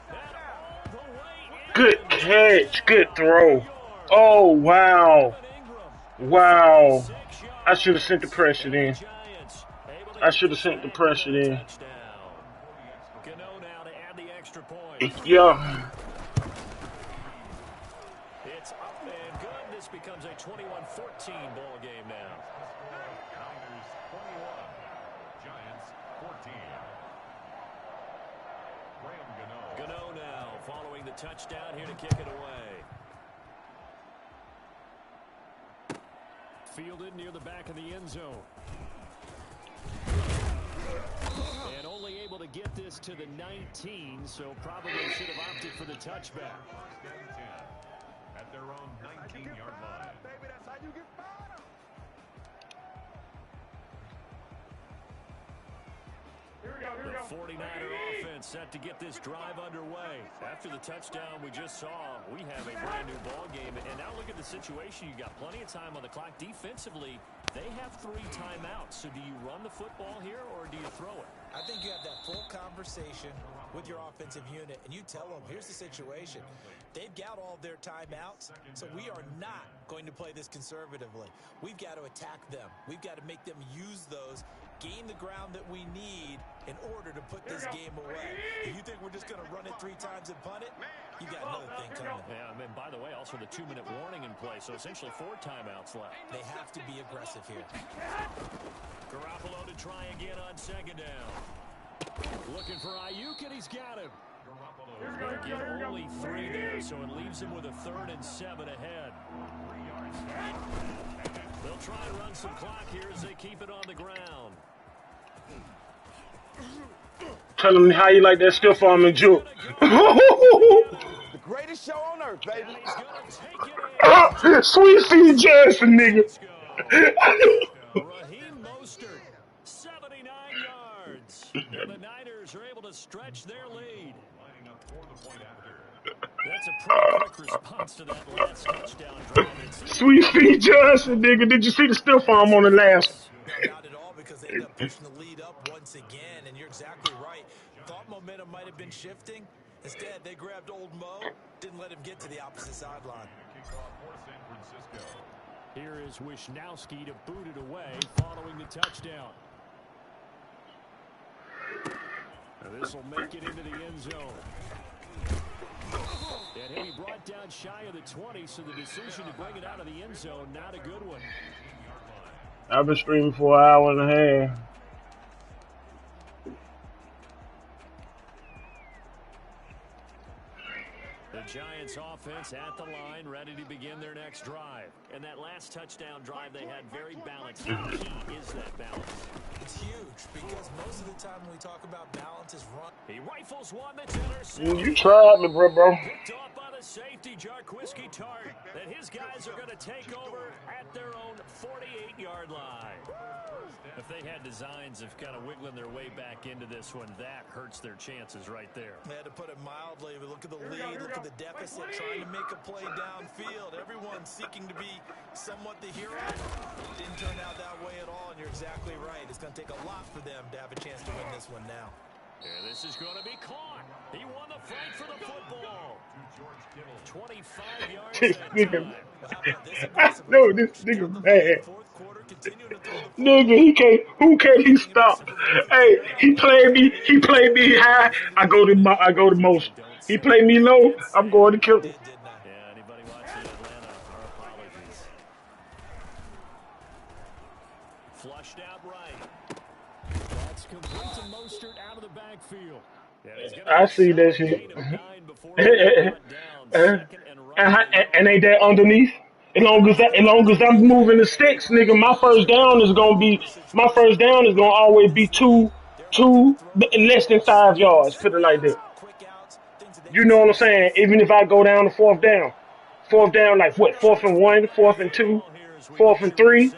And all the way in. Good catch. Good throw. Oh, wow. Wow. I should have sent the pressure in. I should have sent the pressure in. Yeah. It's up and good. This becomes a 21-14 ball game now. touchdown here to kick it away. Fielded near the back of the end zone. And only able to get this to the 19, so probably should have opted for the touchback. At their own 19-yard line. Baby, that's how you get fired. The 49er offense set to get this drive underway. After the touchdown we just saw, we have a brand new ball game. And now look at the situation. You got plenty of time on the clock. Defensively, they have 3 timeouts. So do you run the football here or do you throw it? I think you have that full conversation with your offensive unit, and you tell them, here's the situation. They've got all their timeouts, so we are not going to play this conservatively. We've got to attack them. We've got to make them use those, gain the ground that we need in order to put this game away. If you think we're just going to run it 3 times and punt it, you got another thing coming. Yeah, and by the way, also the 2-minute warning in play, so essentially 4 timeouts left. They have to be aggressive here. Garoppolo to try again on 2nd down. Looking for Ayuk, and he's got him. Again, only 3 there, so it leaves him with a 3rd and 7 ahead. They'll try and run some clock here as they keep it on the ground. Tell him how you like that stiff arm and juke. The greatest show on earth, baby. And he's going to take it in. Sweet feet Jackson, nigga. Let's go. Raheem Mostert, 79 yards. And the Niners are able to stretch their lead. Lining up for the point after. That's a pretty quick response to that last touchdown drive. Sweet feet Johnson, nigga. Did you see the stiff arm on the last one? No, not at all, because they end up pushing the lead up once again, and you're exactly right. Thought momentum might have been shifting. Instead, they grabbed old Mo, didn't let him get to the opposite sideline. Kickoff for San Francisco. Here is Wisnowski to boot it away following the touchdown. This will make it into the end zone. And he'll be brought down shy of the 20, so the decision to bring it out of the end zone, not a good one. I've been streaming for an hour and a half. The Giants offense at the line, ready to begin their next drive. And that last touchdown drive they had very balanced. How key is that balance? It's huge, because most of the time when we talk about balance is run. He rifles one that's intercepted. You tried me, bro. Picked off by the safety, Jarquiski Tart, that his guys are going to take over at their own 48-yard line. If they had designs of kind of wiggling their way back into this one, that hurts their chances right there. They had to put it mildly, but look at the lead, look at the deficit, trying to make a play downfield. Everyone seeking to be somewhat the hero. Didn't turn out that way at all, and you're exactly right. It's going to take a lot for them to have a chance to win this one now. And this is going to be caught. He won the fight for the football. 25 yards that time. No, this nigga bad. Nigga, he can't. Who can he stop? Hey, he played me high. I go to most. He played me low. I'm going to kill him. Yeah, anybody watching Atlanta, our apologies. Flushed out right. That's complete to Mostert out of the backfield. I see that shit. And ain't that underneath? As long as I'm moving the sticks, nigga, my first down is gonna always be two less than 5 yards. Put it like that. You know what I'm saying? Even if I go down to fourth down, like what? 4th and 1, 4th and 2, 4th and 3. And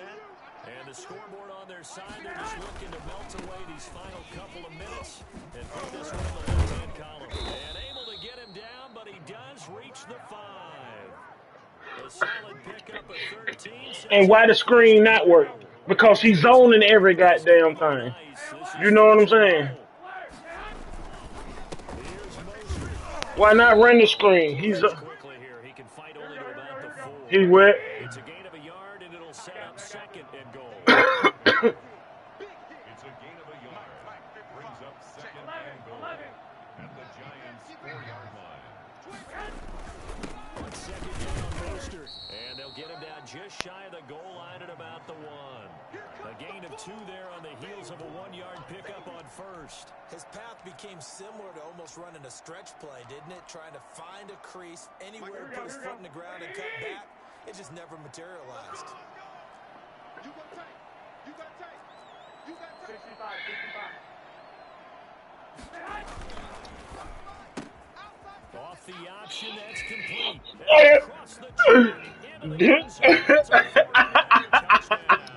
the scoreboard on their side, they're just looking to melt away these final couple of minutes and put this one in the left-hand column. And able to get him down, but he does reach the 5. A solid pickup of 13. And why the screen not work? Because he's zoning every goddamn thing. You know what I'm saying? Why not run the screen? He's wet. It's a gain of a yard, and it'll set up 2nd and goal. It's a gain of a yard. Brings up 2nd and goal. At the Giants' 4-yard line. 1 second down, Mostert. And they'll get him down just shy of the goal line at about the 1. A gain of 2 two there on the heels of a 1-yard pickup on first. His path became similar to almost running a stretch play, didn't it? Trying to find a crease, anywhere to put his foot in the ground and cut back. It just never materialized. You got tape. You got tape. You got tape. 65, 65. Off the option, that's complete. And across the track into the end zone. It's a 49er touchdown.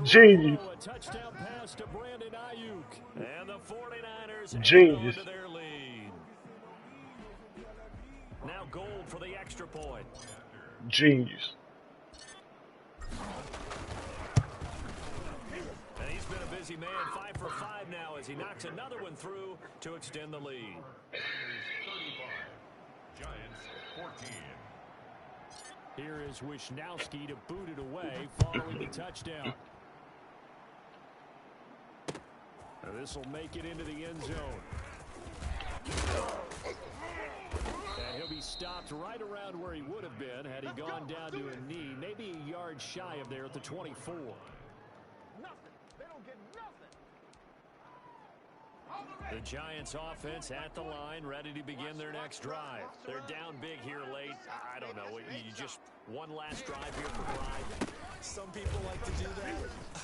Genius. A touchdown pass to Brandon Ayuk. And the 49ers Genius. add on to their lead. Now Gold for the extra point. Genius. And he's been a busy man, 5 for 5 now as he knocks another one through to extend the lead. 35. Giants 14. Here is Wishnowski to boot it away following the touchdown. And this will make it into the end zone. And he'll be stopped right around where he would have been had he gone down to a knee, maybe a yard shy of there at the 24. Nothing. They don't get nothing. The Giants offense at the line, ready to begin their next drive. They're down big here late. I don't know. You just one last drive here for Pride. Some people like to do that.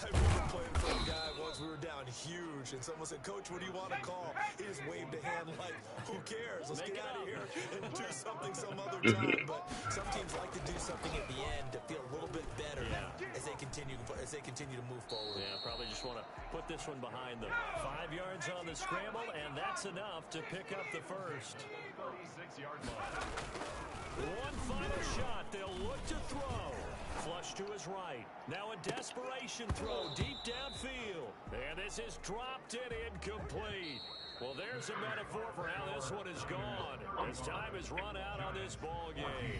I remember playing for a guy once. We were down huge, and someone said, "Coach, what do you want to call?" He just waved a hand like, "Who cares? Let's get out of here and do something some other time." But some teams like to do something at the end to feel a little bit better as they continue to move forward. Yeah, probably just want to put this one behind them. 5 yards on the scramble, and that's enough to pick up the first. 36-yard line. One final shot. They'll look to throw. Flush to his right. Now a desperation throw deep downfield. And this is dropped and incomplete. Well, there's a metaphor for how this one is gone as time has run out on this ball game.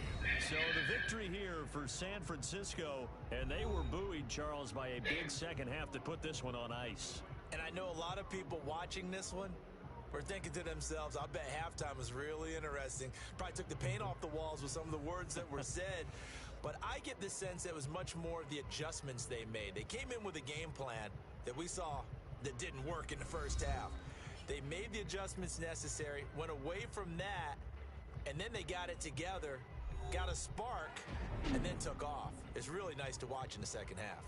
So the victory here for San Francisco, and they were buoyed, Charles, by a big second half that put this one on ice. And I know a lot of people watching this one were thinking to themselves, I bet halftime was really interesting. Probably took the paint off the walls with some of the words that were said. But I get the sense that it was much more the adjustments they made. They came in with a game plan that we saw that didn't work in the first half. They made the adjustments necessary, went away from that, and then they got it together, got a spark, and then took off. It's really nice to watch in the second half.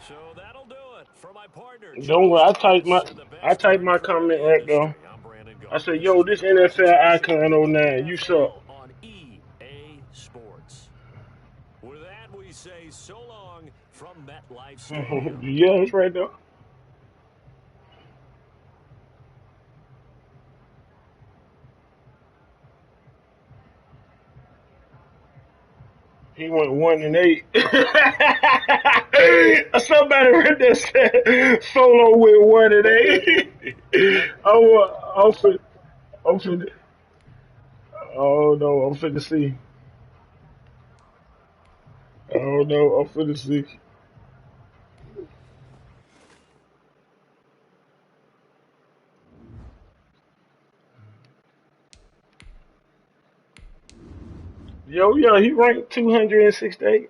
So that'll do it for my partner. Don't worry, I typed my comment right though. I said, yo, this NFL icon 09, you suck. On EA Sports. With that, we say so long from MetLife Stadium. Yeah, it's right there. He went 1-8. Somebody read that said Solo went 1-8. I'm finna. Oh no, I'm finna see. Oh no, I'm finna see. Yo, yeah, he ranked 268.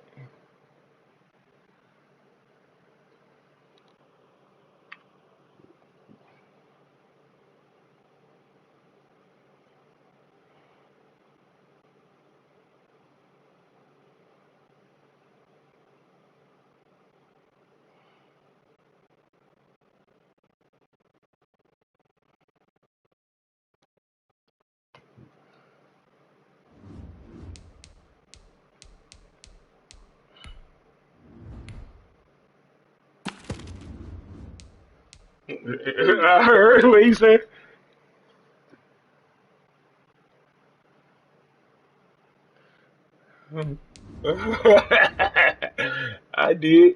I heard what he said. I did.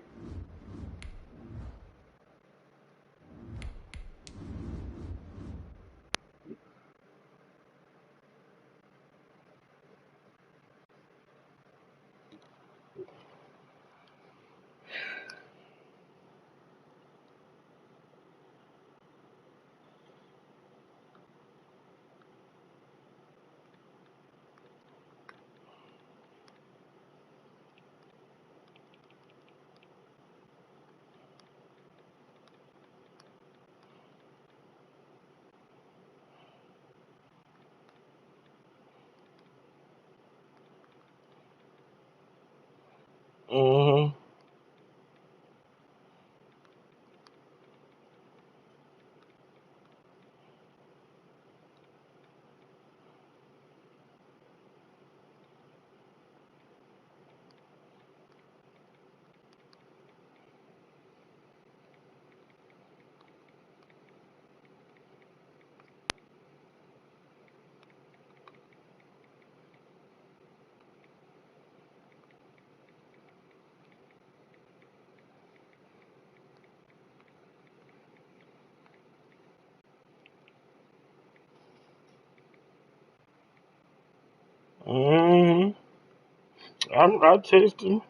I texted him.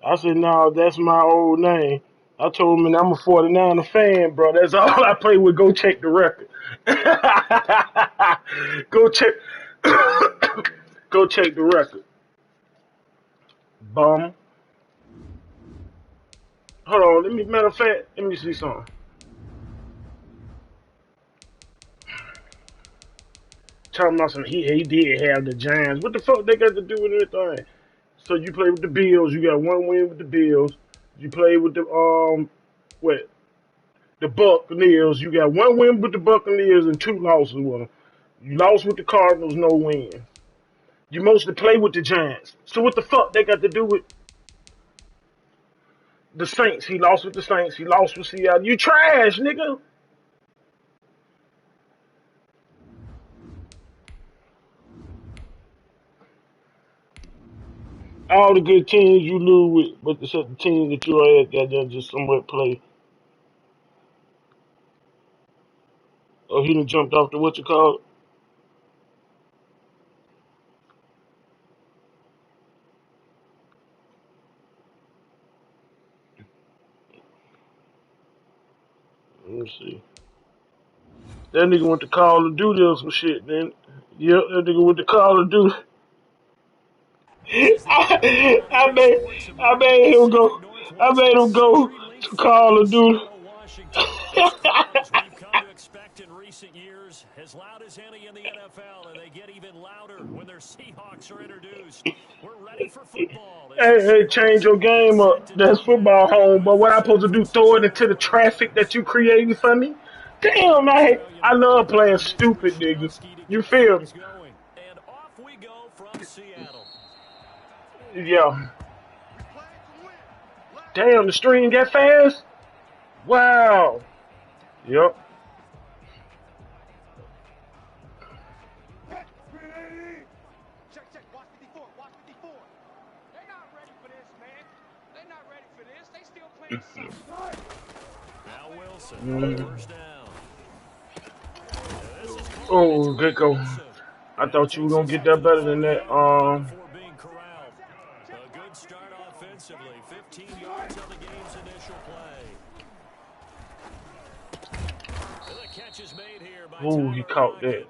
I said, no, that's my old name. I told him, and I'm a 49er fan, bro. That's all I play with. Go check the record. Go check. Go check the record. Bum. Hold on. Matter of fact, let me see something. Talking about some, he did have the Giants. What the fuck they got to do with anything? So you play with the Bills. You got one win with the Bills. You play with the what? The Buccaneers. You got one win with the Buccaneers and two losses with them. You lost with the Cardinals, no win. You mostly play with the Giants. So what the fuck they got to do with the Saints? He lost with the Saints. He lost with Seattle. You trash, nigga. All the good teams you lose with, but the team that you had got there just somewhat play. Oh, he done jumped off the what you call it? Let me see. That nigga went to Call of Duty or some shit, then. Yep, that nigga went to Call of Duty. I made him go. I made him go to Call of Duty. It's calls we've come to expect in recent years, as loud as any in the NFL, and they get even louder when their Seahawks are introduced. We're ready for football. Hey, change your game up. That's football home. But what I supposed to do? Throw it into the traffic that you creating for me? Damn, I love playing stupid, nigga. You feel me? And off we go from Seattle. Yeah. Damn, the string got fast? Wow. Yep. Check. Watch 54. Watch 54. They're not ready for this, man. They're not ready for this. They still playing something. Now Wilson, first down. Oh, good go. I thought you were gonna get that better than that. Before being corralled. A good start offensively. 15 yards on the game's initial play. The catch is made here by Oh, he caught that.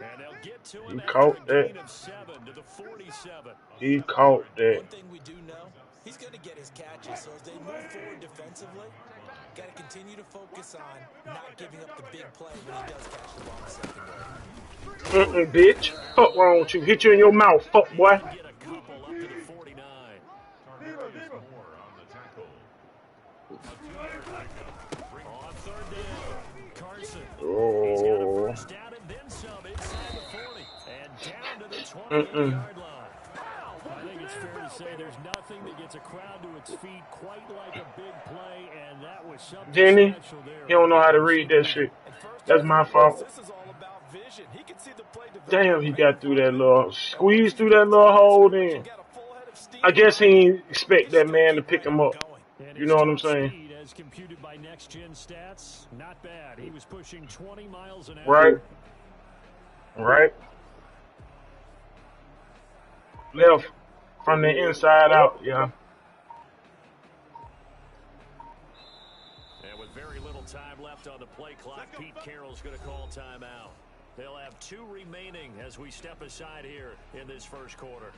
and they'll get to He him after caught a that. gain of 7 to the 47. He caught that. One thing we do know, he's going to get his catches. So as they move forward defensively, got to continue to focus on not giving up the big play when he does catch the ball in secondary. Bitch. Fuck wrong with you? Hit you in your mouth, fuck boy. Get a couple up to the 49. Tarnarius Moore on the tackle. On third down, Carson. Oh. He's got a first down and then some inside the 40. And down to the 28-yard line. I think it's fair to say there's nothing that gets a crowd to its feet quite like a big play, and that was something Denny, special there. he don't know how to read that shit. That's my fault. This is all about vision. He can see the play Damn, he got through that little, squeeze through that little hole then. I guess he didn't expect that man to pick him up. You know what I'm saying? As computed by Next Gen Stats, not bad. He was pushing 20 miles an hour. Right. Right. Left from the inside out, yeah. And with very little time left on the play clock, Pete Carroll's going to call timeout. They'll have 2 remaining as we step aside here in this first quarter.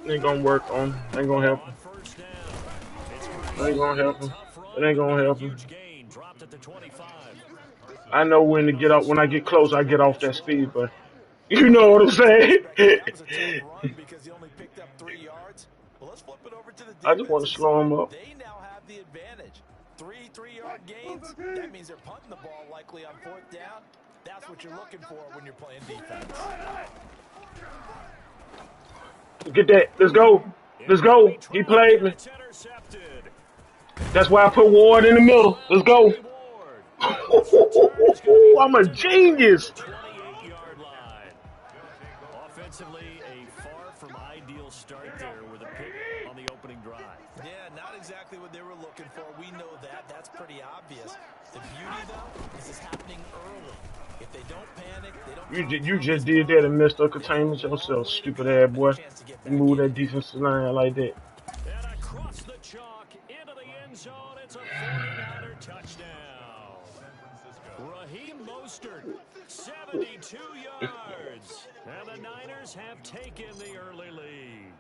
Ain't gonna work on. Ain't gonna help him. Ain't gonna help him. It ain't gonna help him. I know when to get up. When I get close, I get off that speed, but you know what I'm saying. I just want to slow him up. They now have the advantage. 3 3-yard gains. That means they're punting the ball likely on 4th down. That's what you're looking for when you're playing defense. Get that. Let's go. Let's go. He played me. That's why I put Ward in the middle. Let's go. I'm a genius. 28-yard line. Offensively, a far from ideal start there with a pick on the opening drive. Yeah, not exactly what they were looking for. We know that. That's The beauty, though, is it's happening early. If they don't panic, they don't You just did that and messed up containment yourself, stupid ass boy. You move that in. defensive line like that. And across the chalk into the end zone, it's a 49er touchdown. Raheem Mostert, 72 yards. And the Niners have taken the early lead.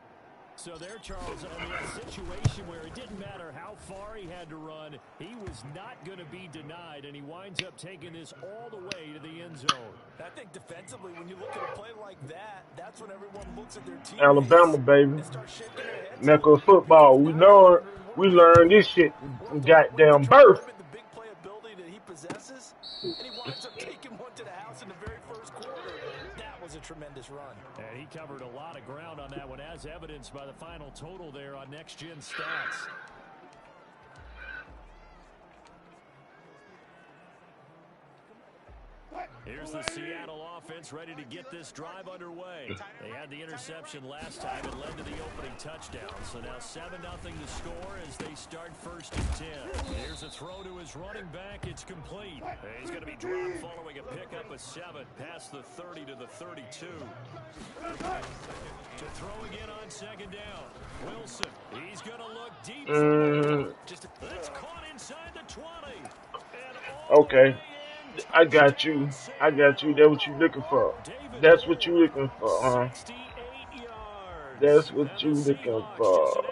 So there, Charles, I mean, a situation where it didn't matter how far he had to run, he was not going to be denied, and he winds up taking this all the way to the end zone. I think defensively, when you look at a play like that, that's when everyone looks at their teammates Alabama, baby. and starts shaking their heads. Mecca of football. We know it. We learned this shit from goddamn birth. The big playability that he possesses, and he winds up taking one to the house in the very first quarter. That was a tremendous run. And he covered a lot of ground on that one, as evidenced by the final total there on Next Gen Stats. Here's the Seattle offense ready to get this drive underway. They had the interception last time and led to the opening touchdown. So now 7-0 to score as they start 1st and 10. Here's a throw to his running back. It's complete. He's going to be dropped following a pickup of 7 past the 30 to the 32. To throw again on 2nd down. Wilson, he's going to look deep. That's caught inside the 20. Okay. I got you. I got you. That's what you looking for. That's what you looking for, huh? That's what you looking for.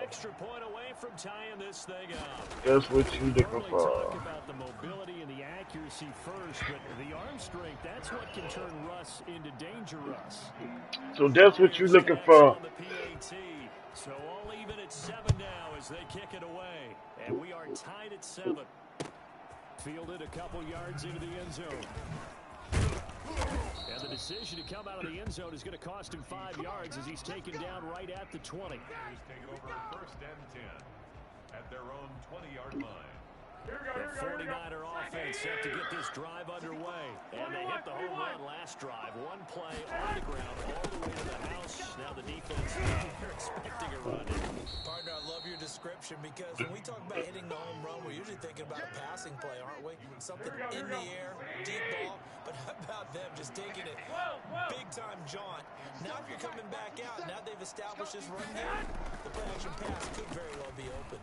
That's what you looking for. About the mobility and the accuracy first, but the arm strength, that's what can turn Russ into danger Russ. So that's what you looking for. So all even at 7 now as they kick it away. And we are tied at 7. Fielded a couple yards into the end zone. And the decision to come out of the end zone is going to cost him 5 yards as he's taken down right at the 20. Take it over 1st and 10 at their own 20-yard line. The 49er offense set to get this drive underway. And they hit the home run last drive. One play on the ground all the way to the house. Now the defense, they're expecting a run. Partner, I love your description because when we talk about hitting the home run, we're usually thinking about a passing play, aren't we? Something in the air, deep ball. But how about them just taking it big-time jaunt? Now if you're coming back out, now they've established this run game, the play-action pass could very well be open.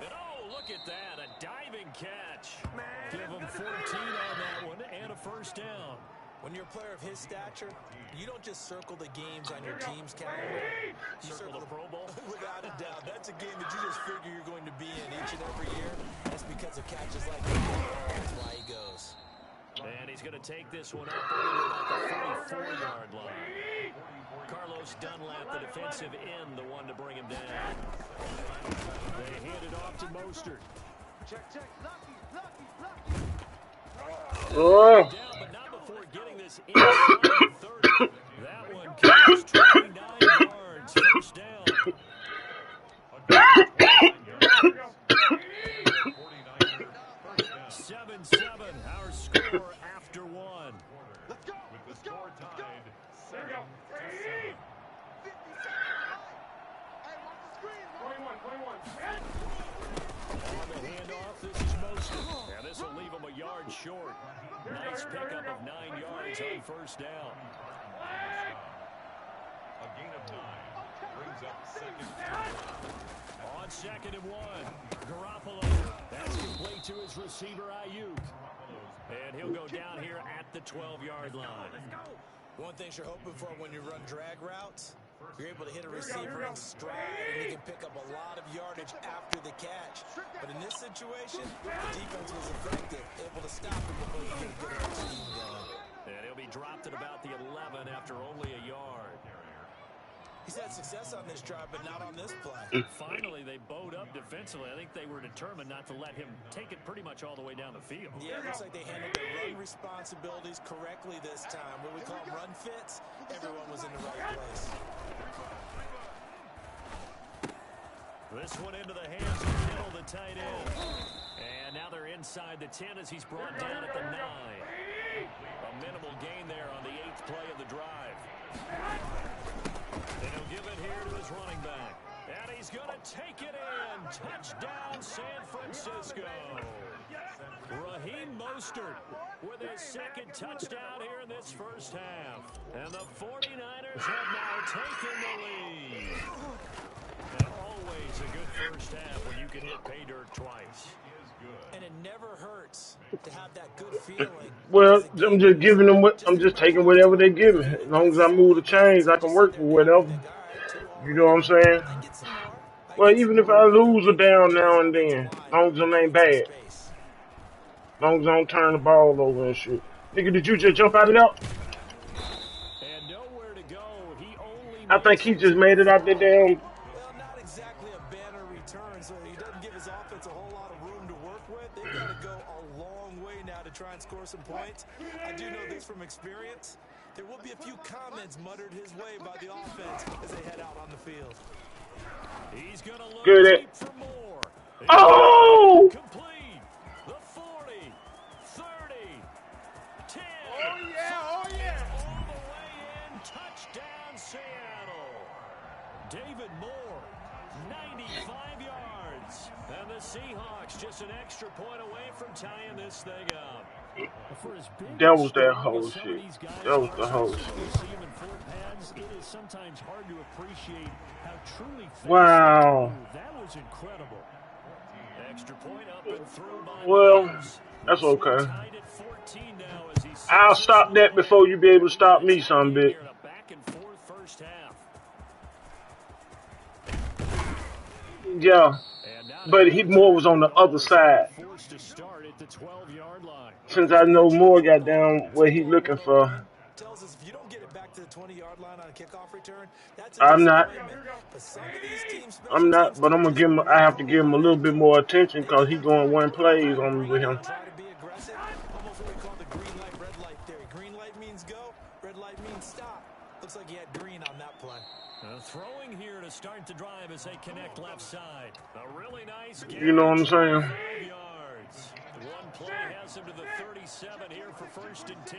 And oh, look at that, a diving catch. Give him 14 on that one and a 1st down. When you're a player of his stature, you don't just circle the games on your team's calendar. You circle the Pro Bowl. Without a doubt. That's a game that you just figure you're going to be in each and every year. That's because of catches like that. That's why he goes. And he's going to take this one up into about the 44-yard line. Carlos Dunlap, the defensive end, the one to bring him down. They hand it off to Mostert. Check. Lucky. Oh. Down, but not before getting this inside the 30. That one comes 29 yards. 1st down. 7-7, our score after 1. Let's go. With the score tied 7-7. Hey, watch the screen. 21. On the handoff, this is Mostert. And this will leave him a yard short. Nice pickup of 9 yards on 1st down. A gain of 9 brings up 2nd. On 2nd and 1, Garoppolo. That's complete to his receiver, Ayuk. And he'll go down here at the 12-yard line. One thing you're hoping for when you run drag routes, you're able to hit a receiver in stride and you can pick up a lot of yardage after the catch. But in this situation, the defense was effective, able to stop him before he could get a scheme going. And he'll be dropped at about the 11 after only a yard. He's had success on this drive, but not on this play. Finally, they bowed up defensively. I think they were determined not to let him take it pretty much all the way down the field. Yeah, it looks like they handled their run responsibilities correctly this time. What we call run fits, everyone was in the right place. This one into the hands of Kittle, the tight end. And now they're inside the 10 as he's brought down at the 9. A minimal gain there on the 8th play of the drive. And he'll give it here to his running back. And he's going to take it in. Touchdown, San Francisco. Raheem Mostert with his second touchdown here in this first half. And the 49ers have now taken the lead. And always a good first half when you can hit pay dirt twice. And it never hurts to have that good feeling. Well, I'm just giving them what I'm just taking whatever they give me. As long as I move the chains, I can work for whatever. You know what I'm saying? Well, even if I lose a down now and then, as long as it ain't bad. As long as I don't turn the ball over and shit. Nigga, did you just jump out of that? And nowhere to go. He only I think he just made it out there damn. Well, not exactly a banner return, so he doesn't give his offense a whole lot of room to work with. They've got to go a long way now to try and score some points. I do know this from experience. There will be a few comments muttered his way by the offense as they head out on the field. He's going to look Good deep at. for more. Oh! Complete. The 40, 30, 10. Oh, yeah, oh, yeah. All the way in. Touchdown, Seattle. David Moore, 95 yards. And the Seahawks just an extra point away from tying this thing up. For as big That was as that strong whole as some of shit. these guys That was are, the whole especially when you shit. see them in full pads, it is sometimes hard to appreciate how truly fast Wow. they can move. That was incredible. Extra point up and through by Well, Maddens. that's okay. Tied at 14 now as he I'll sees this stop that before you be able to stop me, son, bitch. here in a back and forth first half. Yeah, And now but he Moore was on the other side. forced to start at the 12-yard line. Since I know Moore got down what he looking for, Tells us if you don't get it back to the 20-yard line on a kickoff return, that's a I'm not. disappointment. But some of these teams, special I'm not. teams, But I'm gonna give him. I have to give him a little bit more attention they because he can come going through one and try plays to on me bring with it him. and try to be aggressive. Almost what we call the green light, red light theory. Green light means go, red light means stop. Looks like he had green on that play. Throwing here to start the drive as they connect left side. A really nice game. You know what I'm saying? 5 yards. One play has him to the 37 here for first and 10.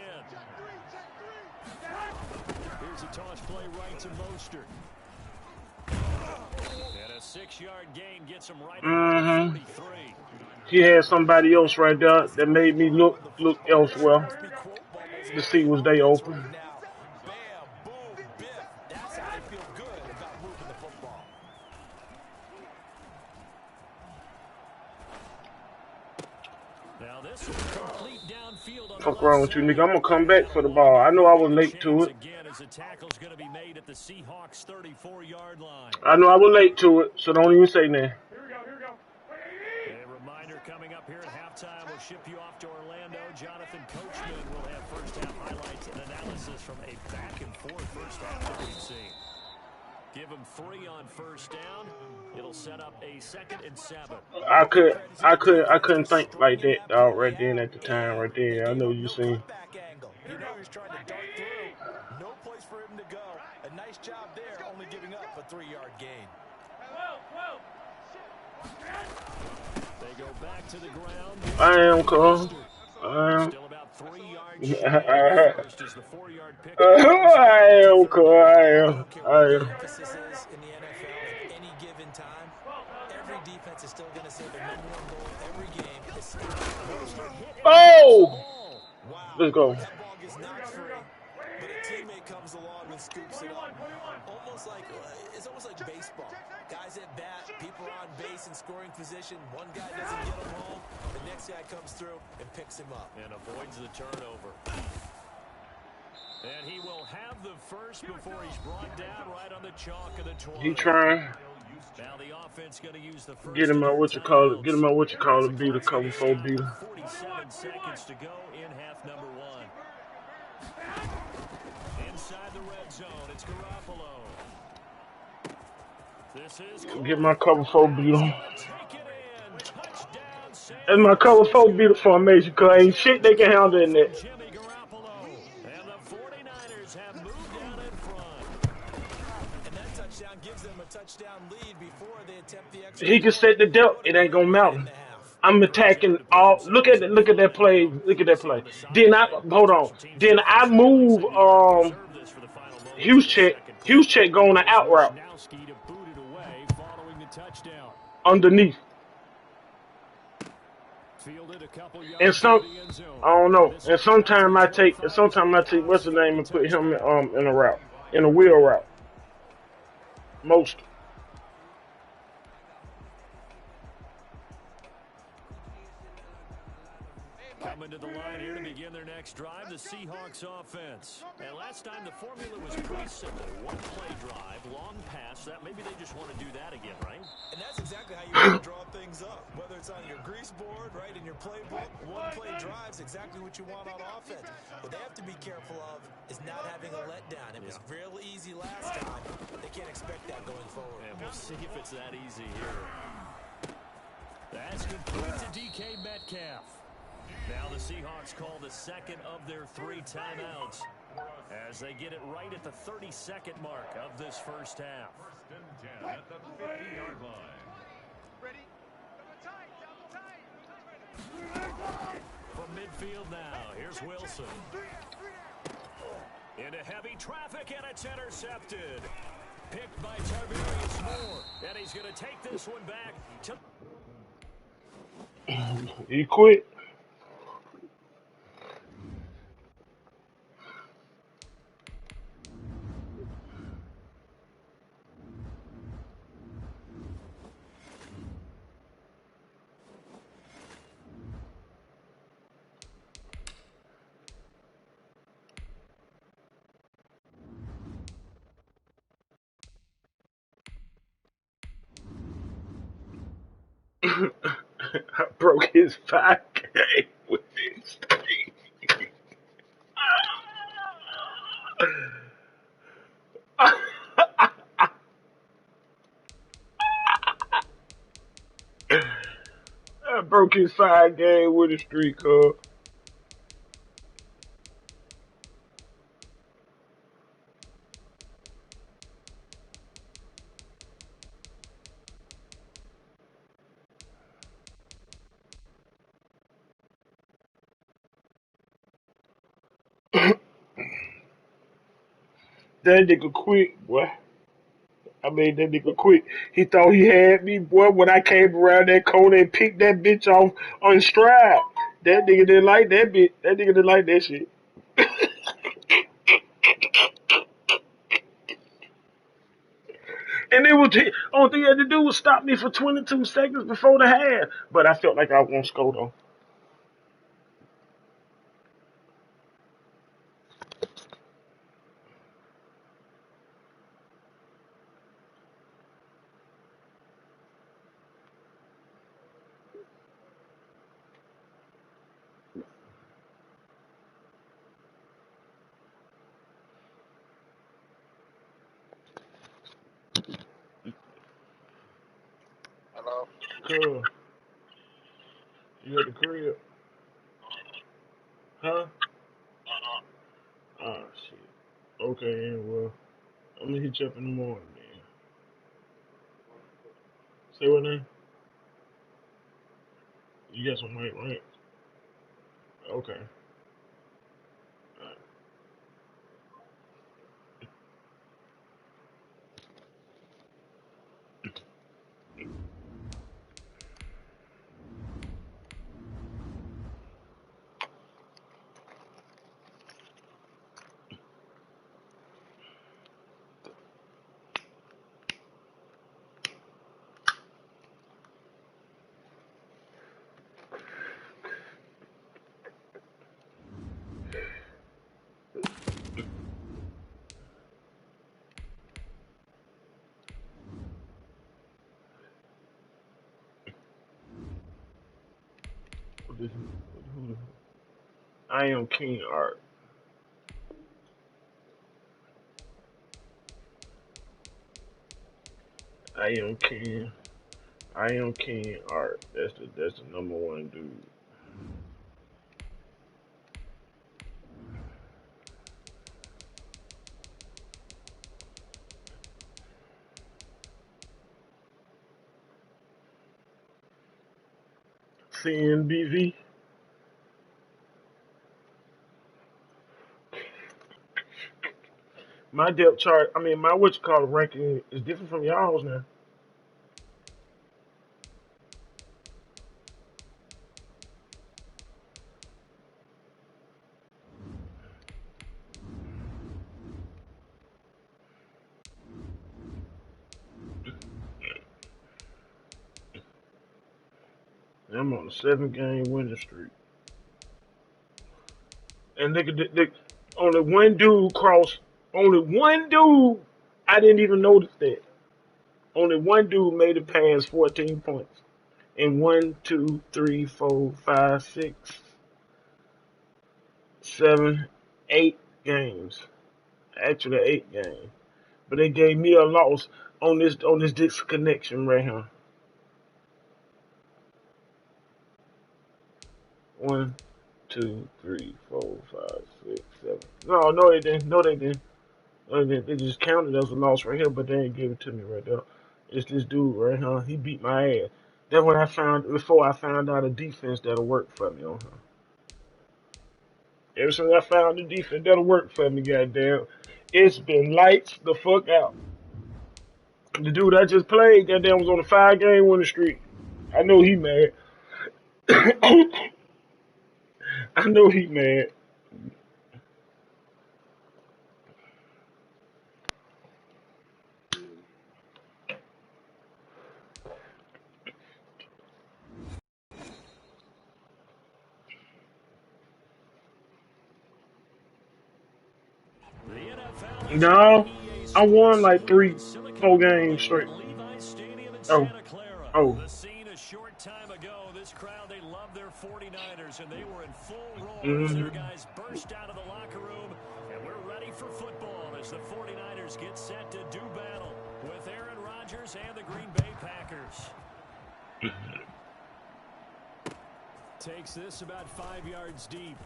Here's a toss play right to Mostert. And a 6-yard gain gets him right at 43. He had somebody else right there that made me look elsewhere to see was they open. Bam, boom, biff. That's how they feel good about moving the football. Now this will complete downfield on Fuck the wrong with you, nigga? I'm gonna come back for the ball. I know I was late to it. Again, as the tackle's going to be made at the Seahawks 34-yard line. I know I was late to it, so don't even say that. A reminder coming up here at halftime, we'll ship you off to Orlando. Jonathan Coachman will have first half highlights and analysis from a back and forth first half that we've seen. Give him 3 on first down. It'll set up a 2nd and 7. I couldn't think like that, dog, right then at the time, right there. I know you seen. Back angle. You know he's trying to dart through. No place for him to go. A nice job there, only giving up a 3-yard gain. They go back to the ground. I am, cuz. I am. Still about 3 yards shy. First is the 4-yard pick. I am, cuz. I am. I am. Emphasis is in the NFL at any given time. Every defense is still going to say the number one goal every game is stop. Oh! Wow. Let's go. That ball gets knocked free, but a teammate comes along and scoops it up. It's almost like baseball. Guys at bat, people are on base in scoring position. One guy doesn't get him home, the next guy comes through and picks him up. And avoids the turnover. And he will have the first before he's brought down right on the chalk of the 20. He trying. Now the offense going to use the first. Get him out what you call it. Get him out what you call it. Beat a cover 4 beater. 47 seconds to go in half number 1. Inside the red zone, it's Garoppolo. This is Get my cover 4 beater. take it in. Touchdown, San That's my cover 4 beater formation, cuz ain't shit they can handle in that. Jimmy Garoppolo. And the 49ers have moved down in front. And that touchdown gives them a touchdown lead before they attempt the extra. He can set the depth. It ain't gonna matter. I'm attacking all. Look at that play. Look at that play. Then I hold on. Then I move Hughes check going to out route. touchdown. underneath. Fielded a couple And yards some, near the end zone. I don't know. This And one across the sometimes I 25 take, is a what's the name, and put him touchdown. in a route, in a wheel route. Most. Coming to the line here to begin their next drive, the Seahawks offense. And last time the formula was pretty simple. One play drive, long pass. That maybe they just want to do that again, right? And that's exactly how you want to draw things up. Whether it's on your grease board, right, in your playbook, one play drive's exactly what you want on offense. What they have to be careful of is not having a letdown. It was real easy last time. They can't expect that going forward. And we'll see if it's that easy here. That's complete to DK Metcalf. Now the Seahawks call the second of their 3 timeouts as they get it right at the 32nd mark of this first half. First and 10 at the 50-yard line. Ready? Double tight. From midfield now, here's Wilson. Into heavy traffic, and it's intercepted. Picked by Tarvarius Moore. And he's going to take this one back to... He quit. I broke his 5K with this thing. I broke his 5 game with a street car. That nigga quit, boy. I made that nigga quit. He thought he had me, boy. When I came around that corner and picked that bitch off on stride, that nigga didn't like that bitch. That nigga didn't like that shit. And it was the only thing he had to do was stop me for 22 seconds before the half. But I felt like I was gonna score though. Cuz, you at the crib? Huh? Oh shit. Okay, well, I'm gonna hit you up in the morning, man. Say what now? You got some white ranch? Okay. What this? Who? I am King Art. I am King. I am King Art. That's the number one dude. CNBV. My depth chart. I mean, my what you call it ranking is different from y'all's now. I'm on a 7-game winning streak. And nigga, only one dude crossed. Only one dude. I didn't even notice that. Only one dude made it past 14 points in 1, 2, 3, 4, 5, 6, 7, 8 games. Actually, 8 games. But they gave me a loss on this disconnection right here. 1, 2, 3, 4, 5, 6, 7. No, they didn't. No, they didn't. They just counted as a loss right here, but they didn't give it to me right there. It's this dude right here. He beat my ass. That's when I found before I found out a defense that'll work for me on him. Ever since I found the defense that'll work for me, goddamn, it's been lights the fuck out. The dude I just played, goddamn, was on a 5-game winning streak. I know he mad. I know he mad. The NFL is on No, EA I won Sports, like live in 3, 4 Silicon games Valley straight. at Levi's Stadium in Oh, Santa Clara. oh. The scene a short time ago. This crowd, they love their 49ers, and they were in full roar as their Mm-hmm. guys burst out of the locker room. And we're ready for football as the 49ers get set to do battle with Aaron Rodgers and the Green Bay Packers. Takes this about 5 yards deep.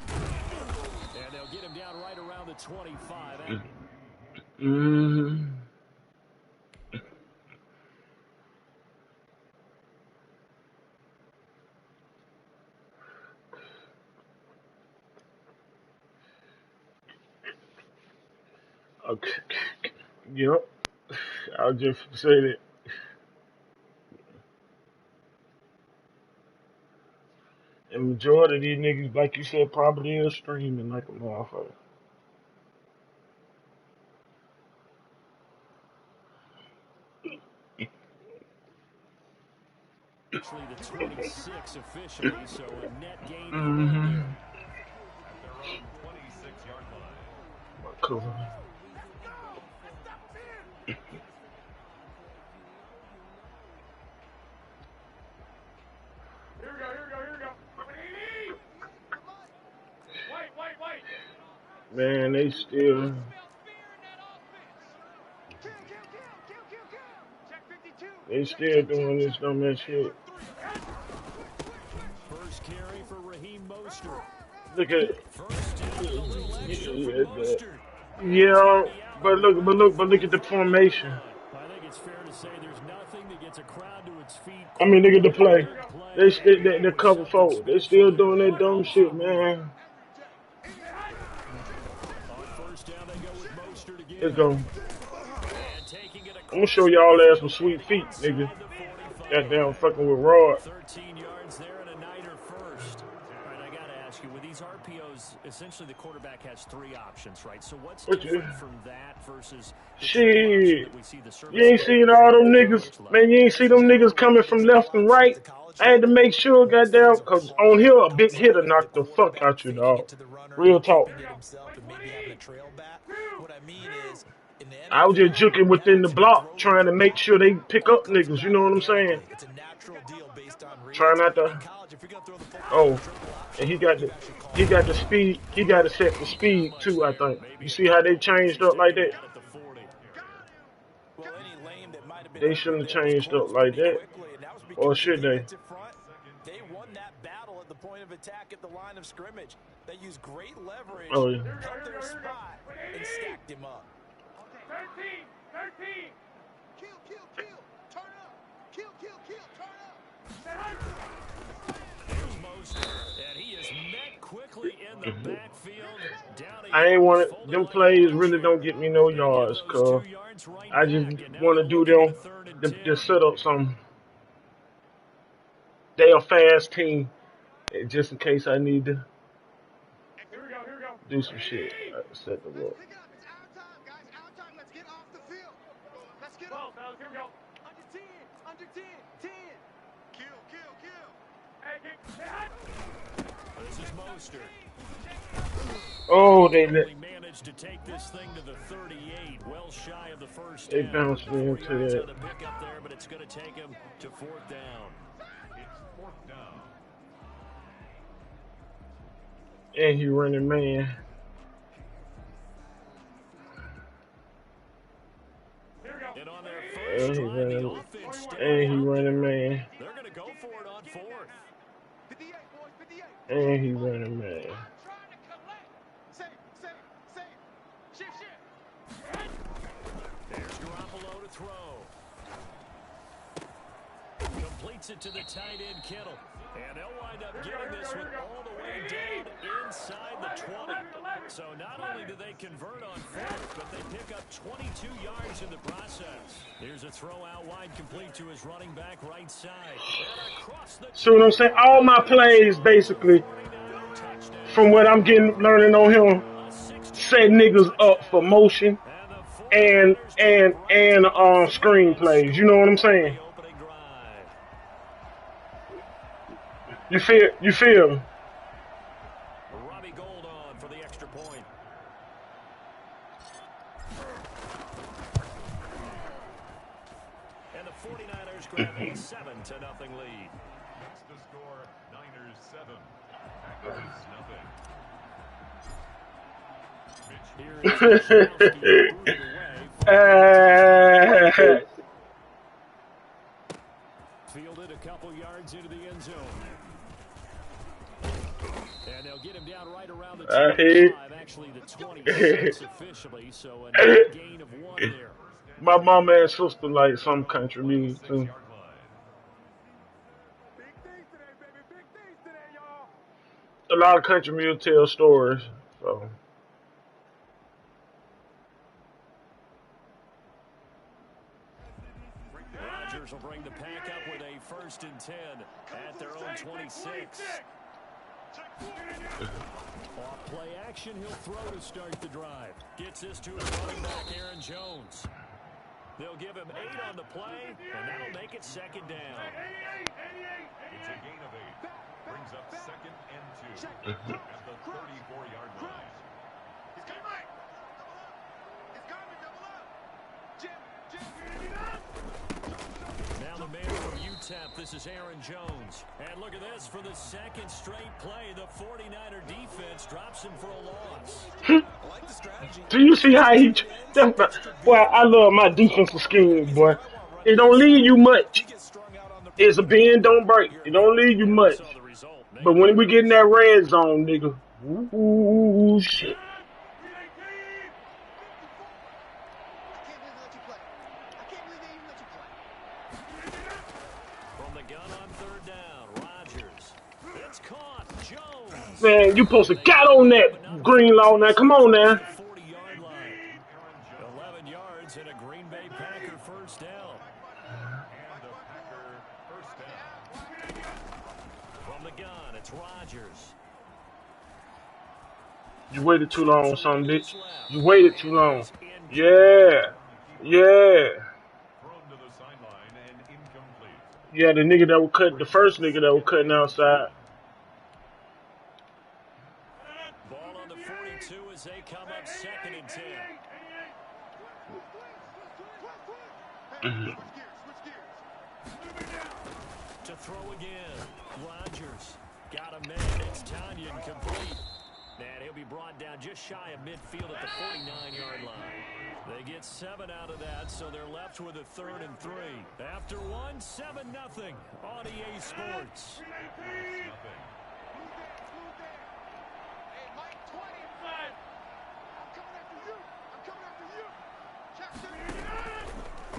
And they'll get him down right around the 25. Mm-hmm. Okay. Yep. I'll just say that. And majority of these niggas, like you said, probably is streaming like a motherfucker. Actually the 26 officially, so a net gain of 1 Mm-hmm. there. At their own 26-yard line. Cool. Here we go. Wait. Man, they still, Smell fear in that offense. Kill. Check 52. they still doing this dumbass shit. First carry for Raheem Mostert. Look at, First down, a little extra for yeah, Mostert. yeah, but look at the formation. I think it's fair to say there's nothing that gets a crowd to its feet. I mean, look at the play. Play. They cover forward. They still doing that dumb shit, man. On first down, they go with Mostert again. Let's go. And taking it I'm gonna show y'all ass some sweet feet, nigga. Goddamn fucking with Rod. 13 yards there and a Niner first. All right, I got to ask you, with these RPOs, essentially the quarterback has 3 options, right? So what's different from that versus the Shit. that we see the You ain't seen all them niggas, man. You ain't see them niggas coming from left and right. I had to make sure, goddamn, cause on here a big hitter knocked the fuck out you, dog. Real talk. I was just juking within the block, trying to make sure they pick up niggas. You know what I'm saying? Trying not to. Oh, and he got the speed. He got to set the speed too. I think. You see how they changed up like that? They shouldn't have changed up like that, or should they? They won that battle at the point of attack at the line of scrimmage. They used great leverage, Oh yeah. held their spot, and stacked him up. 13. Kill. Turn up. Kill. Turn up. Here's Mostert, and he is met quickly in the backfield. I ain't want it. Them plays really don't get me no yards, cuz I just want to do them the set up some. They a fast team, just in case I need to Here we go. do some shit. I set them up. Pick it up. It's our time, guys. Our time. Let's get off the field. Let's get off. Here we go. Under 10. poster. Oh, they Managed to take this thing to the 38, well shy of the first they down. bounced me 4 into yards that. on the pickup there, but it's going to take him to 4th down. It's 4th down. And he running man. And on their And first he drive, the running. offense stayed And he out there. running man. They're going to go for it on 4th. 58, boys, 58. And he running man. I'm trying to collect. Save. Shift. There's Garoppolo to throw. Completes it to the tight end, Kittle. And they'll wind up getting this one all the way down inside the 20. So not only do they convert on 4th, but they pick up 22 yards in the process. Here's a throw out wide, complete to his running back right side. And across the See what I'm saying? All my plays, basically, from what I'm learning on him, set niggas up for motion and screenplays. You know what I'm saying? You feel? Robbie Gold on for the extra point. And the 49ers grab a 7-0 lead. That's the score. Niners 7. Packers nothing. Fielded a couple yards into the end zone. And they'll get him down right around the 25, actually the 26 officially, so a net gain of 1 there. My mama and sister like some country music too. Big things today, baby. Big things today, y'all. A lot of country music tell stories. So Rodgers will bring the pack up with a 1st and 10 at their own 26. Off play action, he'll throw to start the drive. Gets this to his running back, Aaron Jones. They'll give him 8 on the play, and that'll make it 2nd down. It's a gain of 8. Brings up 2nd and 2 at the 34-yard line. He's coming. He's coming. Double up. Jim. Now the man from UTEP, this is Aaron Jones. And look at this, for the 2nd straight play, the 49er defense drops him for a loss. I like the strategy. do you see how he? Boy, I love my defensive scheme, boy. It don't leave you much. It's a bend, don't break. It don't leave you much. But when we get in that red zone, nigga, ooh, shit. From the gun on 3rd down, Rodgers. It's caught. Jones. Man, you supposed to got on that green law now. Come on now. 40-yard line. 11 yards and a Green Bay Packer 1st down. And a Packer 1st down. From the gun, it's Rodgers. You waited too long, son, bitch. You waited too long. Yeah. Thrown to the sideline and incomplete. Yeah, the nigga that was cutting, the first nigga that was cutting outside. Ball on the 42 as they come up 2nd and 10. Switch gears. To throw again. Rodgers got a man. It's Tanyan complete. And he'll be brought down just shy of midfield at the 49-yard line. They get 7 out of that, so they're left with a 3rd and 3. After 1, 7-0 on EA Sports. Hey, Mike 20. I'm coming after you.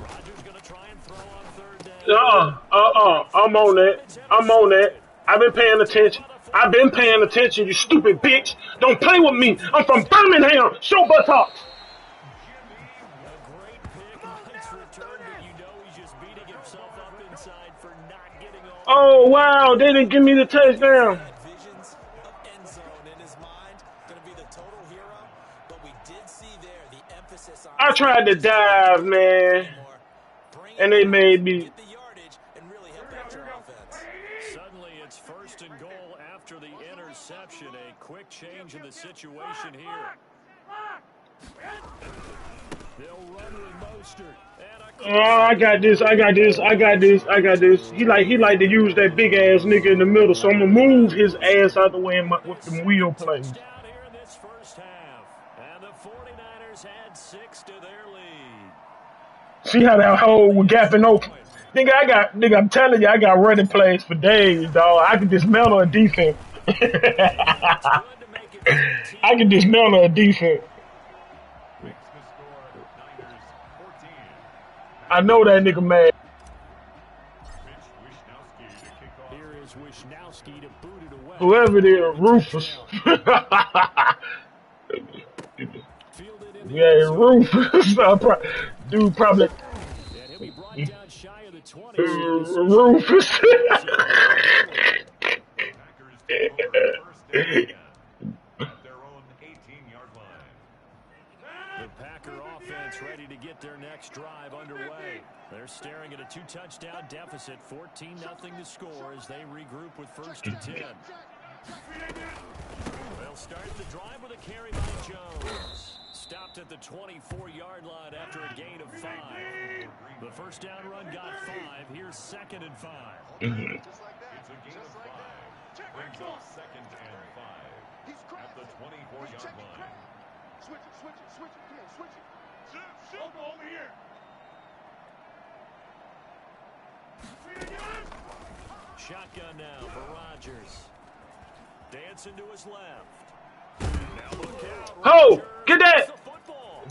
Rodgers going to try and throw on 3rd down. I'm on that. I've been paying attention, you stupid bitch. Don't play with me. I'm from Birmingham. Show buttocks. A great pick. Nice return, but you know he's just beating himself up inside for not getting all. Oh, wow. They didn't give me the touchdown. Visions of end zone in his mind, going to be the total hero, but we did see there the emphasis on. I tried to dive, man. And they made me. Get the yardage and really help that drive. offense. Suddenly, it's 1st and goal after the interception. A quick change in the situation here. They'll run with Mostert. Oh, I got this. I got this. I got this. I got this. He like to use that big ass nigga in the middle, so I'm gonna move his ass out the way with them wheel plays. Touchdown here in this first half. And the 49ers add 6 to their lead. See how that hole was gapping open? Nigga, I'm telling you, I got running plays for days, dog. I can dismantle a defense. It's I good to make it 13. can dismantle a defense. Makes the score Niners 14. I know that nigga mad. Mitch Wishnowski to kick off. Here is Wishnowski to boot it away. Whoever it is, Rufus. Fielded in the Yeah, end zone. Rufus. Dude probably And he'll be brought down shy of the 20. Rufus. Packers take over 1st and 10 at their own 18-yard line. The Packer offense ready to get their next drive underway. They're staring at a 2-touchdown deficit, 14-0 to score as they regroup with 1st and 10. They'll start the drive with a carry by Jones. Stopped at the 24-yard line after a gain of 5. The first down run got 5. Here's 2nd and 5. It's a gain of 5. Brings up 2nd and 5 at the 24-yard line. Switch it. Come on, switch it. Shoot. Over here. Shotgun now for Rodgers. Dancing to his left. Now look out. Ho, get that. The football.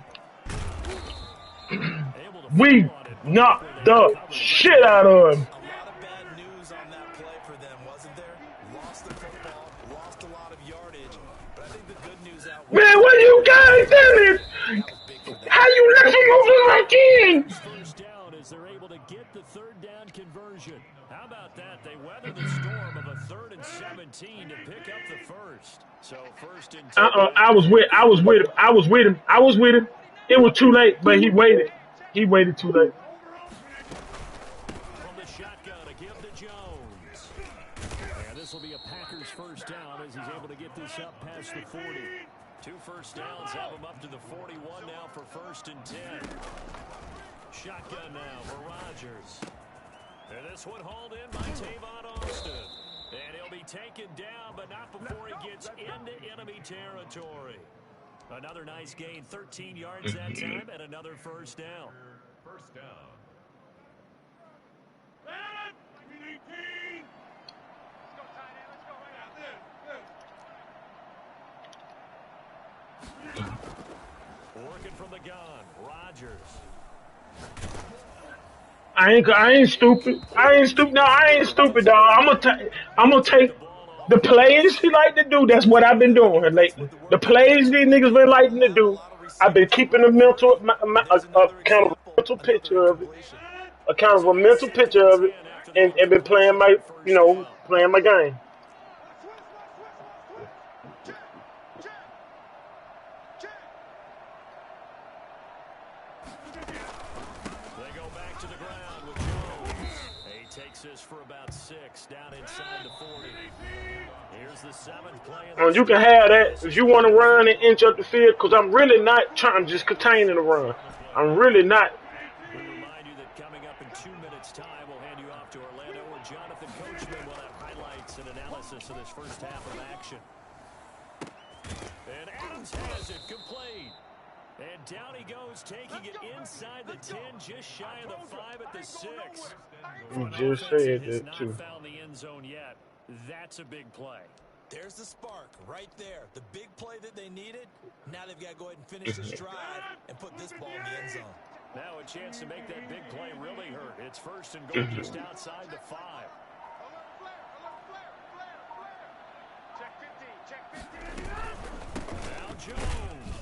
We knocked the shit out of him. A lot of bad news on that play for them, wasn't there? Lost the football, lost a lot of yardage, but I think the good news out. Man, what you guys doing? That was big for them. How you let him over like in? First down as they're able to get the 3rd down conversion. How about that? They weather the storm of a 3rd and 17 to pick up the first. So 1st and 10. I was with him. It was too late, but he waited. He waited too late. From the shotgun, a give to Jones. And this will be a Packers first down as he's able to get this up past the 40. 2 first downs have him up to the 41 now for 1st and 10. Shotgun now for Rodgers. And this one hauled in by Tavon Austin. And he'll be taken down, but not before he gets into enemy territory. Another nice gain, 13 yards that time, and another first down. First down. Working from the gun, Rodgers. I ain't stupid. No, I ain't stupid, dog. I'm gonna take the plays he like to do. That's what I've been doing lately. The plays these niggas been liking to do. I've been keeping a kind of a mental picture of it, and been playing my game. They go back to the ground with Jones. He takes this for about 6, down inside the 40. Here's the 7th play. You can have that if you want to run and inch up the field, because I'm really not trying to just contain the run. I'm really not. We remind you that coming up in 2 minutes' time, we'll hand you off to Orlando, where Jonathan Coachman will have highlights and analysis of this first half of action. And Adams has it complete. And down he goes, taking it inside the 10, just shy of the 5 at the 6. You just said Has that not too. found the end zone yet. That's a big play. There's the spark right there. The big play that they needed. Now they've got to go ahead and finish this drive and put this ball in the end zone. Now a chance to make that big play really hurt. It's 1st and goal just outside the 5. Now Jones.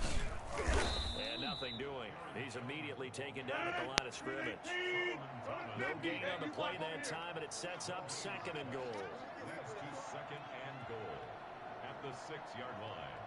And nothing doing. He's immediately taken down at the line of scrimmage. No gain on the play that time, and it sets up 2nd and goal. Leads to 2nd and goal at the 6-yard line.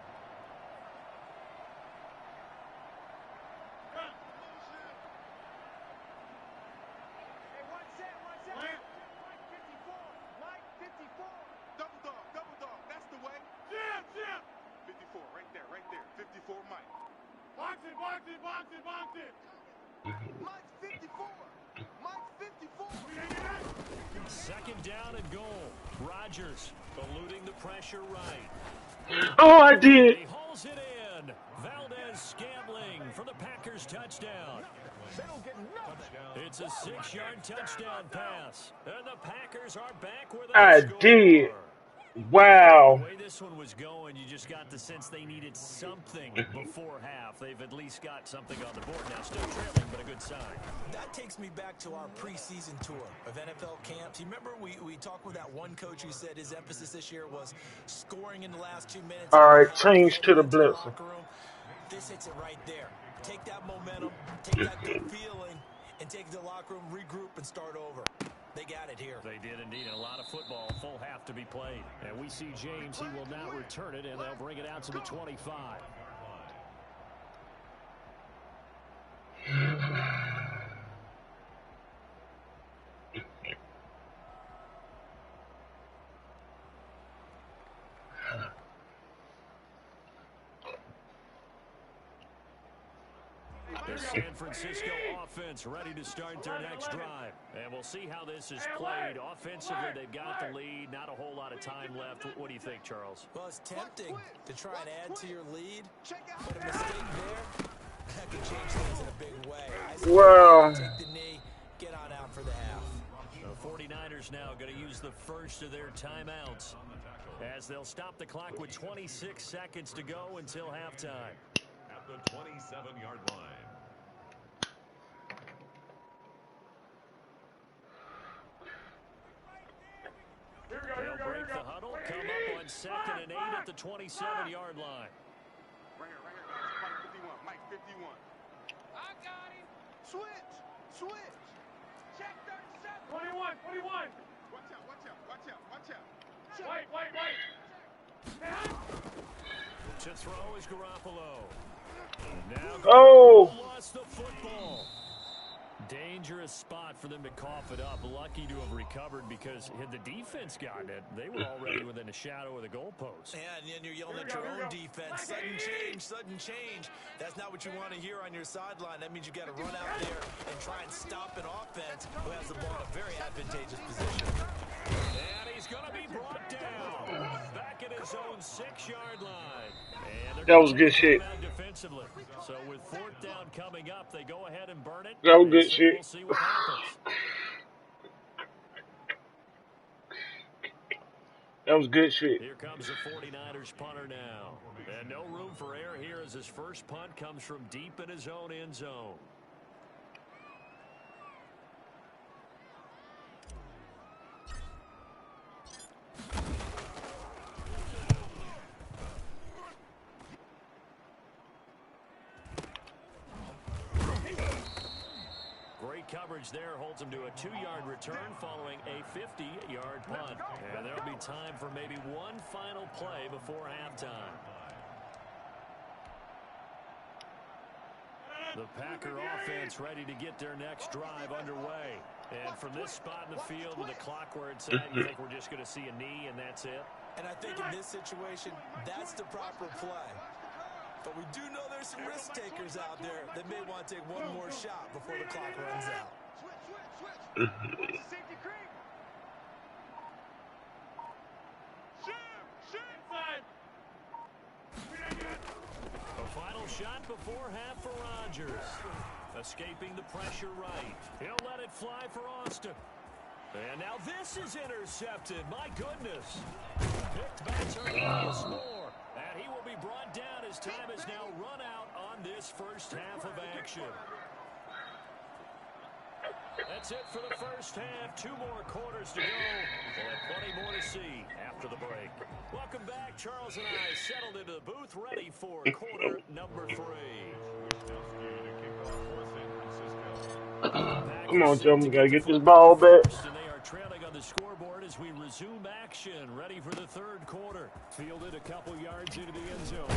Mike's 54. Mike's 54. Second down and goal. Rodgers eluding the pressure right. Oh, I did. He hauls it in. Valdez Scantling for the Packers touchdown. It's a 6-yard touchdown pass. And the Packers are back with a I score. did. The Wow. way this one was going, you just got the sense they needed something before half. They've at least got something on the board now. Still trailing, but a good sign. That takes me back to our preseason tour of NFL camps. You remember we talked with that one coach who said his emphasis this year was scoring in the last 2 minutes. All right, Heading change to the into the blitzer. locker room. This hits it right there. Take that momentum, take that good feeling, and take it to the locker room, regroup, and start over. They got it here. They did indeed. And a lot of football, full half to be played. And we see James. He will now return it, and they'll bring it out to the 25. The San Francisco offense ready to start their next drive. And we'll see how this is played. Offensively, they've got the lead. Not a whole lot of time left. What do you think, Charles? Well, it's tempting to try and add to your lead, but a mistake there, that could change things in a big way. Wow. Take the knee, get on out for the half. The 49ers now going to use the first of their timeouts as they'll stop the clock with 26 seconds to go until halftime. At the 27-yard line. They'll break the huddle, come up on 2nd and 8 at the 27-yard line. Right here, Mike 51. Mike 51. I got him. Switch. Check 37. 21. Watch out. Wait. To throw is Garoppolo. Now Oh. Garoppolo lost the football. Dangerous spot for them to cough it up. Lucky to have recovered because had the defense gotten it, they were already within a shadow of the goalpost. Yeah, and then you're yelling at your own defense. Sudden change. That's not what you want to hear on your sideline. That means you've got to run out there and try and stop an offense who has the ball in a very advantageous position. And he's going to be brought down back at his own 6-yard line. And That was good shit. Defensively. So with 4th down coming up, they go ahead and burn it. That was good shit. We'll see what happens. That was good shit. Here comes the 49ers punter now. And no room for error here as his first punt comes from deep in his own end zone. Great coverage there holds him to a 2-yard return following a 50-yard punt. And there'll be time for maybe one final play before halftime. The Packer offense ready to get their next drive underway. And from this spot in the field with the clock where it's at, you think we're just going to see a knee and that's it? And I think in this situation, that's the proper play. But we do know there's some risk takers out there that may want to take one more shot before the clock runs out. Switch. A final shot before half for Rodgers. Escaping the pressure right. He'll let it fly for Austin. And now this is intercepted. My goodness. Picked by Terminalis Moore. And he will be brought down as time has now run out on this first half of action. That's it for the first half. 2 more quarters to go. We'll have plenty more to see after the break. Welcome back. Charles and I settled into the booth ready for quarter number 3. Come on, gentlemen. Gotta get this ball back. And they are trailing on the scoreboard as we resume action. Ready for the third quarter. Fielded a couple yards into the end zone.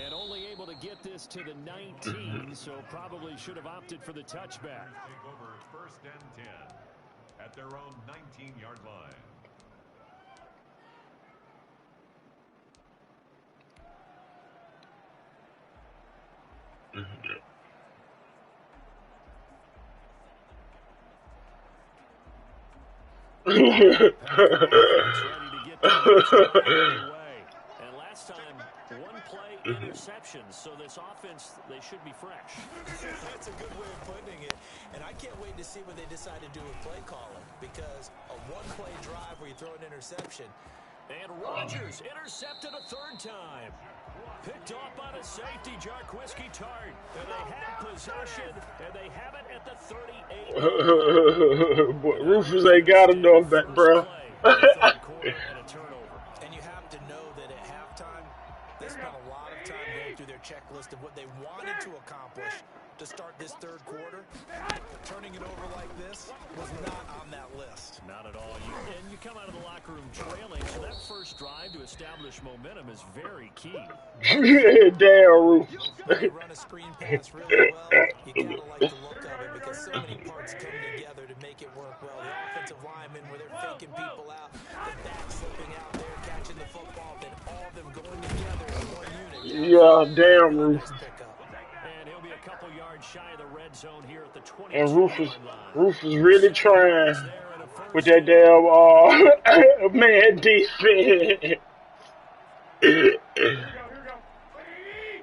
And only able to get this to the 19, so probably should have opted for the touchback. Take over 1st and 10 at their own 19-yard line. Offense ready to get their next drive underway. And last time, one play interception. So this offense, they should be fresh. That's a good way of putting it. And I can't wait to see what they decide to do with play calling. Because a one-play drive where you throw an interception. And Rodgers intercepted a third time. Picked off by the safety, Jarquiski Tart. And they have possession, and they have it at the 38. Boy, Rufus ain't got enough back, bro. And you have to know that at halftime, they spent a lot of time going through their checklist of what they wanted to accomplish to start this third quarter. Turning it over like this was not on that list. Not at all. And you come out of the locker room trailing, so that first drive to establish momentum is very key. Damn, Rufus. You run a screen pass really well, you gotta like the look of it because so many parts come together to make it work well. The offensive linemen where they're faking people out, the back slipping out there, catching the football, then all of them going together as one unit. Yeah, damn, Rufus. And he'll be a couple yards shy of the red zone here at the 20. And Rufus really trying with that damn man defense.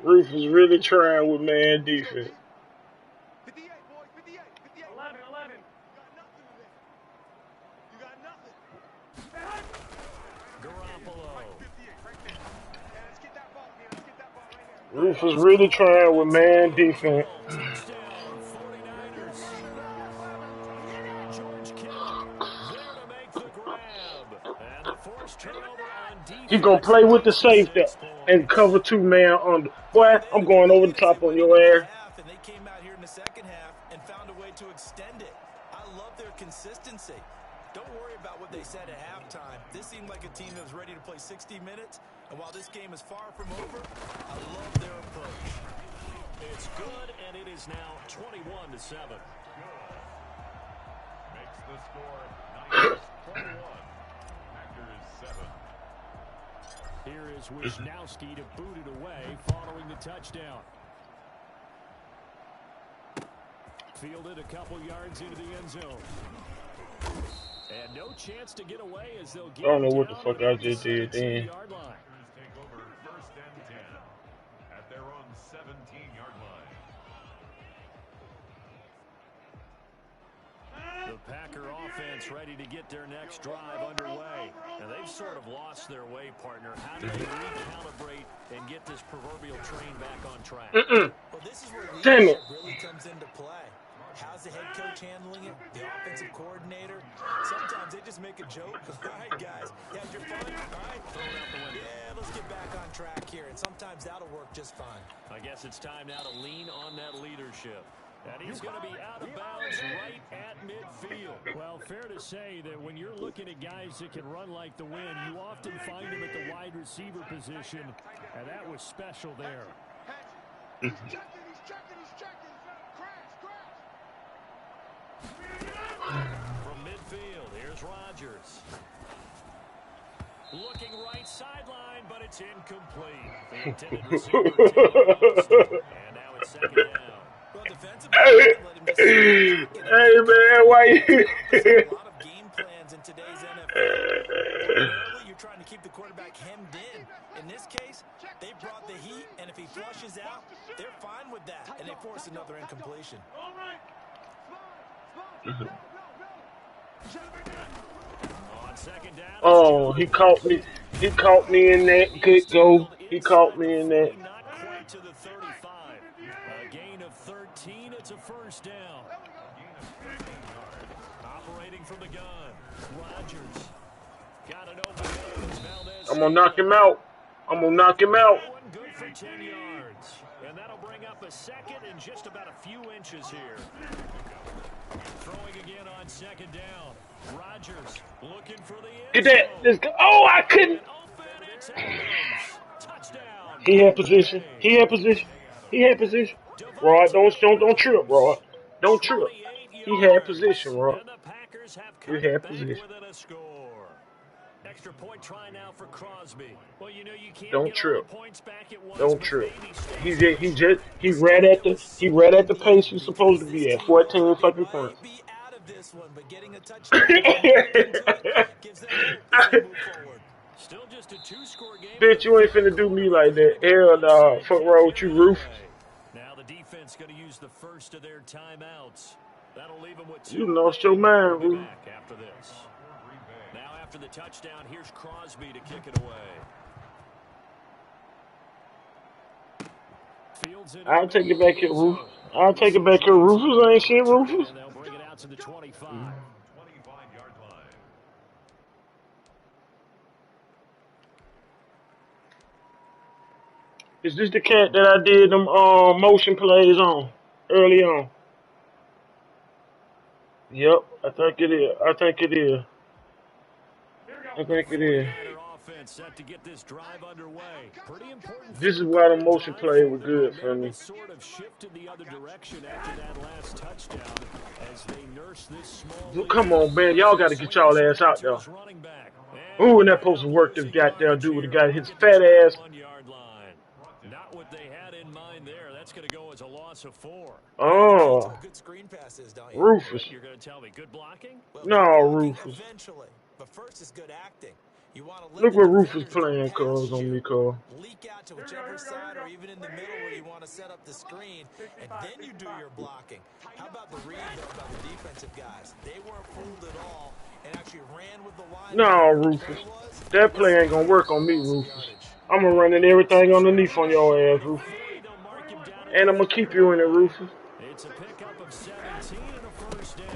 Rufus really trying with man defense. 58, boys, 58, 58. 11, 11. You got nothing today. You got nothing. Garoppolo. 58, right there. Yeah, let's get that ball, man. Let's get that ball right here. Rufus really trying with man defense. Touchdown, 49ers. George Kittle there to make the grab. And the forced turnover on defense. He gonna play with the safety and cover 2 man under. Boy, I'm going over the top on your ass. And they came out here in the second half and found a way to extend it. I love their consistency. Don't worry about what they said at halftime. This seemed like a team that was ready to play 60 minutes. And while this game is far from over, I love their approach. It's good, and it is now 21-7. Makes the score Niners 21. Packers 7. Here is Wisnowski to boot it away following the touchdown. Fielded a couple yards into the end zone. And no chance to get away as they'll get I don't know what the fuck I just did then. yard line. Take over 1st and 10 at their own 17-yard line. The Packer offense ready to get their next drive underway. And they've sort of lost their way, partner. How do they recalibrate and get this proverbial train back on track? Well, this is where Damn leadership it. really comes into play. How's the head coach handling it? The offensive coordinator? Sometimes they just make a joke. All right, guys, you had your fun? All right, throw it out the window. Yeah, let's get back on track here. And sometimes that'll work just fine. I guess it's time now to lean on that leadership. And he's going to be out of bounds right at midfield. Well, fair to say that when you're looking at guys that can run like the wind, you often find them at the wide receiver position, and that was special there. He's checking, he's checking, he's checking. Crash, crash. From midfield, here's Rodgers. Looking right sideline, but it's incomplete. The intended receiver to the and now it's second down. Well, defensively, let him just Hey man, why you? a lot of game plans in today's NFL. Ordinarily, you're trying to keep the quarterback hemmed in. In this case, they brought the heat, and if he flushes out, they're fine with that, and they force another incompletion. All right. On second down. Oh, he caught me. He caught me in that. Good go. He caught me in that. Not quite to the 35. A gain of 13. It's a first down. Operating from the gun. Rodgers. Got it open. Valdez. I'm gonna knock him out. I'm gonna knock him out. One good for 10 yards. And that'll bring up a second and just about a few inches here. Throwing again on second down. Rodgers looking for the end Get that. zone. Let's go. Oh, I couldn't. Open, it's Adams. Touchdown. He had position. He had position. He had position. Rod, don't trip, Rod. Don't trip. He had position, Rod. And the Packers have He come had back position. within a score. Extra point try now for Crosby. Well, you know you can't Don't get all trip. the points back at once, Don't but trip. baby steps. He read at the pace he's supposed to be at. 14 fucking points. Might be out of this one, but getting a touchdown into it Still just a two-score game. Bitch, you ain't finna do me like that. Hell nah. Fuck wrong with you, Rufus. Now the defense going to use the first of their timeouts. That'll leave them with two. You lost your mind, We'll be Rufus. back after this. Now after the touchdown, here's Crosby to kick it away. I'll take it back here, Rufus. I'll take it back here, Rufus. Ain't shit, Rufus. And they'll bring it out to the 25. 25-yard line. Is this the cat that I did them motion plays on early on? Yep, I think it is. I think it is. I think it is. Set to get this drive underway. Pretty important. This is why the motion play was good for me. Sort of shifted the other direction after that last touchdown as they nurse this small. Come on, man. Y'all got to get y'all ass out there. Ooh, and that supposed to work this goddamn dude with the guy his fat ass. Not what they had in mind there. That's going to go as a loss of 4. Oh, Good screen passes, don't you? Rufus. You're going to tell me good blocking? Well, No, blocking Rufus. eventually, but first is good acting. You want to Look what Rufus playing, cuz, on me, cuz. Leak out to whichever side or even in the middle where you want to set up the screen, and then you do your blocking. How about the read, though, about the defensive guys? They weren't fooled at all and actually ran with the line. No, Rufus. That play ain't gonna work on me, Rufus. I'm gonna run in everything underneath on your ass, Rufus. And I'm gonna keep you in it, Rufus. It's a pickup of 17 and a first down.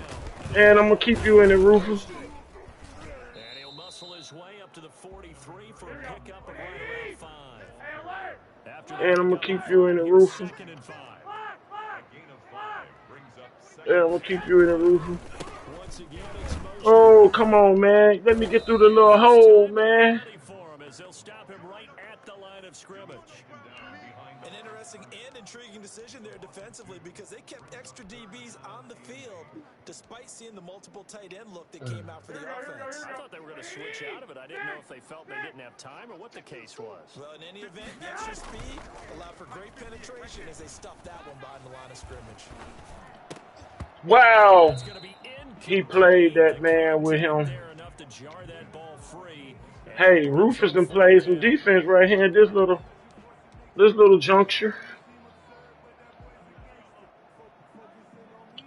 And I'm gonna keep you in it, Rufus. And he'll muscle his way up to the 43 for a pickup of right around 5. And I'm gonna keep you in it, Rufus. Second and 5. And I'm gonna keep you in it, Rufus. Oh, come on, man. Let me get through the little hole, man. They'll stop him right at the line of scrimmage. An interesting and intriguing decision there defensively because they kept extra DBs on the field despite seeing the multiple tight end look that came out for the offense. I thought they were going to switch out of it. I didn't know if they felt they didn't have time or what the case was. Well, in any event, the extra speed allowed for great penetration as they stuffed that one behind the line of scrimmage. Wow. He played that man with him. Hey, Rufus done played some defense right here at this little juncture.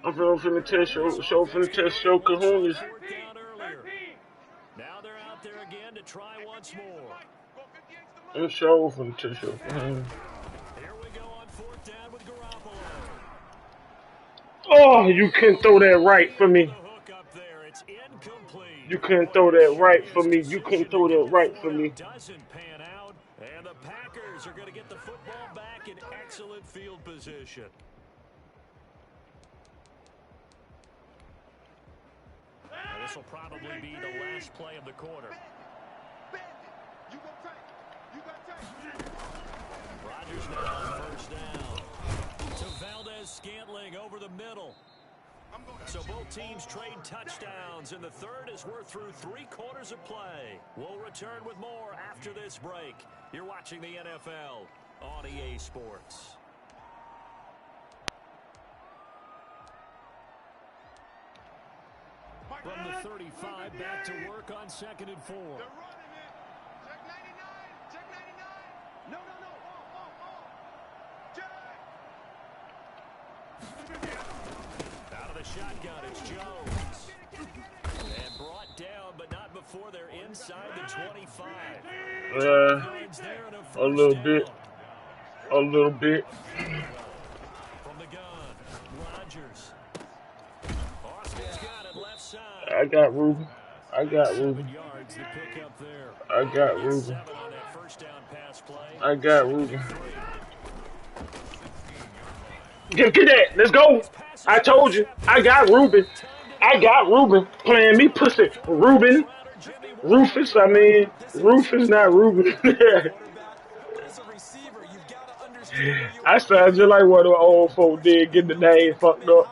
I'm finna test your kahunas. Now they're out there again to try once more. I'm sure finna test your kahunas. Here we go on 4th down with Garoppolo. Oh, you couldn't throw that right for me. You couldn't throw that right for me. You couldn't throw that right for me. Doesn't pan out, and the Packers are going to get the football back in excellent field position. This will probably be the last play of the quarter. Rodgers now on 1st down. To Valdez-Scantling over the middle. So both teams trade touchdowns, and the third as we're through 3 quarters of play. We'll return with more after this break. You're watching the NFL on EA Sports. From the 35, back to work on 2nd and 4. They're running it. Check 99. Check 99. No. Out of the shotgun, it's Jones. And brought down, but not before they're inside the 25. A little bit. A little bit. From the gun, Rodgers. Austin's got it left side. I got Ruben. I got Ruben. I got Ruben. I got Ruben. Get that. Let's go. I told you. I got Ruben. I got Ruben. Playing me pussy. Ruben. Rufus, I mean. Rufus, not Ruben. I sound just like what the old folk did, getting the name fucked up.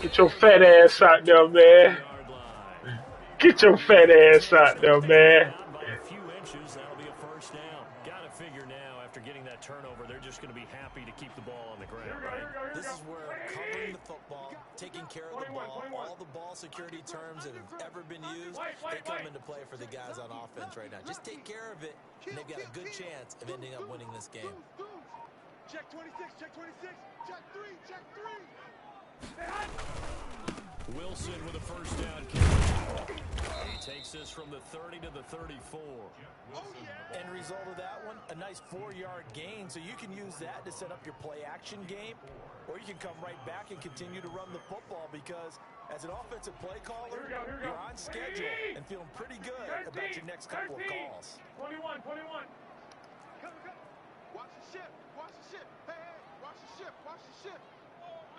Get your fat ass out there, man. Get your fat ass out there, man. Got to figure now, after getting that turnover, they're just going to be happy to keep the ball on the ground, right? This is where covering the football, taking care of the ball, all the ball security terms that have ever been used, they come into play for the guys on offense right now. Just take care of it, and they've got a good chance of ending up winning this game. Check 26, check 26, check 3, check 3. Wilson with a first down catch. He takes this from the 30 to the 34. End result of that one, a nice 4-yard gain, so you can use that to set up your play-action game, or you can come right back and continue to run the football because as an offensive play caller, you're on schedule and feeling pretty good about your next couple of calls. 21. Come. Watch the ship, watch the ship. Hey, watch the ship, watch the ship.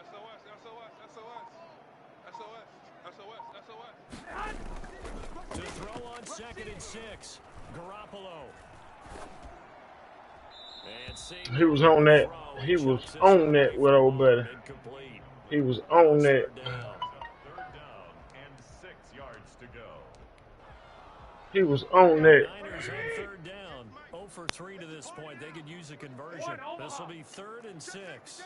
SOS, SOS, SOS. SOS, SOS, SOS. To throw on 2nd and 6, Garoppolo. And He was on that. He was on that with old buddy. He was on that. Third down and 6 yards to go. He was on that. Niners on 3rd down. 0 for 3 to this point. They could use a conversion. This will be 3rd and 6.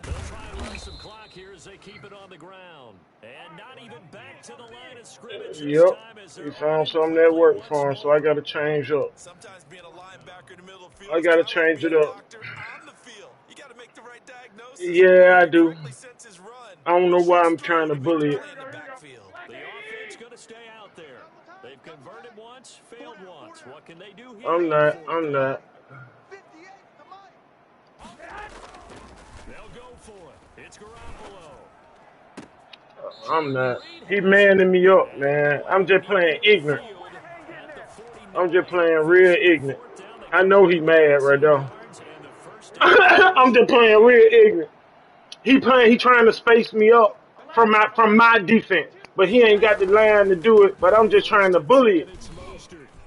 They'll try and run some clock here as they keep it on the ground. And not even back to the line of scrimmage this Yep. time as He found something that worked for him, so I got to change up. Sometimes being a linebacker in the middle of the field, I got to change it up. on the field. You got to make the right diagnosis. Yeah, I do. Sense his run. I don't know why I'm trying to bully it. In the backfield. The offense going to stay out there. They've converted once, failed once. What can they do here? I'm not. 58, the mic. They'll go for it. It's Garoppolo. I'm not. He manning me up, man. I'm just playing ignorant. I'm just playing real ignorant. I know he mad right now. I'm just playing real ignorant. He trying to space me up from my defense, but he ain't got the line to do it. But I'm just trying to bully it.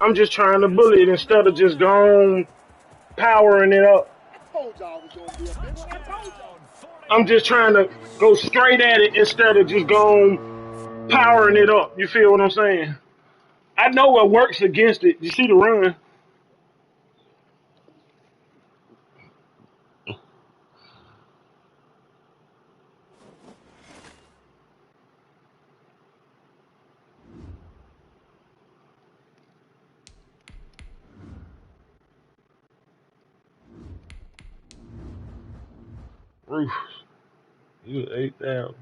I'm just trying to bully it instead of just going powering it up. I'm just trying to go straight at it instead of just going powering it up. You feel what I'm saying? I know what works against it. You see the run. Roof. You 8,000.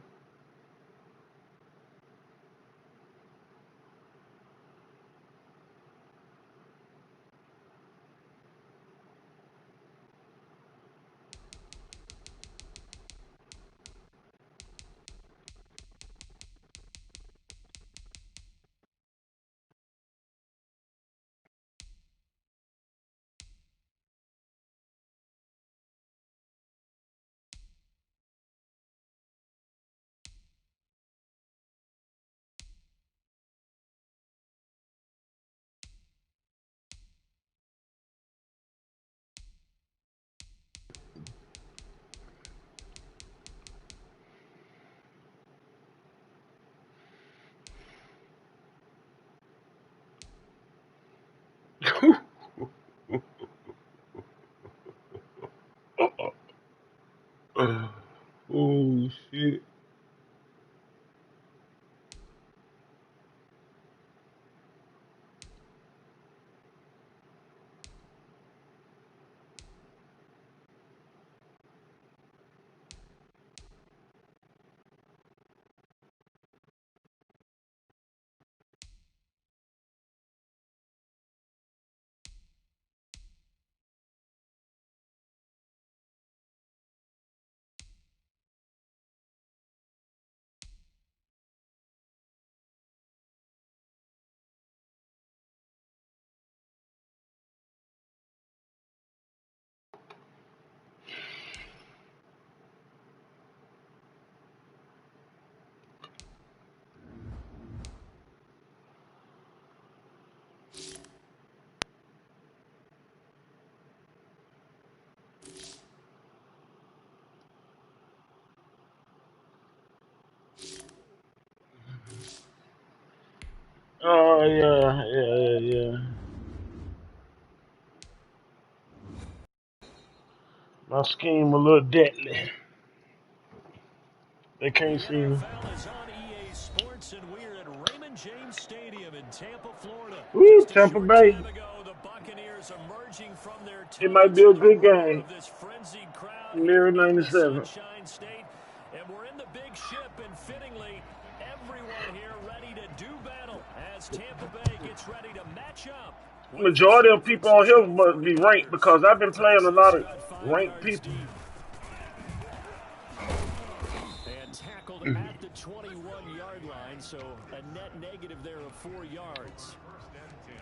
Oh yeah. My scheme a little deadly. They can't The see me. NFL is on EA Sports, and we're at Raymond James Stadium in Tampa, Florida. Woo, Just a Tampa short Bay. time ago, the Buccaneers emerging from their It might tunnels be a in the good roar game. of this frenzied crowd here Near in the 97. Sunshine State. And we're in the big ship, and fittingly, everyone here ready to do battle as Tampa Bay gets ready to match up with the Majority San of people on here Francisco must be ranked 49ers. because I've been playing a lot Texas of got 5 ranked yards people. deep. And tackled at the 21-yard line, so a net negative there of 4 yards. First and 10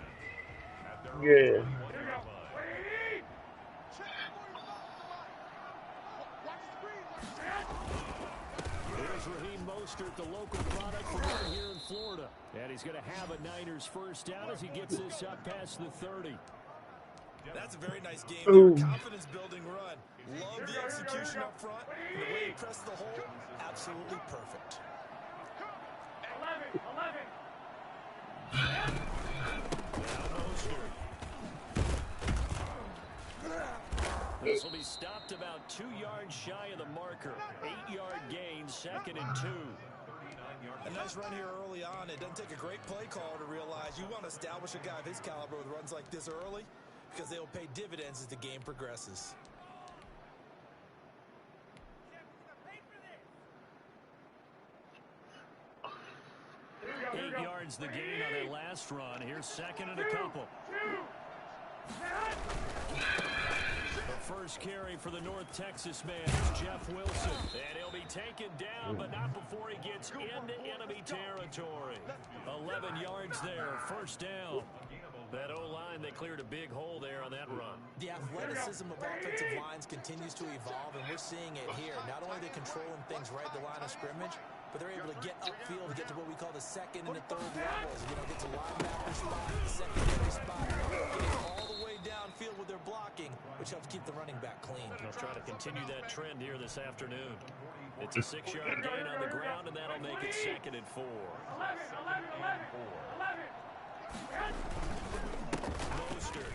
at their own Yeah. 21-yard line. Here's Raheem Mostert, the local product from right here in Florida. And he's going to have a Niners first down as he gets this up past the 30. That's a very nice game there. Ooh. Confidence-building run. Love the execution up front. And the way he pressed the hole, absolutely perfect. 11. This will be stopped about 2 yards shy of the marker. 8-yard gain, 2nd and 2. A nice run here early on. It doesn't take a great play caller to realize you want to establish a guy of his caliber with runs like this early because they will pay dividends as the game progresses. Eight yards the gain on that last run. Here's 2nd and a couple. The first carry for the North Texas man is Jeff Wilson. And he'll be taken down, but not before he gets into enemy territory. 11 yards there, first down. That O-line, they cleared a big hole there on that run. The athleticism of offensive lines continues to evolve, and we're seeing it here. Not only are they controlling things right at the line of scrimmage, but they're able to get upfield to get to what we call the second and the third levels. You know, get to linebacker spot, secondary spot, getting all the way downfield with their blocking, which helps keep the running back clean. They'll try to continue that trend here this afternoon. It's a 6-yard gain on the ground, and that'll make it 2nd and 4. 11. Mostert.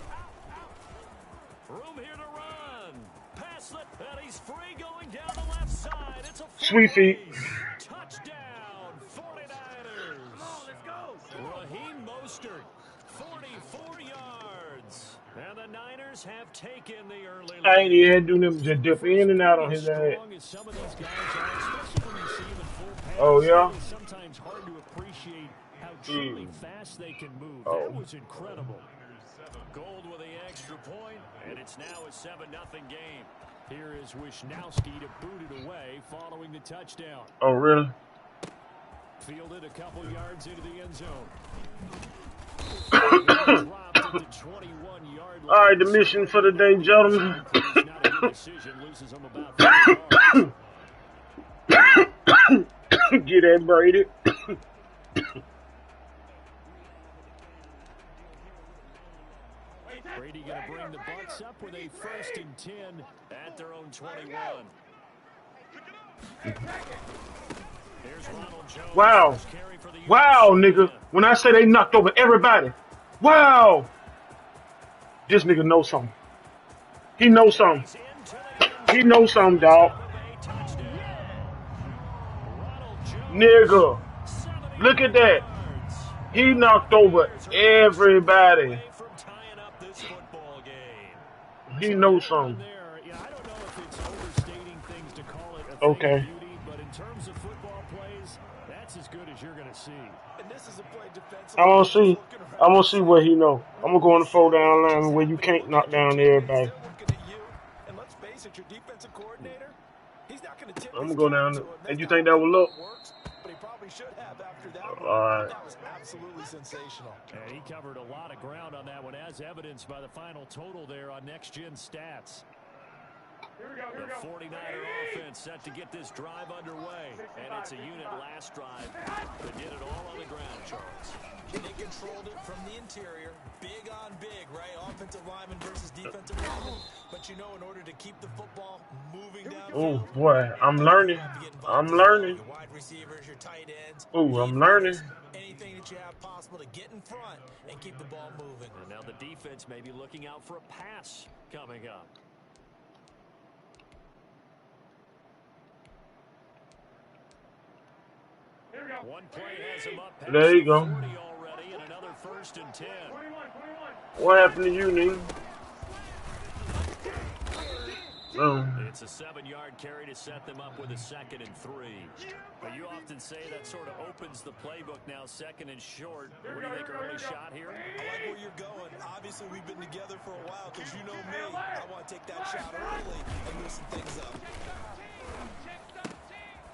Room here to run. Pass it, and he's free going down the left side. It's a Sweet feet. touchdown, 49ers. Come on, let's go. Raheem Mostert, 44 yards. And the Niners have taken the early lead. I ain't even had to do them just dip in and out on his ass. Strong as some of these guys are, especially when you see them in full pads, Oh, yeah? it's sometimes hard to appreciate how truly fast they can move. That was incredible. Gold with the extra point, and it's now a 7-0 game. Here is Wishnowski to boot it away following the touchdown. Oh, really? Fielded a couple yards into the end zone. Dropped at the 21-yard line. All right, the mission for the day, gentlemen. Not a good decision, loses him about 3 yards. Get that braided. Brady going to bring the Bucs up with a 1st and 10 at their own 21. Here's Ronald Jones. Wow. First carry for the Wow, US. nigga. When I say they knocked over everybody. Wow. This nigga knows something. He knows something. He knows something, dog. Nigga. Look at that. He knocked over everybody. He knows something. Okay. But in terms of football plays, that's as good as you're going to see. And this is a play defensively. I'm gonna see what he know. I'm gonna go on the 4-down line where you can't knock down everybody. And let's face it, your defensive coordinator, he's not going to tip. I'm gonna go down there. And you think that will look? But he probably should have after that. Alright. That was absolutely sensational. And he covered a lot of ground on that one, as evidenced by the final total there on Next Gen Stats. The 49er offense set to get this drive underway. And it's a unit last drive that did it all on the ground, Charles. They controlled it from the interior, big on big, right? Offensive lineman versus defensive lineman. But you know, in order to keep the football moving Oh downfield, boy, I'm learning. have to get involved I'm as well. learning. Your wide receivers, your tight ends, Oh, lead I'm learning. runners, anything that you have possible to get in front and keep the ball moving. And now the defense may be looking out for a pass coming up. One play has him up past There you the go. 40 already, and another 1st and 10. What happened to you, Nene? It's a 7-yard carry to set them up with a 2nd and 3. But you often say that sort of opens the playbook now, 2nd and short. What do you think, early shot here? I like where you're going. Obviously, we've been together for a while because you know me. I want to take that shot early and loosen things up.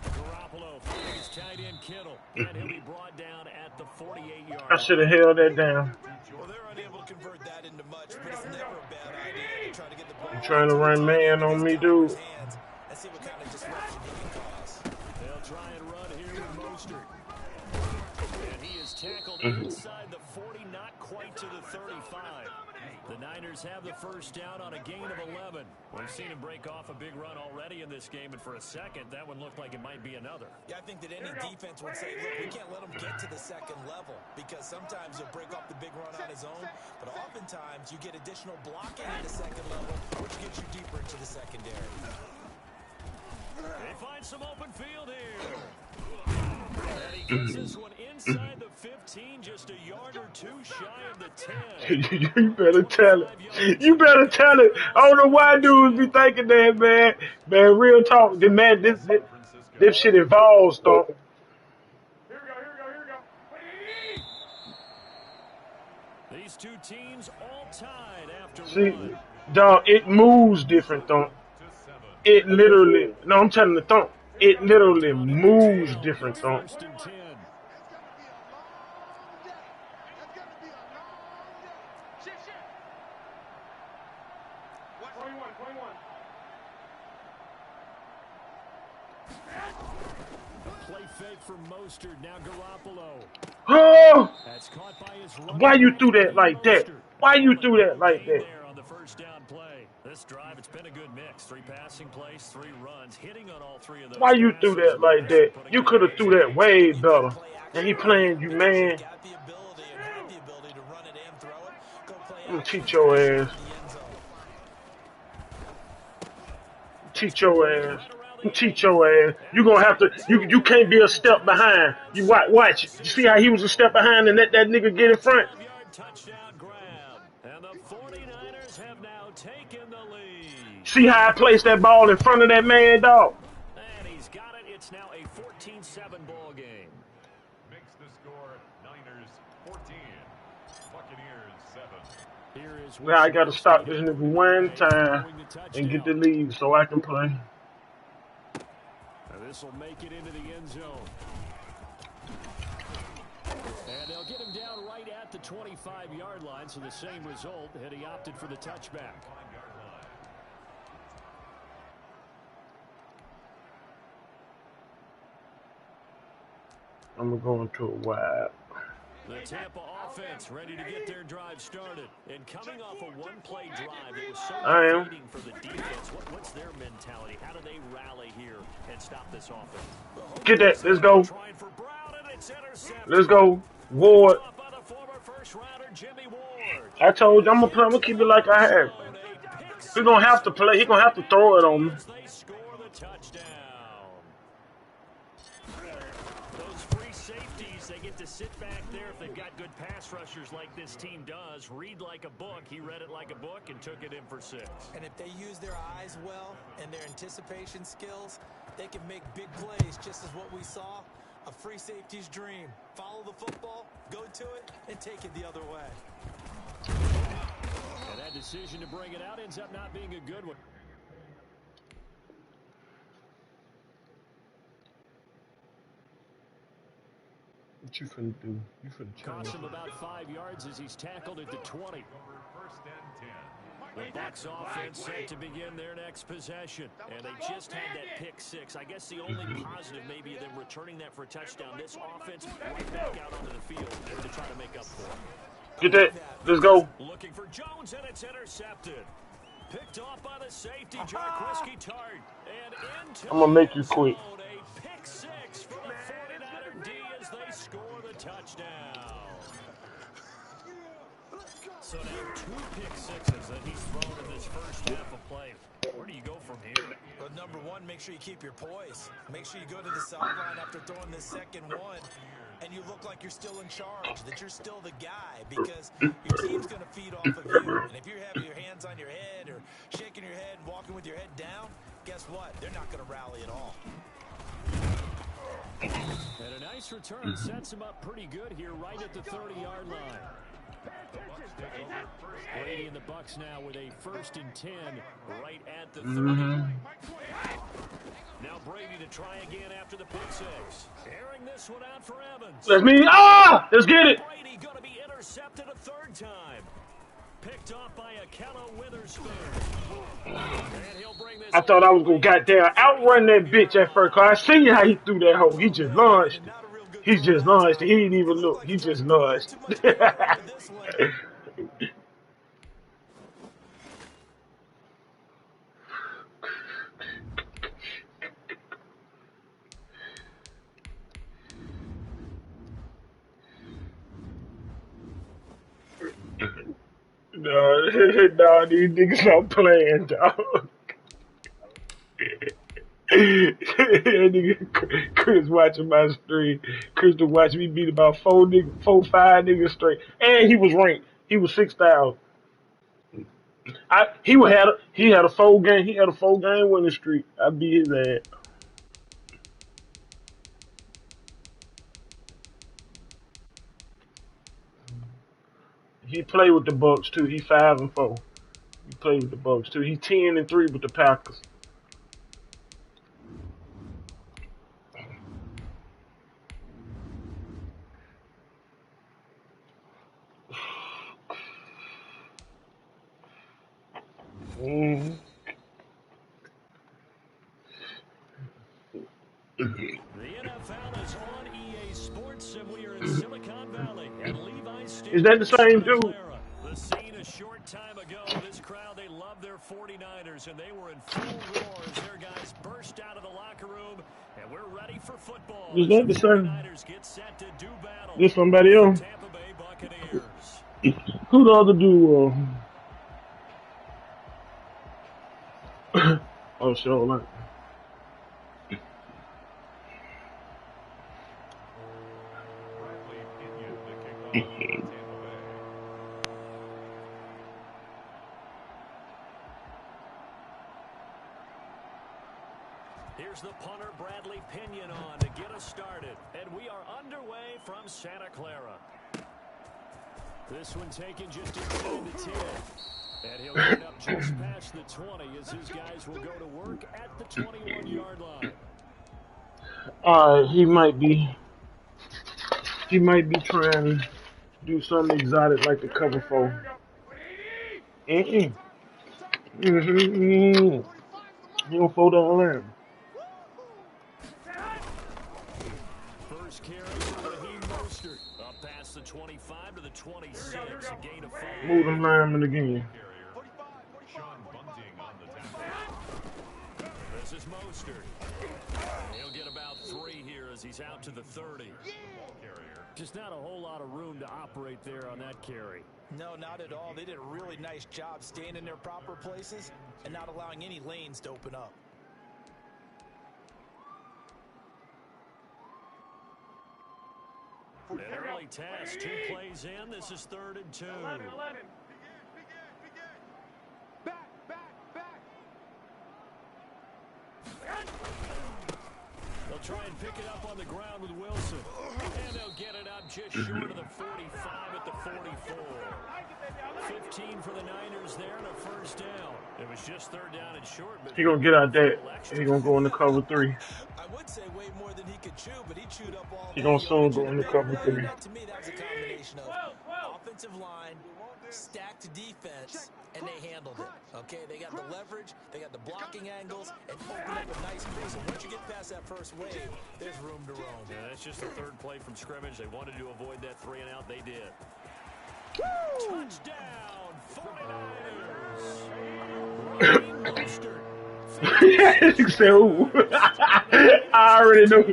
Garoppolo finding his tight end Kittle, and he'll be brought down at the 48-yard line. I should have held that down. Well, they're unable to convert that into much, but it's never a bad idea to try to get the ball. You trying to run man on me, dude? And see what kind of disruption he can cause. They'll try and run here with Mostert. And he is tackled inside the 40, not quite to the 35. The Niners have the first down on a gain of 11. We've seen him break off a big run already in this game, and for a second, that one looked like it might be another. Yeah, I think that any defense would say, look, we can't let him get to the second level because sometimes he'll break off the big run on his own, but oftentimes you get additional blocking at the second level, which gets you deeper into the secondary. They find some open field here. And he gets this one inside the 15, just a yard or two shy of the 10. You better tell it. You better tell it. I don't know why dudes be thinking that, man. Man, real talk. Man, this shit evolves, though. Here we go. These two teams all tied after See, one. dog, it moves different, though. It literally, no, I'm telling the thump. It literally moves different, though. 1st and 10. Play fake from Mostert, now Garoppolo. Oh! That's caught by his Why you threw that like that? Why you threw that like that? There on the first down play. This drive, it's been a good mix. 3 passing plays, 3 runs, hitting on all 3 of those. Why you threw that like that? You could have threw that way better. And he playing you, man. I'm gonna teach your ass. Teach your ass. Teach your ass. You gonna have to. You can't be a step behind. You watch. You see how he was a step behind and let that nigga get in front. Touchdown grab. And the 49ers have now taken the lead. See how I placed that ball in front of that man, dog? And he's got it. It's now a 14-7 ball game. Makes the score Niners 14, Buccaneers 7. Here is Well, I gotta stop this nigga one time and get the lead so I can play. This will make it into the end zone. And they'll get him down right at the 25-yard line, so the same result, and he opted for the touchback. I'm gonna go into a wide. The Tampa offense ready to get their drive started. And coming off a one-play drive, it was so defeating for the defense. What's their mentality? How do they rally here and stop this offense? Get that. Let's go. Let's go. Ward. I told you I'm gonna keep it like I have. He's gonna have to play. He's gonna have to throw it on me. They get to sit back there if they've got good pass rushers like this team does. Read like a book. He read it like a book and took it in for 6. And if they use their eyes well and their anticipation skills, they can make big plays, just as what we saw. A free safety's dream. Follow the football, go to it, and take it the other way. And that decision to bring it out ends up not being a good one. What you finna do? You finna Cost him about 5 yards as he's tackled at the 20. The Bucs offense set to begin their next possession. And they just had that pick 6. I guess the only positive maybe them returning that for a touchdown. This offense right back out onto the field to try to make up for it. Get that. Let's go. Looking for Jones, and it's intercepted. Picked off by the safety, Jarquiski Tart. And into I'm gonna make the you end quit. zone. A pick six for the 49er D as they score the touchdown. So now 2 pick sixes that he's thrown in this first half of play. Where do you go from here? Well, number one, make sure you keep your poise. Make sure you go to the sideline after throwing this second one, and you look like you're still in charge, that you're still the guy, because your team's going to feed off of you. And if you're having your hands on your head or shaking your head and walking with your head down, guess what? They're not going to rally at all. And a nice return sets him up pretty good here right at the 30-yard line. Brady and the Bucs now with a 1st and 10 right at the 30. Now Brady to try again after the pick six. Airing this one out for Evans. Let's me. Ah! Let's get it. Brady going to be intercepted a 3rd time. Picked off by Akello Witherspoon. And he'll bring this. I thought I was gonna goddamn outrun that bitch at first. Cause I seen how he threw that hole. He just launched. He just launched. He didn't even look. He just launched. No, these niggas not playing, dog. Nigga, Chris watching my stream. Chris was watching me beat about 5 niggas straight, and he was ranked. He was 6,000. He had a 4-game winning streak. I beat his ass. He played with the Bucs too. He 5-4. He played with the Bucs too. He 10-3 with the Packers. Mm-hmm. The NFL is on EA Sports, and we are in Silicon Valley at Levi's Stadium. Is that the same dude? The scene a short time ago. This crowd, they love their 49ers, and they were in full roar as their guys burst out of the locker room, and we're ready for football. Is that the same? 49ers get set to do battle. This somebody else? Tampa Bay Buccaneers. Who the other dude? Oh, shit, hold on. Here's the punter, Bradley Pinion, on to get us started. And we are underway from Santa Clara. This one taken just inside the 10. And he'll get it up just past the 20 as his guys will go to work at the 21-yard line. He might be trying to do something exotic like the cover 4. He don't fold down line. First carry for Raheem Mostert. Up past the 25 to the 26. A gain of 5. Move them linemen again. This is Mostert. He'll get about 3 here as he's out to the 30. Just not a whole lot of room to operate there on that carry. No, not at all. They did a really nice job staying in their proper places and not allowing any lanes to open up. An early task, 2 plays in. This is 3rd and 2. 11. Back. They'll try and pick it up on the ground with Wilson. And they'll get it up just short of the 45 at the 44. 15 for the Niners there and a first down. It was just 3rd down and short. But He gonna get out there. He gonna go in the cover 3. I would say way more than he could chew, but he chewed up all. He gonna soon go in the cover 3. To me, that was a combination of offensive line, stacked defense, and they handled it. Okay, they got the leverage, they got the blocking angles, and opened up a nice space. And once you get past that first wave, there's room to roam. Yeah, that's just the 3rd play from scrimmage. They wanted to avoid that 3 and out. They did. So, I already know.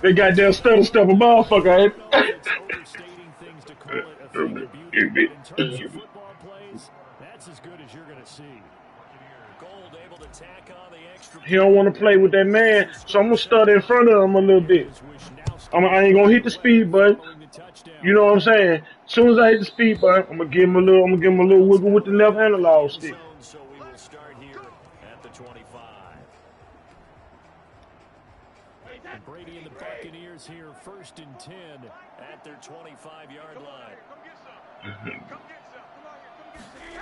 They got their stutter stuff a motherfucker. It's overstating things to call it a thing of beauty, but in terms of football plays, that's as good as you're going to see. Gold able to tack on the extra He don't want to play with that man, so I'm gonna stutter in front of him a little bit. I ain't gonna hit the speed button. You know what I'm saying? As soon as I hit the speed button, I'm gonna give him a little wiggle with the left analog stick. So we will start here at the 25. And Brady and the Buccaneers here, 1st and 10 at their 25-yard line. Come get some. Come on here.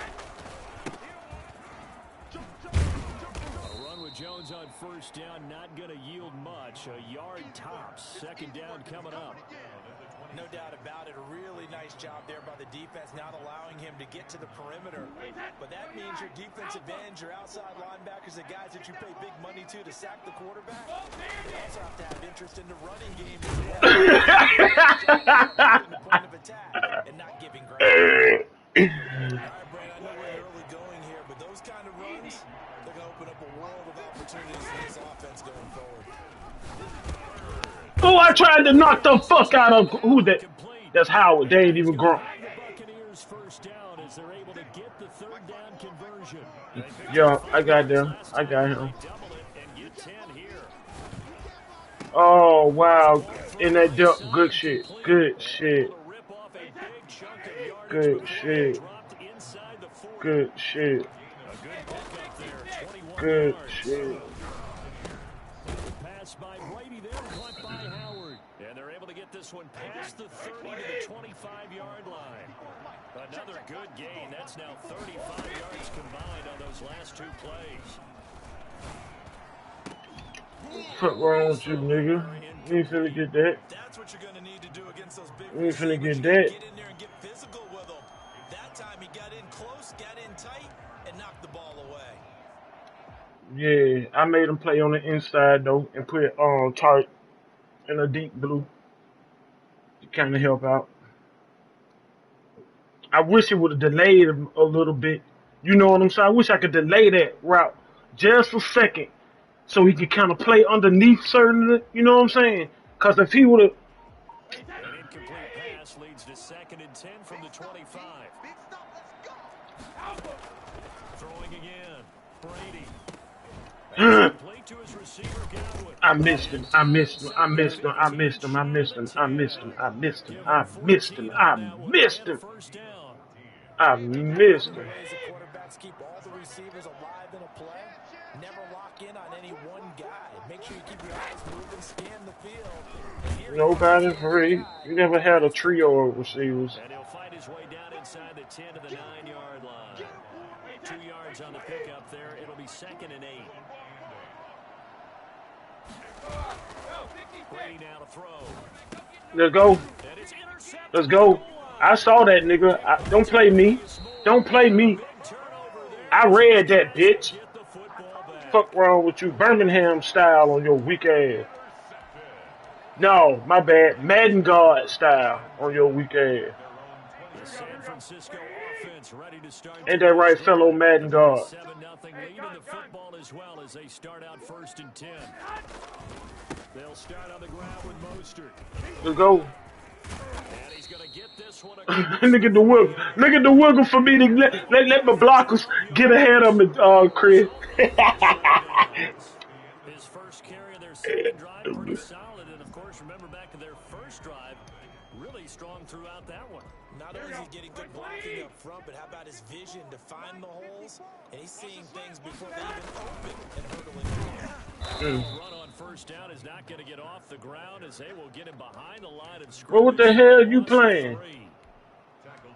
A run with Jones on 1st down, not going to yield much. A yard tops. 2nd down coming up. No doubt about it. A really nice job there by the defense, not allowing him to get to the perimeter. But that means your defensive ends, your outside linebackers, the guys that you pay big money to sack the quarterback. They also have to have interest in the running game as well. The point of attack and not giving ground. All right, Brad, I know we're early going here, but those kind of runs, they're going to open up a world of opportunities for this offense going forward. Oh, I tried to knock the fuck out of who that? That's Howard. They ain't even grown. Buccaneers 1st down as they're able to get the 3rd down conversion. Yeah, I got them. I got him. Oh wow, in that good shit. Good shit. Good shit. Good shit. Good shit. Pass by Brady there, caught by Howard. And they're able to get this one past the 30 to the 25-yard line. Another good gain. That's now 35 yards combined on those last 2 plays. What's wrong with you, nigga? You ain't finna get that. That's what you're going to need to do against those big You ain't finna receivers. get that. Get in there and get physical with them. That time he got in close, got in tight, and knocked the ball away. Yeah, I made him play on the inside though and put Tart in a deep blue to kind of help out. I wish it would have delayed him a little bit. You know what I'm saying? I wish I could delay that route just a second so he could kind of play underneath certain, you know what I'm saying? Because if he would have... An incomplete pass leads to 2nd and 10 from the 25. Throwing again. Brady. Complete to his receiver, Godwin. I missed him. I missed him. I missed him. I missed him. I missed him. I missed him. I missed him. I missed him. I missed him. I missed him. Ways the quarterbacks keep all the receivers alive in a play. Never lock in on any one guy. Make sure you keep your eyes moving, scan the field. Nobody free. You never had a trio of receivers. And he'll fight his way down inside the 10 to the 9-yard line. 2 yards on the pickup there. It'll be 2nd and 8. Brady now to throw. Let's go. Let's go. I saw that nigga. Don't play me. Don't play me. I read that, bitch. Fuck wrong with you? Birmingham style on your weak ass. No, my bad. Madden guard style on your weak ass. San Francisco offense ready to start. Ain't that right, fellow Madden guard? 7-0 lead in the football as well as they start out 1st and 10. They'll start on the ground with Mostert. Let's go. And he's going to get this one. Look at the wiggle. Look at the wiggle for me to let my blockers get ahead of me, Chris. His first carry of their 2nd drive, pretty solid. And, of course, remember back to their first drive, really strong throughout that one. Not only is he getting good blocking up front, but how about his vision to find the holes? And he's seeing things before they even open and hurdling. Run on 1st down is not going to get off the ground as they will get him behind the line of scrimmage. Well, what the hell are you playing?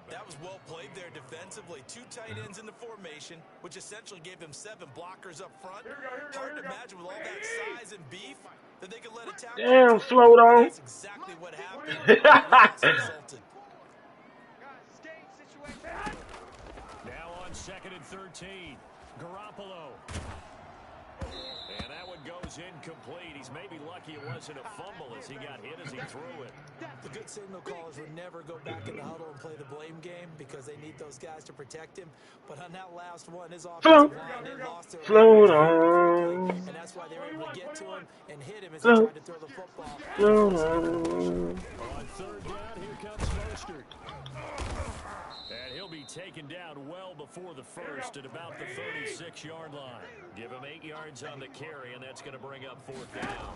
That was well played there defensively. 2 tight ends in the formation, which essentially gave him 7 blockers up front. Hard to imagine with all that size and beef that they could let a tackle. Damn, float on. That's exactly what happened. Now on 2nd and 13, Garoppolo. And that one goes incomplete. He's maybe lucky it wasn't a fumble as he got hit as he threw it. The good signal callers would never go back in the huddle and play the blame game because they need those guys to protect him. But on that last one, his offensive line, they lost their Float leverage very quickly, on. and that's why they were able to get to him and hit him as he Float, tried to throw the football. float on. On third down, here comes Mostert. And he'll be taken down well before the first at about the 36-yard line. Give him 8 yards on the carry, and that's going to bring up fourth down.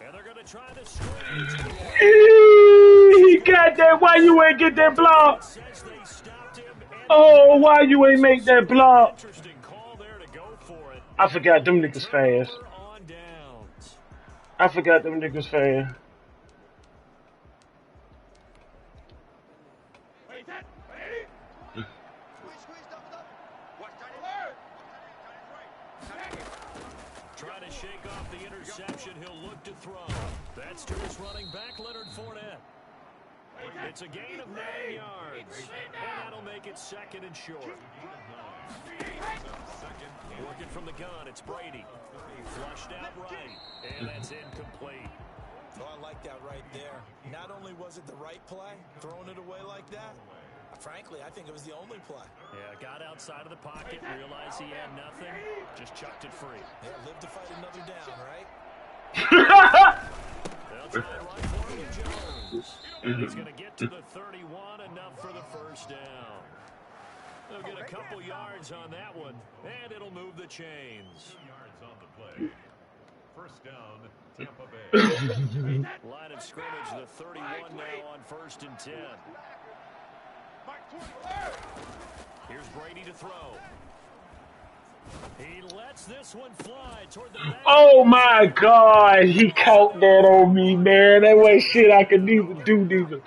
And they're going to try the screen. He got that. Why you ain't get that block? Oh, why you ain't make that block? Interesting call there to go for it. I forgot them niggas fast. I forgot them niggas fast. Trying to shake off the interception. He'll look to throw. That's to his running back, Leonard Fournette. It's a gain of 9 yards. And that'll make it second and short. Working from the gun, it's Brady. Flushed out right. And that's incomplete. Oh, I like that right there. Not only was it the right play, throwing it away like that, frankly, I think it was the only play. Yeah, got outside of the pocket, realized he had nothing, just chucked it free. Yeah, live to fight another down, right? They'll try and run for him, Jones. He's going to get to the 31, enough for the first down. They'll get a couple yards on that one, and it'll move the chains. 2 yards on the play. First down, Tampa Bay. Line of scrimmage, the 31 now on 1st and 10. Here's Brady to throw. He lets this one fly toward the back. Oh my God, he caught that on me, man. That was shit I could even do, nigga.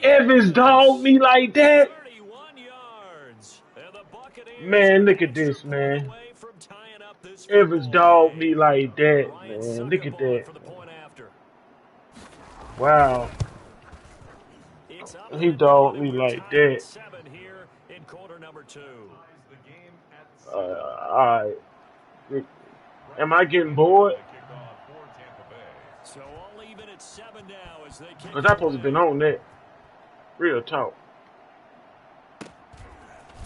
Evans dogged me like that. 31 yards. And the Buccaneers Man, look at this, man. away from tying up this Evans football dogged me game. like that, Ryan man. Look at Suckerman that. for the point after. Wow. It's up He and dogged going, me and we're like tied at that. 7 here in quarter number 2. The game at Alright. Am I getting bored? kickoff for Tampa Bay. So all even at 7 now as they kick. Because I supposed to been on that. Real talk.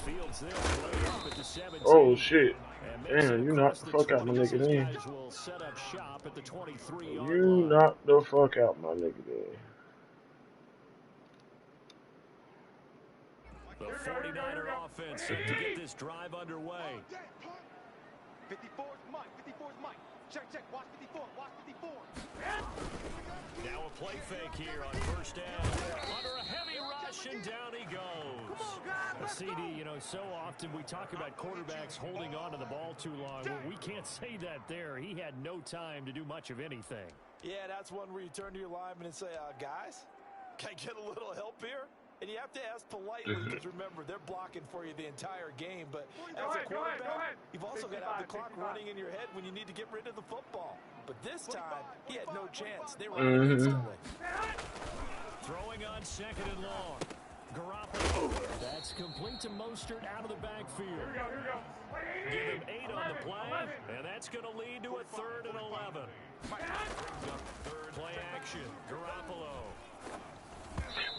Fields there, play up at the 17. Oh, shit. And makes it Damn, you across knocked the fuck out my 20 as nigga these then. guys will set up shop at the 23-yard You line. knocked the fuck out my nigga then. The 49er offense set to get this drive underway. 54's Mike. 54's Mike. Check. Watch 54. Watch 54. Now a play fake here on first down. Under a heavy rush, and down he goes. A CD, you know, so often we talk about quarterbacks holding on to the ball too long. Well, we can't say that there. He had no time to do much of anything. Yeah, that's one where you turn to your lineman and say, guys, can I get a little help here? And you have to ask politely because, remember, they're blocking for you the entire game. But as a quarterback, you've also got to have the clock running in your head when you need to get rid of the football. But this time, he had no chance. They ran it instantly. Throwing on second and long. Garoppolo. That's complete to Mostert out of the backfield. Give him 8 on the play, and that's going to lead to a 3rd and 11. Play action. Garoppolo.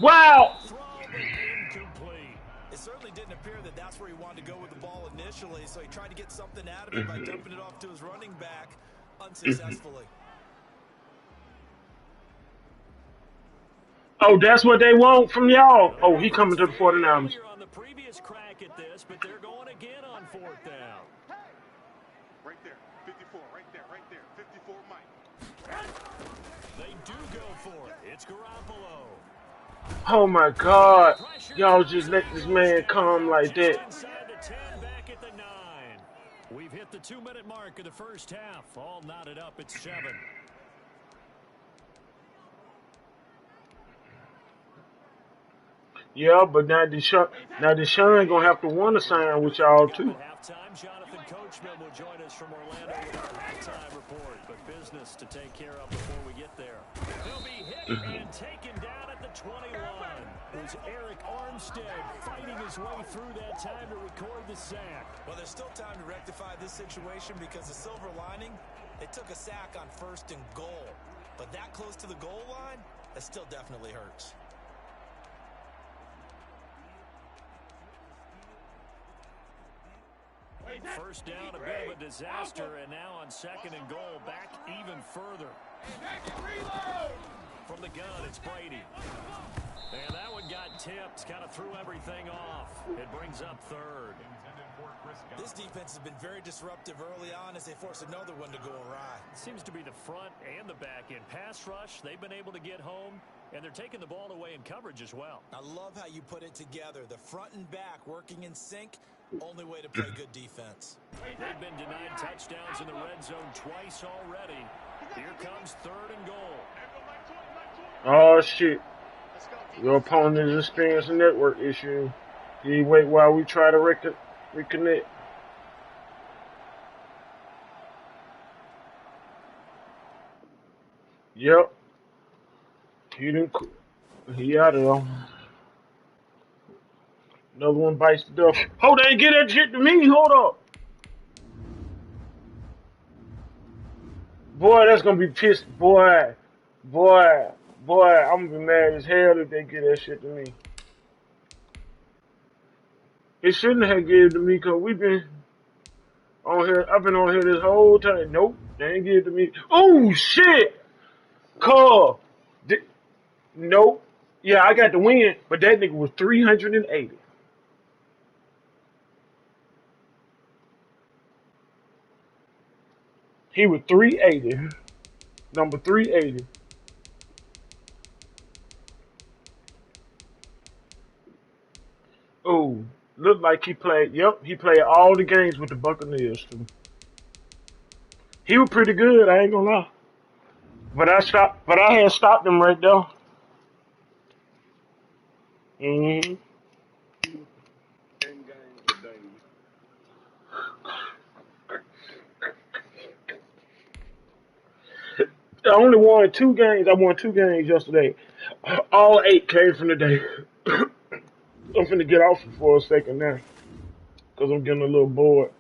Wow! Incomplete. It certainly didn't appear that that's where he wanted to go with the ball initially, so he tried to get something out of it by dumping it off to his running back unsuccessfully. Oh, that's what they want from y'all. Oh, he coming to the 49ers. On the previous crack at this, but they're going again on 4th down. Right there. 54. Right there. 54 Mike. They do go for it. It's Garoppolo. Oh my God. Y'all just let this man come like that. Inside the 10, back at the 9. We've hit the 2-minute mark of the first half. All knotted up at 7. Yeah, but now Deshaun gonna have to want to sign with y'all too. At halftime, Jonathan Coachman will join us from Orlando with our halftime report. But business to take care of before we get there. He'll be hit and taken down at the 21. was Eric Armstead fighting his way through that time to record the sack. Well, there's still time to rectify this situation because the silver lining, they took a sack on 1st and goal. But that close to the goal line, that still definitely hurts. First down, a bit of a disaster, and now on 2nd and goal, back even further. From the gun, it's Brady. And that one got tipped, kind of threw everything off. It brings up 3rd. This defense has been very disruptive early on as they force another one to go awry. Seems to be the front and the back end. Pass rush, they've been able to get home, and they're taking the ball away in coverage as well. I love how you put it together. The front and back working in sync, only way to play good defense. They've been denied touchdowns in the red zone twice already. Here comes 3rd and goal. Oh, shit. Your opponent is experiencing a network issue. You wait while we try to reconnect. Yep. He out of there. Another one bites the dust. Hold on, get that shit to me. Hold up. Boy, that's gonna be pissed. Boy, I'm gonna be mad as hell if they get that shit to me. It shouldn't have given it to me because we've been on here. I've been on here this whole time. Nope, they ain't give it to me. Oh shit, Carl. Nope. Yeah, I got the win, but that nigga was 380. He was 380. Number 380. Oh, looked like he played. Yep, he played all the games with the Buccaneers too. He was pretty good. I ain't gonna lie. But I had stopped him right there. hmm I only won 2 games. I won 2 games yesterday. All 8 came from the day. I'm finna get off for a second now, cause I'm getting a little bored.